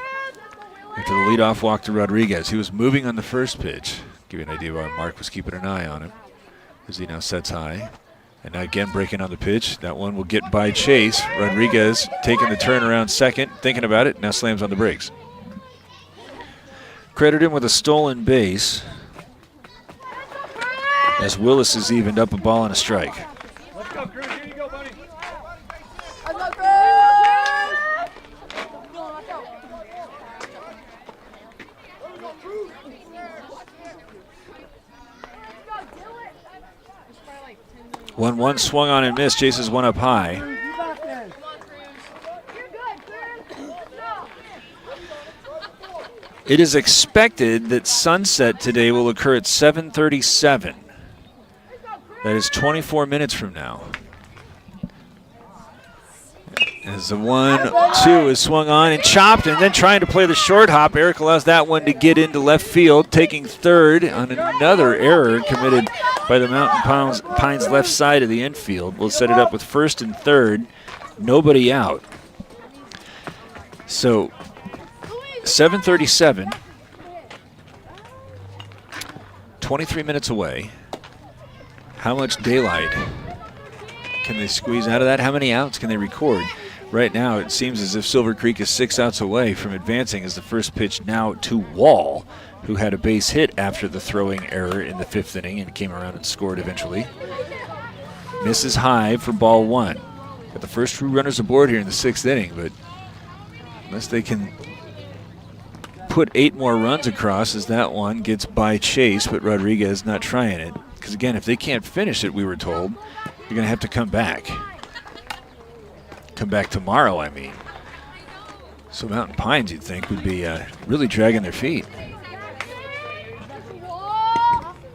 Speaker 2: After the leadoff walk to Rodriguez, he was moving on the first pitch. Give you an idea why Mark was keeping an eye on him, as he now sets high. And now again breaking on the pitch. That one will get by Chase. Rodriguez taking the turn around second, thinking about it, now slams on the brakes. Credit him with a stolen base as Willis has evened up a ball and a strike.
Speaker 10: Let's go, Cruz. Here you go, buddy.
Speaker 3: Let's go, Cruz!
Speaker 2: 1-1 swung on and missed. Chases one up high. It is expected that sunset today will occur at 7:37. That is 24 minutes from now. As the 1-2 is swung on and chopped, and then trying to play the short hop. Eric allows that one to get into left field, taking third on another error committed by the Mountain Pines left side of the infield. We'll set it up with first and third, nobody out. So 7:37, 23 minutes away. How much daylight can they squeeze out of that? How many outs can they record? Right now, it seems as if Silver Creek is 6 outs away from advancing as the first pitch now to Wall, who had a base hit after the throwing error in the 5th inning and came around and scored eventually. Misses high for ball 1. Got the first 2 runners aboard here in the 6th inning, but unless they can put 8 more runs across as that one gets by Chase, but Rodriguez not trying it. Because again, if they can't finish it, we were told, you're going to have to come back. Come back tomorrow, I mean. So Mountain Pines, you'd think, would be really dragging their feet.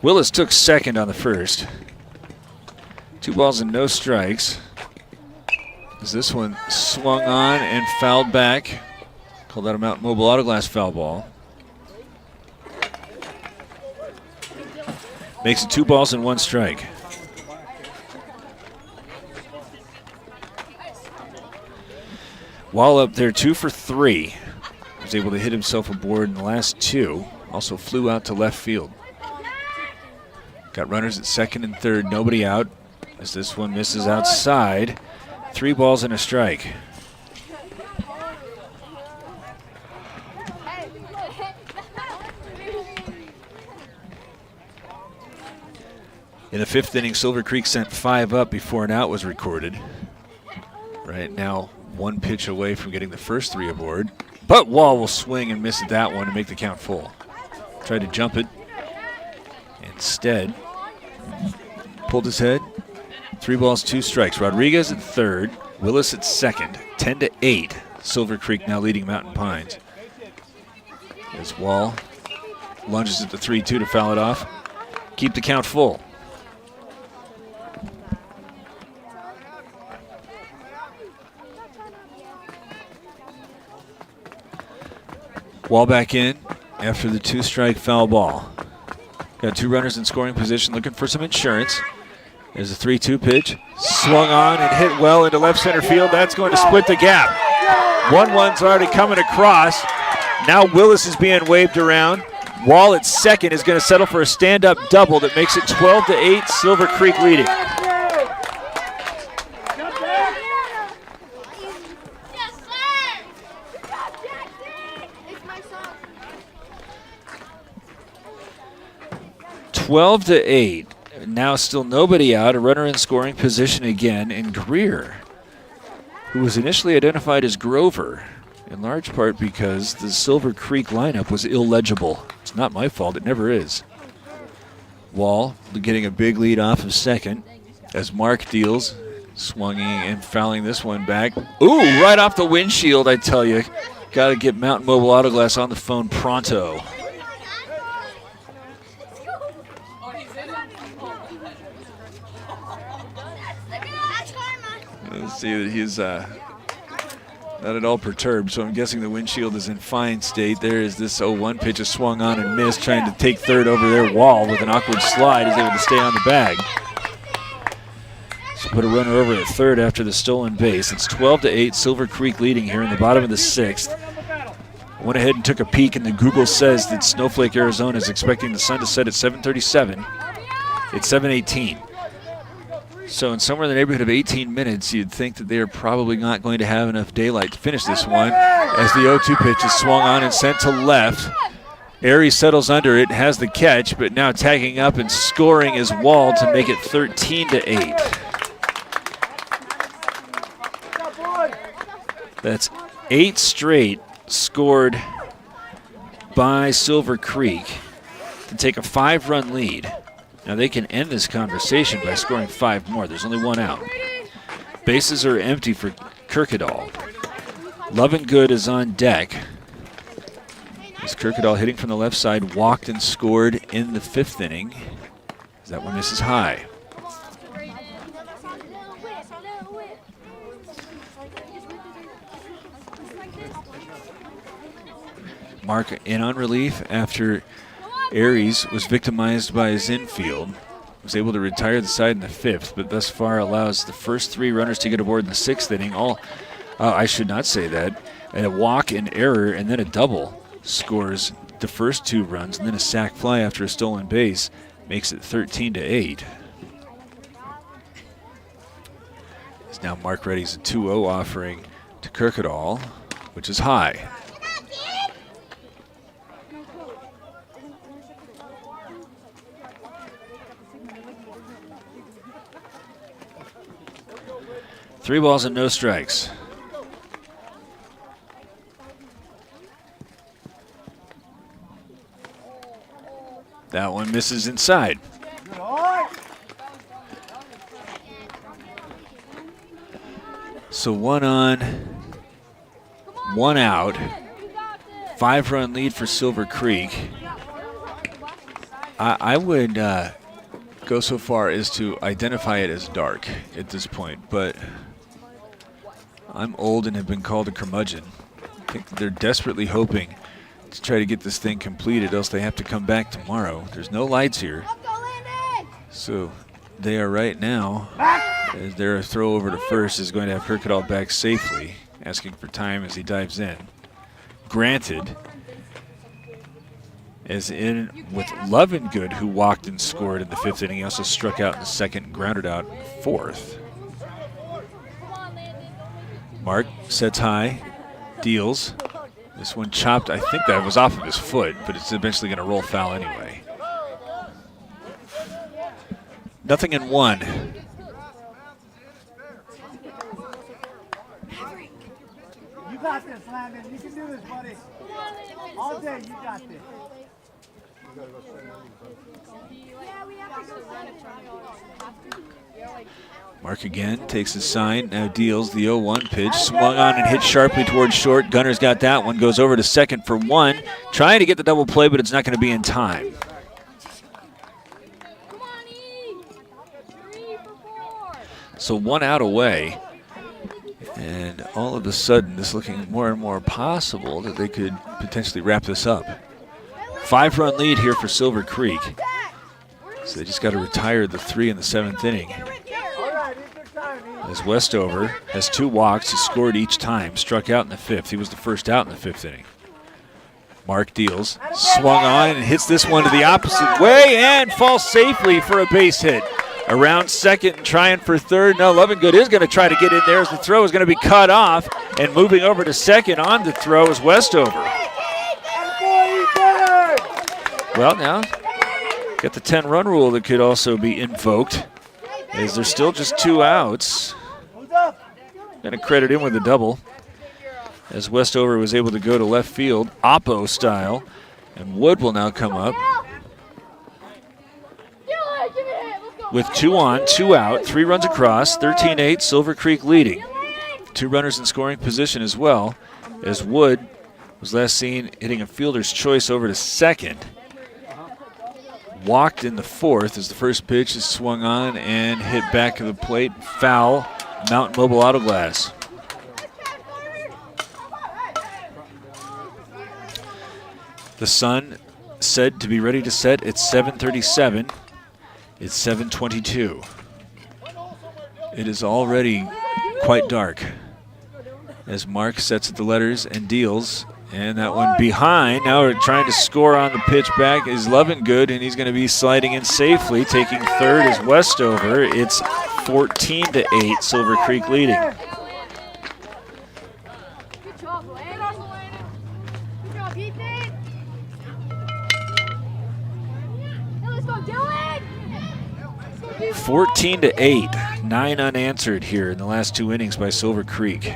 Speaker 2: Willis took second on the first. 2 balls and no strikes. As this one swung on and fouled back. Called out a Mountain Mobile Auto Glass foul ball. Makes it 2 balls and 1 strike. Wall up there 2 for 3. Was able to hit himself aboard in the last 2. Also flew out to left field. Got runners at second and third, nobody out. As this one misses outside. 3 balls and a strike. In the 5th inning, Silver Creek sent 5 up before an out was recorded. Right now, 1 pitch away from getting the first 3 aboard. But Wall will swing and miss at that one to make the count full. Tried to jump it. Instead, pulled his head. 3 balls, 2 strikes. Rodriguez at third. Willis at second. 10-8. Silver Creek now leading Mountain Pines. As Wall lunges at the 3-2 to foul it off. Keep the count full. Wall back in after the 2-strike foul ball. Got 2 runners in scoring position looking for some insurance. There's a 3-2 pitch. Swung on and hit well into left center field. That's going to split the gap. 1-1's already coming across. Now Willis is being waved around. Wall at second is going to settle for a stand-up double that makes it 12-8, Silver Creek leading.
Speaker 3: Yes, sir!
Speaker 2: 12-8. Now still nobody out. A runner in scoring position again. And Greer, who was initially identified as Grover, in large part because the Silver Creek lineup was illegible. It's not my fault. It never is. Wall getting a big lead off of second as Mark deals, swinging and fouling this one back. Ooh, right off the windshield, I tell you. Got to get Mountain Mobile Auto Glass on the phone pronto. Let's see that he's not at all perturbed, so I'm guessing the windshield is in fine state. There is this 0-1 pitch, is swung on and missed, trying to take third over their Wall with an awkward slide. Is able to stay on the bag. So put a runner over at third after the stolen base. It's 12-8, Silver Creek leading here in the bottom of the sixth. I went ahead and took a peek, and the Google says that Snowflake, Arizona is expecting the sun to set at 7:37. It's 7:18. So in somewhere in the neighborhood of 18 minutes, you'd think that they are probably not going to have enough daylight to finish this one, as the 0-2 pitch is swung on and sent to left. Aries settles under it, has the catch, but now tagging up and scoring is Wall to make it 13-8. That's 8 straight scored by Silver Creek to take a 5-run lead. Now they can end this conversation by scoring 5 more. There's only 1 out. Bases are empty for Kirkendall. Lovingood is on deck. As Kirkendall, hitting from the left side, walked and scored in the 5th inning. That one misses high. Mark in on relief after Aries was victimized by his infield. Was able to retire the side in the 5th, but thus far allows the first 3 runners to get aboard in the 6th inning. I should not say that. A walk, an error, and then a double scores the first 2 runs, and then a sac fly after a stolen base makes it 13-8. As now Mark readies a 2-0 offering to Kirkendall, which is high. Three balls and no strikes. That one misses inside. So 1 on, 1 out. 5-run lead for Silver Creek. I would go so far as to identify it as dark at this point, but I'm old and have been called a curmudgeon. I think they're desperately hoping to try to get this thing completed, else they have to come back tomorrow. There's no lights here. So they are right now, as their throw over to first is going to have Kirkendall back safely, asking for time as he dives in. Granted, as in with Lovingood, who walked and scored in the 5th inning. He also struck out in the 2nd and grounded out in the 4th. Mark sets high, deals. This one chopped. I think that was off of his foot, but it's eventually going to roll foul anyway. 0-1.
Speaker 10: You got this, Landon. You can do this, buddy. All day, you got this.
Speaker 2: Mark again takes his sign, now deals the 0-1 pitch, swung on and hit sharply towards short. Gunner's got that one, goes over to second for 1, trying to get the double play, but it's not going to be in time. So 1 out away, and all of a sudden this looking more and more possible that they could potentially wrap this up. 5-run lead here for Silver Creek. So they just got to retire the 3 in the 7th inning. As Westover has 2 walks, he scored each time, struck out in the 5th. He was the first out in the 5th inning. Mark deals, swung on and hits this one to the opposite way and falls safely for a base hit. Around second and trying for third. Now Lovingood is going to try to get in there as the throw is going to be cut off, and moving over to second on the throw is Westover. Well, now got the 10-run rule that could also be invoked, as there's still just 2 outs. Going to credit him with a double, as Westover was able to go to left field, Oppo style, and Wood will now come up. With 2 on, 2 out, 3 runs across, 13-8, Silver Creek leading. 2 runners in scoring position as well, as Wood was last seen hitting a fielder's choice over to second. Walked in the 4th as the first pitch is swung on and hit back of the plate. Foul, Mountain Mobile Auto Glass. The sun said to be ready to set at 7:37. It's 7:22. It is already quite dark as Mark sets at the letters and deals. And that one behind. Now we're trying to score on the pitch back is Lovingood, and he's going to be sliding in safely. Taking third is Westover. It's 14-8, Silver Creek leading.
Speaker 3: Good job, Landon. Good job, Ethan. Let's go, Dylan.
Speaker 2: 14-8, 9 unanswered here in the last 2 innings by Silver Creek.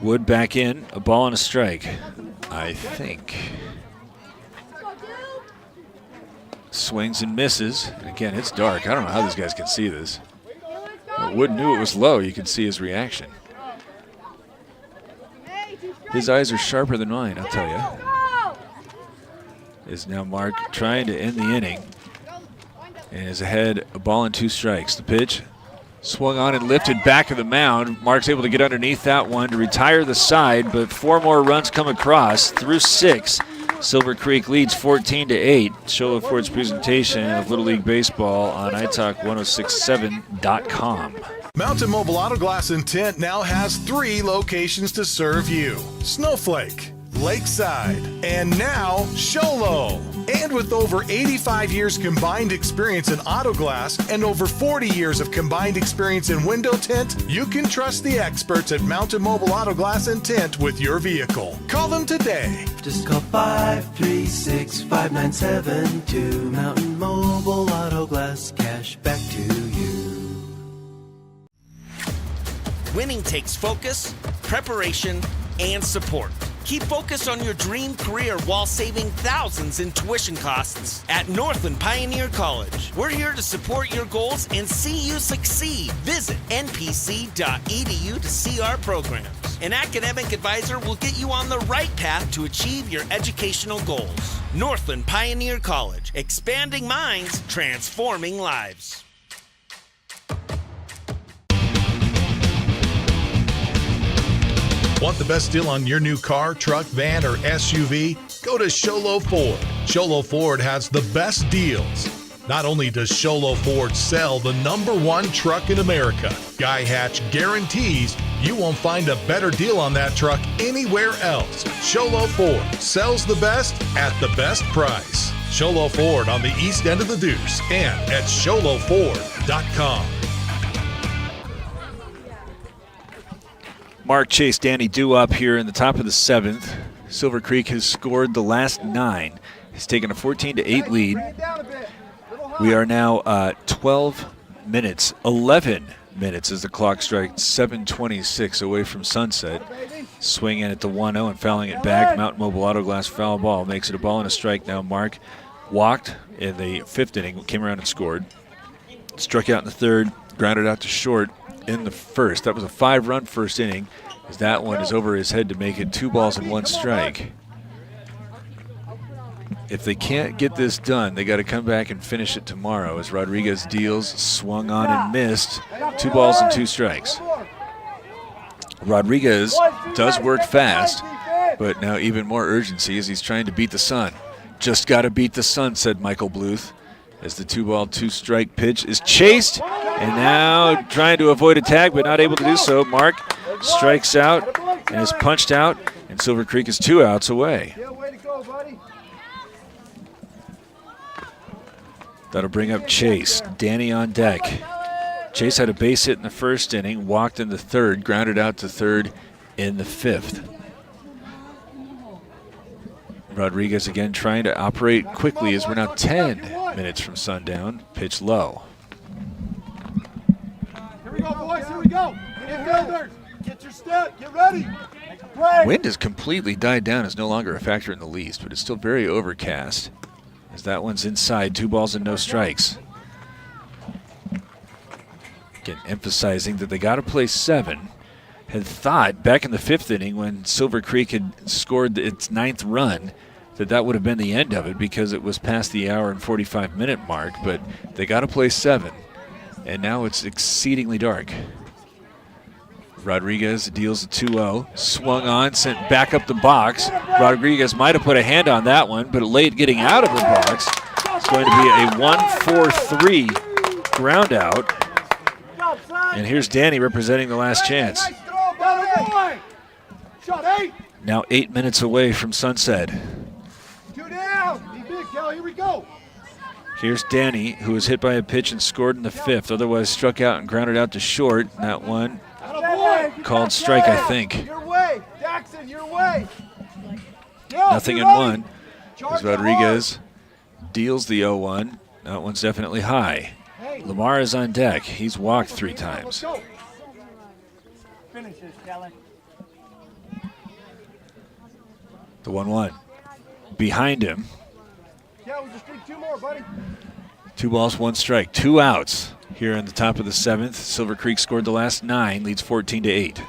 Speaker 2: Wood back in, a ball and a strike, I think. Swings and misses. And again, it's dark. I don't know how these guys can see this. But Wood knew it was low. You can see his reaction. His eyes are sharper than mine, I'll tell you. Is now Mark trying to end the inning. And is ahead, a ball and 2 strikes. The pitch. Swung on and lifted back of the mound. Mark's able to get underneath that one to retire the side, but 4 more runs come across through 6. Silver Creek leads 14-8. Show Ford's presentation of Little League Baseball on iTalk1067.com.
Speaker 4: Mountain Mobile Auto Glass and Tint now has 3 locations to serve you: Snowflake, Lakeside, and now Show Low. And with over 85 years combined experience in auto glass and over 40 years of combined experience in window tint, you can trust the experts at Mountain Mobile Auto Glass and Tint with your vehicle. Call them today.
Speaker 7: Just call 536-5972. Mountain Mobile Auto Glass, cash back to you.
Speaker 8: Winning takes focus, preparation, and support. Keep focused on your dream career while saving thousands in tuition costs at Northland Pioneer College. We're here to support your goals and see you succeed. Visit npc.edu to see our programs. An academic advisor will get you on the right path to achieve your educational goals. Northland Pioneer College, expanding minds, transforming lives.
Speaker 4: Want the best deal on your new car, truck, van, or SUV? Go to Sholo Ford. Sholo Ford has the best deals. Not only does Sholo Ford sell the #1 truck in America, Guy Hatch guarantees you won't find a better deal on that truck anywhere else. Sholo Ford sells the best at the best price. Sholo Ford on the east end of the Deuce and at sholoford.com.
Speaker 2: Mark Chase, Danny Dew up here in the top of the 7th. Silver Creek has scored the last 9. He's taken a 14-8 lead. We are now 11 minutes as the clock strikes 7:26 away from sunset. Swinging at the 1-0 and fouling it back. Mountain Mobile Auto Glass foul ball makes it a ball and a strike. Now Mark walked in the 5th inning, came around and scored. Struck out in the 3rd, grounded out to short in the 1st. That was a 5-run first inning, as that one is over his head to make it 2 balls and 1 strike. If they can't get this done, they got to come back and finish it tomorrow, as Rodriguez deals, swung on and missed. 2 balls and 2 strikes. Rodriguez does work fast, but now even more urgency as he's trying to beat the sun. Just got to beat the sun, said Michael Bluth, as the 2-ball, 2-strike pitch is chased, and now trying to avoid a tag, but not able to do so. Mark strikes out and is punched out, and Silver Creek is 2 outs away. That'll bring up Chase. Danny on deck. Chase had a base hit in the first inning, walked in the third, grounded out to third in the fifth. Rodriguez again trying to operate quickly as we're now 10 minutes from sundown. Pitch low.
Speaker 10: Here we go, boys. Here we go. Infielders, get your step. Get ready.
Speaker 2: Wind has completely died down. Is no longer a factor in the least, but it's still very overcast. As that one's inside, 2 balls and no strikes. Again, emphasizing that they got to play 7. Had thought back in the 5th inning when Silver Creek had scored its 9th run that would have been the end of it because it was past the hour and 45-minute mark, but they got to play 7. And now it's exceedingly dark. Rodriguez deals a 2-0, swung on, sent back up the box. Rodriguez might have put a hand on that one, but late getting out of the box. It's going to be a 1-4-3 ground out. And here's Danny representing the last chance. Now 8 minutes away from sunset.
Speaker 10: 2 down. Be big, Cal. Here we go.
Speaker 2: Here's Danny, who was hit by a pitch and scored in the 5th, otherwise struck out and grounded out to short. That one called strike, I think.
Speaker 10: Your way. Jackson, your way.
Speaker 2: Nothing in 1 as Rodriguez deals the 0-1. That one's definitely high. Lamar is on deck. He's walked 3 times.
Speaker 10: Finish this, Kelly.
Speaker 2: The 1-1. Behind him.
Speaker 10: Yeah, we'll just take 2 more, buddy.
Speaker 2: 2 balls, 1 strike. 2 outs here in the top of the 7th. Silver Creek scored the last 9, leads 14-8.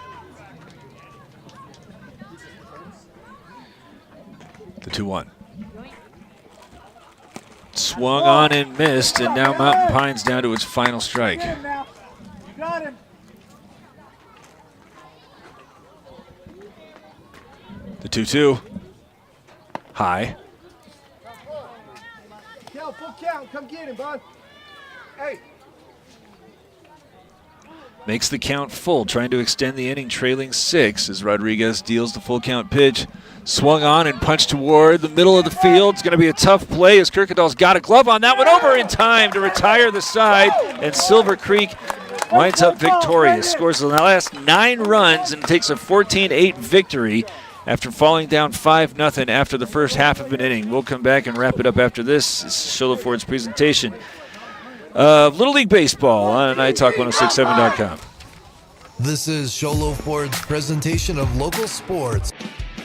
Speaker 2: The 2-1. Swung on and missed, and now Mountain Pines down to its final strike.
Speaker 10: You got him.
Speaker 2: The 2-2. High.
Speaker 10: Cal, full count. Come get him, bud. Hey.
Speaker 2: Makes the count full, trying to extend the inning, trailing 6 as Rodriguez deals the full count pitch. Swung on and punched toward the middle of the field. It's going to be a tough play as Kirkendall's got a glove on that one, over in time to retire the side, and Silver Creek winds up victorious. Scores the last 9 runs and takes a 14-8 victory after falling down 5-0 after the first half of an inning. We'll come back and wrap it up after this. This is Shola Ford's presentation of Little League Baseball on iTalk1067.com.
Speaker 1: This is Sholo Ford's presentation of local sports.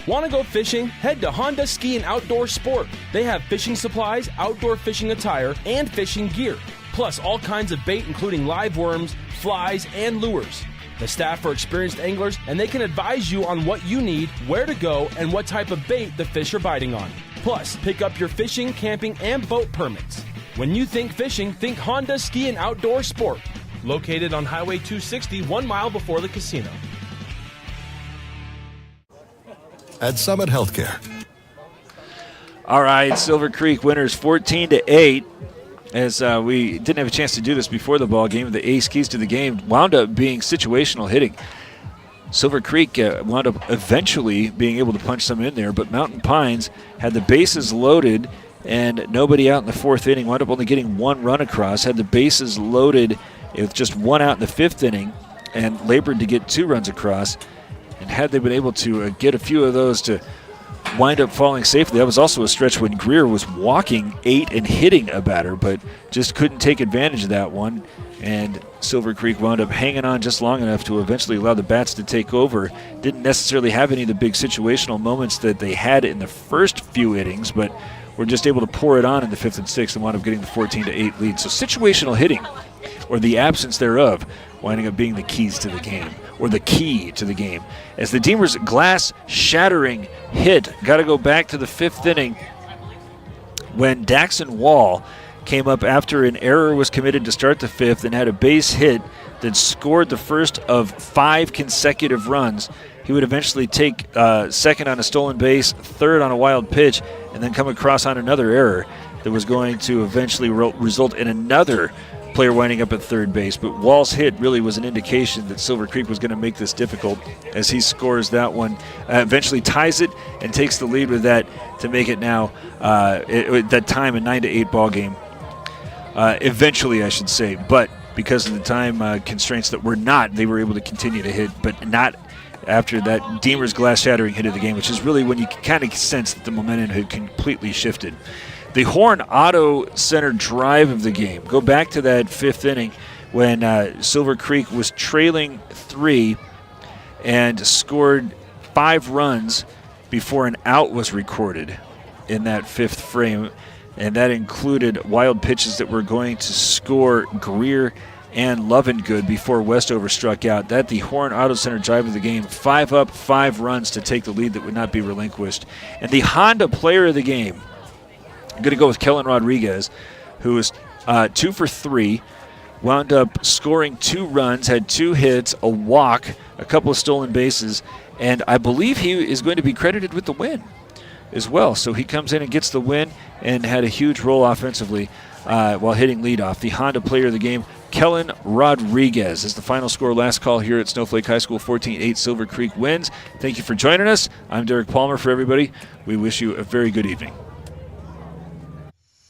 Speaker 9: Want to go fishing? Head to Honda Ski and Outdoor Sport. They have fishing supplies, outdoor fishing attire, and fishing gear. Plus all kinds of bait including live worms, flies, and lures. The staff are experienced anglers and they can advise you on what you need, where to go, and what type of bait the fish are biting on. Plus, pick up your fishing, camping, and boat permits. When you think fishing, think Honda Ski and Outdoor Sport. Located on Highway 260, 1 mile before the casino.
Speaker 11: At Summit Healthcare.
Speaker 2: All right, Silver Creek winners 14-8. As we didn't have a chance to do this before the ball game, the ace keys to the game wound up being situational hitting. Silver Creek wound up eventually being able to punch some in there, but Mountain Pines had the bases loaded and nobody out in the 4th inning, wound up only getting 1 run across, had the bases loaded with just 1 out in the 5th inning and labored to get 2 runs across. And had they been able to get a few of those to wind up falling safely, that was also a stretch when Greer was walking 8 and hitting a batter, but just couldn't take advantage of that one. And Silver Creek wound up hanging on just long enough to eventually allow the bats to take over. Didn't necessarily have any of the big situational moments that they had in the first few innings, but were just able to pour it on in the 5th and 6th and wound up getting the 14-8 lead. So situational hitting, or the absence thereof, winding up being the keys to the game, or the key to the game. As the Deemers' glass-shattering hit, got to go back to the 5th inning when Daxon Wall came up after an error was committed to start the 5th and had a base hit that scored the first of 5 consecutive runs. He would eventually take second on a stolen base, third on a wild pitch, and then come across on another error that was going to eventually result in another player winding up at third base. But Wall's hit really was an indication that Silver Creek was going to make this difficult as he scores that one, eventually ties it and takes the lead with that to make it now that time a 9-8 ball game. Eventually, I should say, but because of the time constraints that they were able to continue to hit, but not after that Deemer's glass-shattering hit of the game, which is really when you kind of sense that the momentum had completely shifted. The Horn Auto Center drive of the game. Go back to that 5th inning when Silver Creek was trailing 3 and scored 5 runs before an out was recorded in that 5th frame. And that included wild pitches that were going to score Greer and Lovengood before Westover struck out. That the Horn Auto Center drive of the game, 5 up, 5 runs to take the lead that would not be relinquished. And the Honda player of the game, I'm going to go with Kellen Rodriguez, who was 2 for 3, wound up scoring 2 runs, had 2 hits, a walk, a couple of stolen bases, and I believe he is going to be credited with the win as well. So he comes in and gets the win and had a huge role offensively while hitting leadoff. The Honda player of the game, Kellen Rodriguez, is the final score. Last call here at Snowflake High School, 14-8 Silver Creek wins. Thank you for joining us. I'm Derek Palmer for everybody. We wish you a very good evening.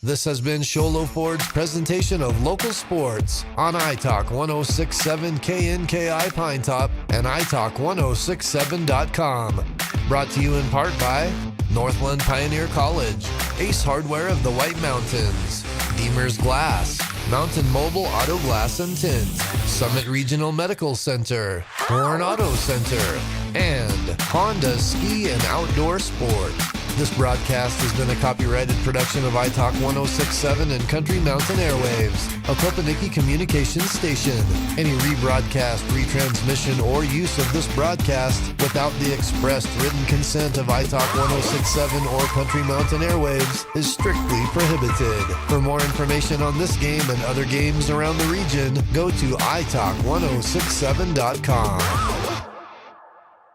Speaker 1: This has been Sholo Ford's presentation of local sports on iTalk 106.7 KNKI Pine Top and iTalk1067.com. Brought to you in part by Northland Pioneer College, Ace Hardware of the White Mountains, Deemer's Glass, Mountain Mobile Auto Glass and Tint, Summit Regional Medical Center, Horn Auto Center, and Honda Ski and Outdoor Sport. This broadcast has been a copyrighted production of iTalk 106.7 and Country Mountain Airwaves, a Kopaniki communications station. Any rebroadcast, retransmission, or use of this broadcast without the expressed written consent of iTalk 106.7 or Country Mountain Airwaves is strictly prohibited. For more information on this game and other games around the region, go to iTalk1067.com.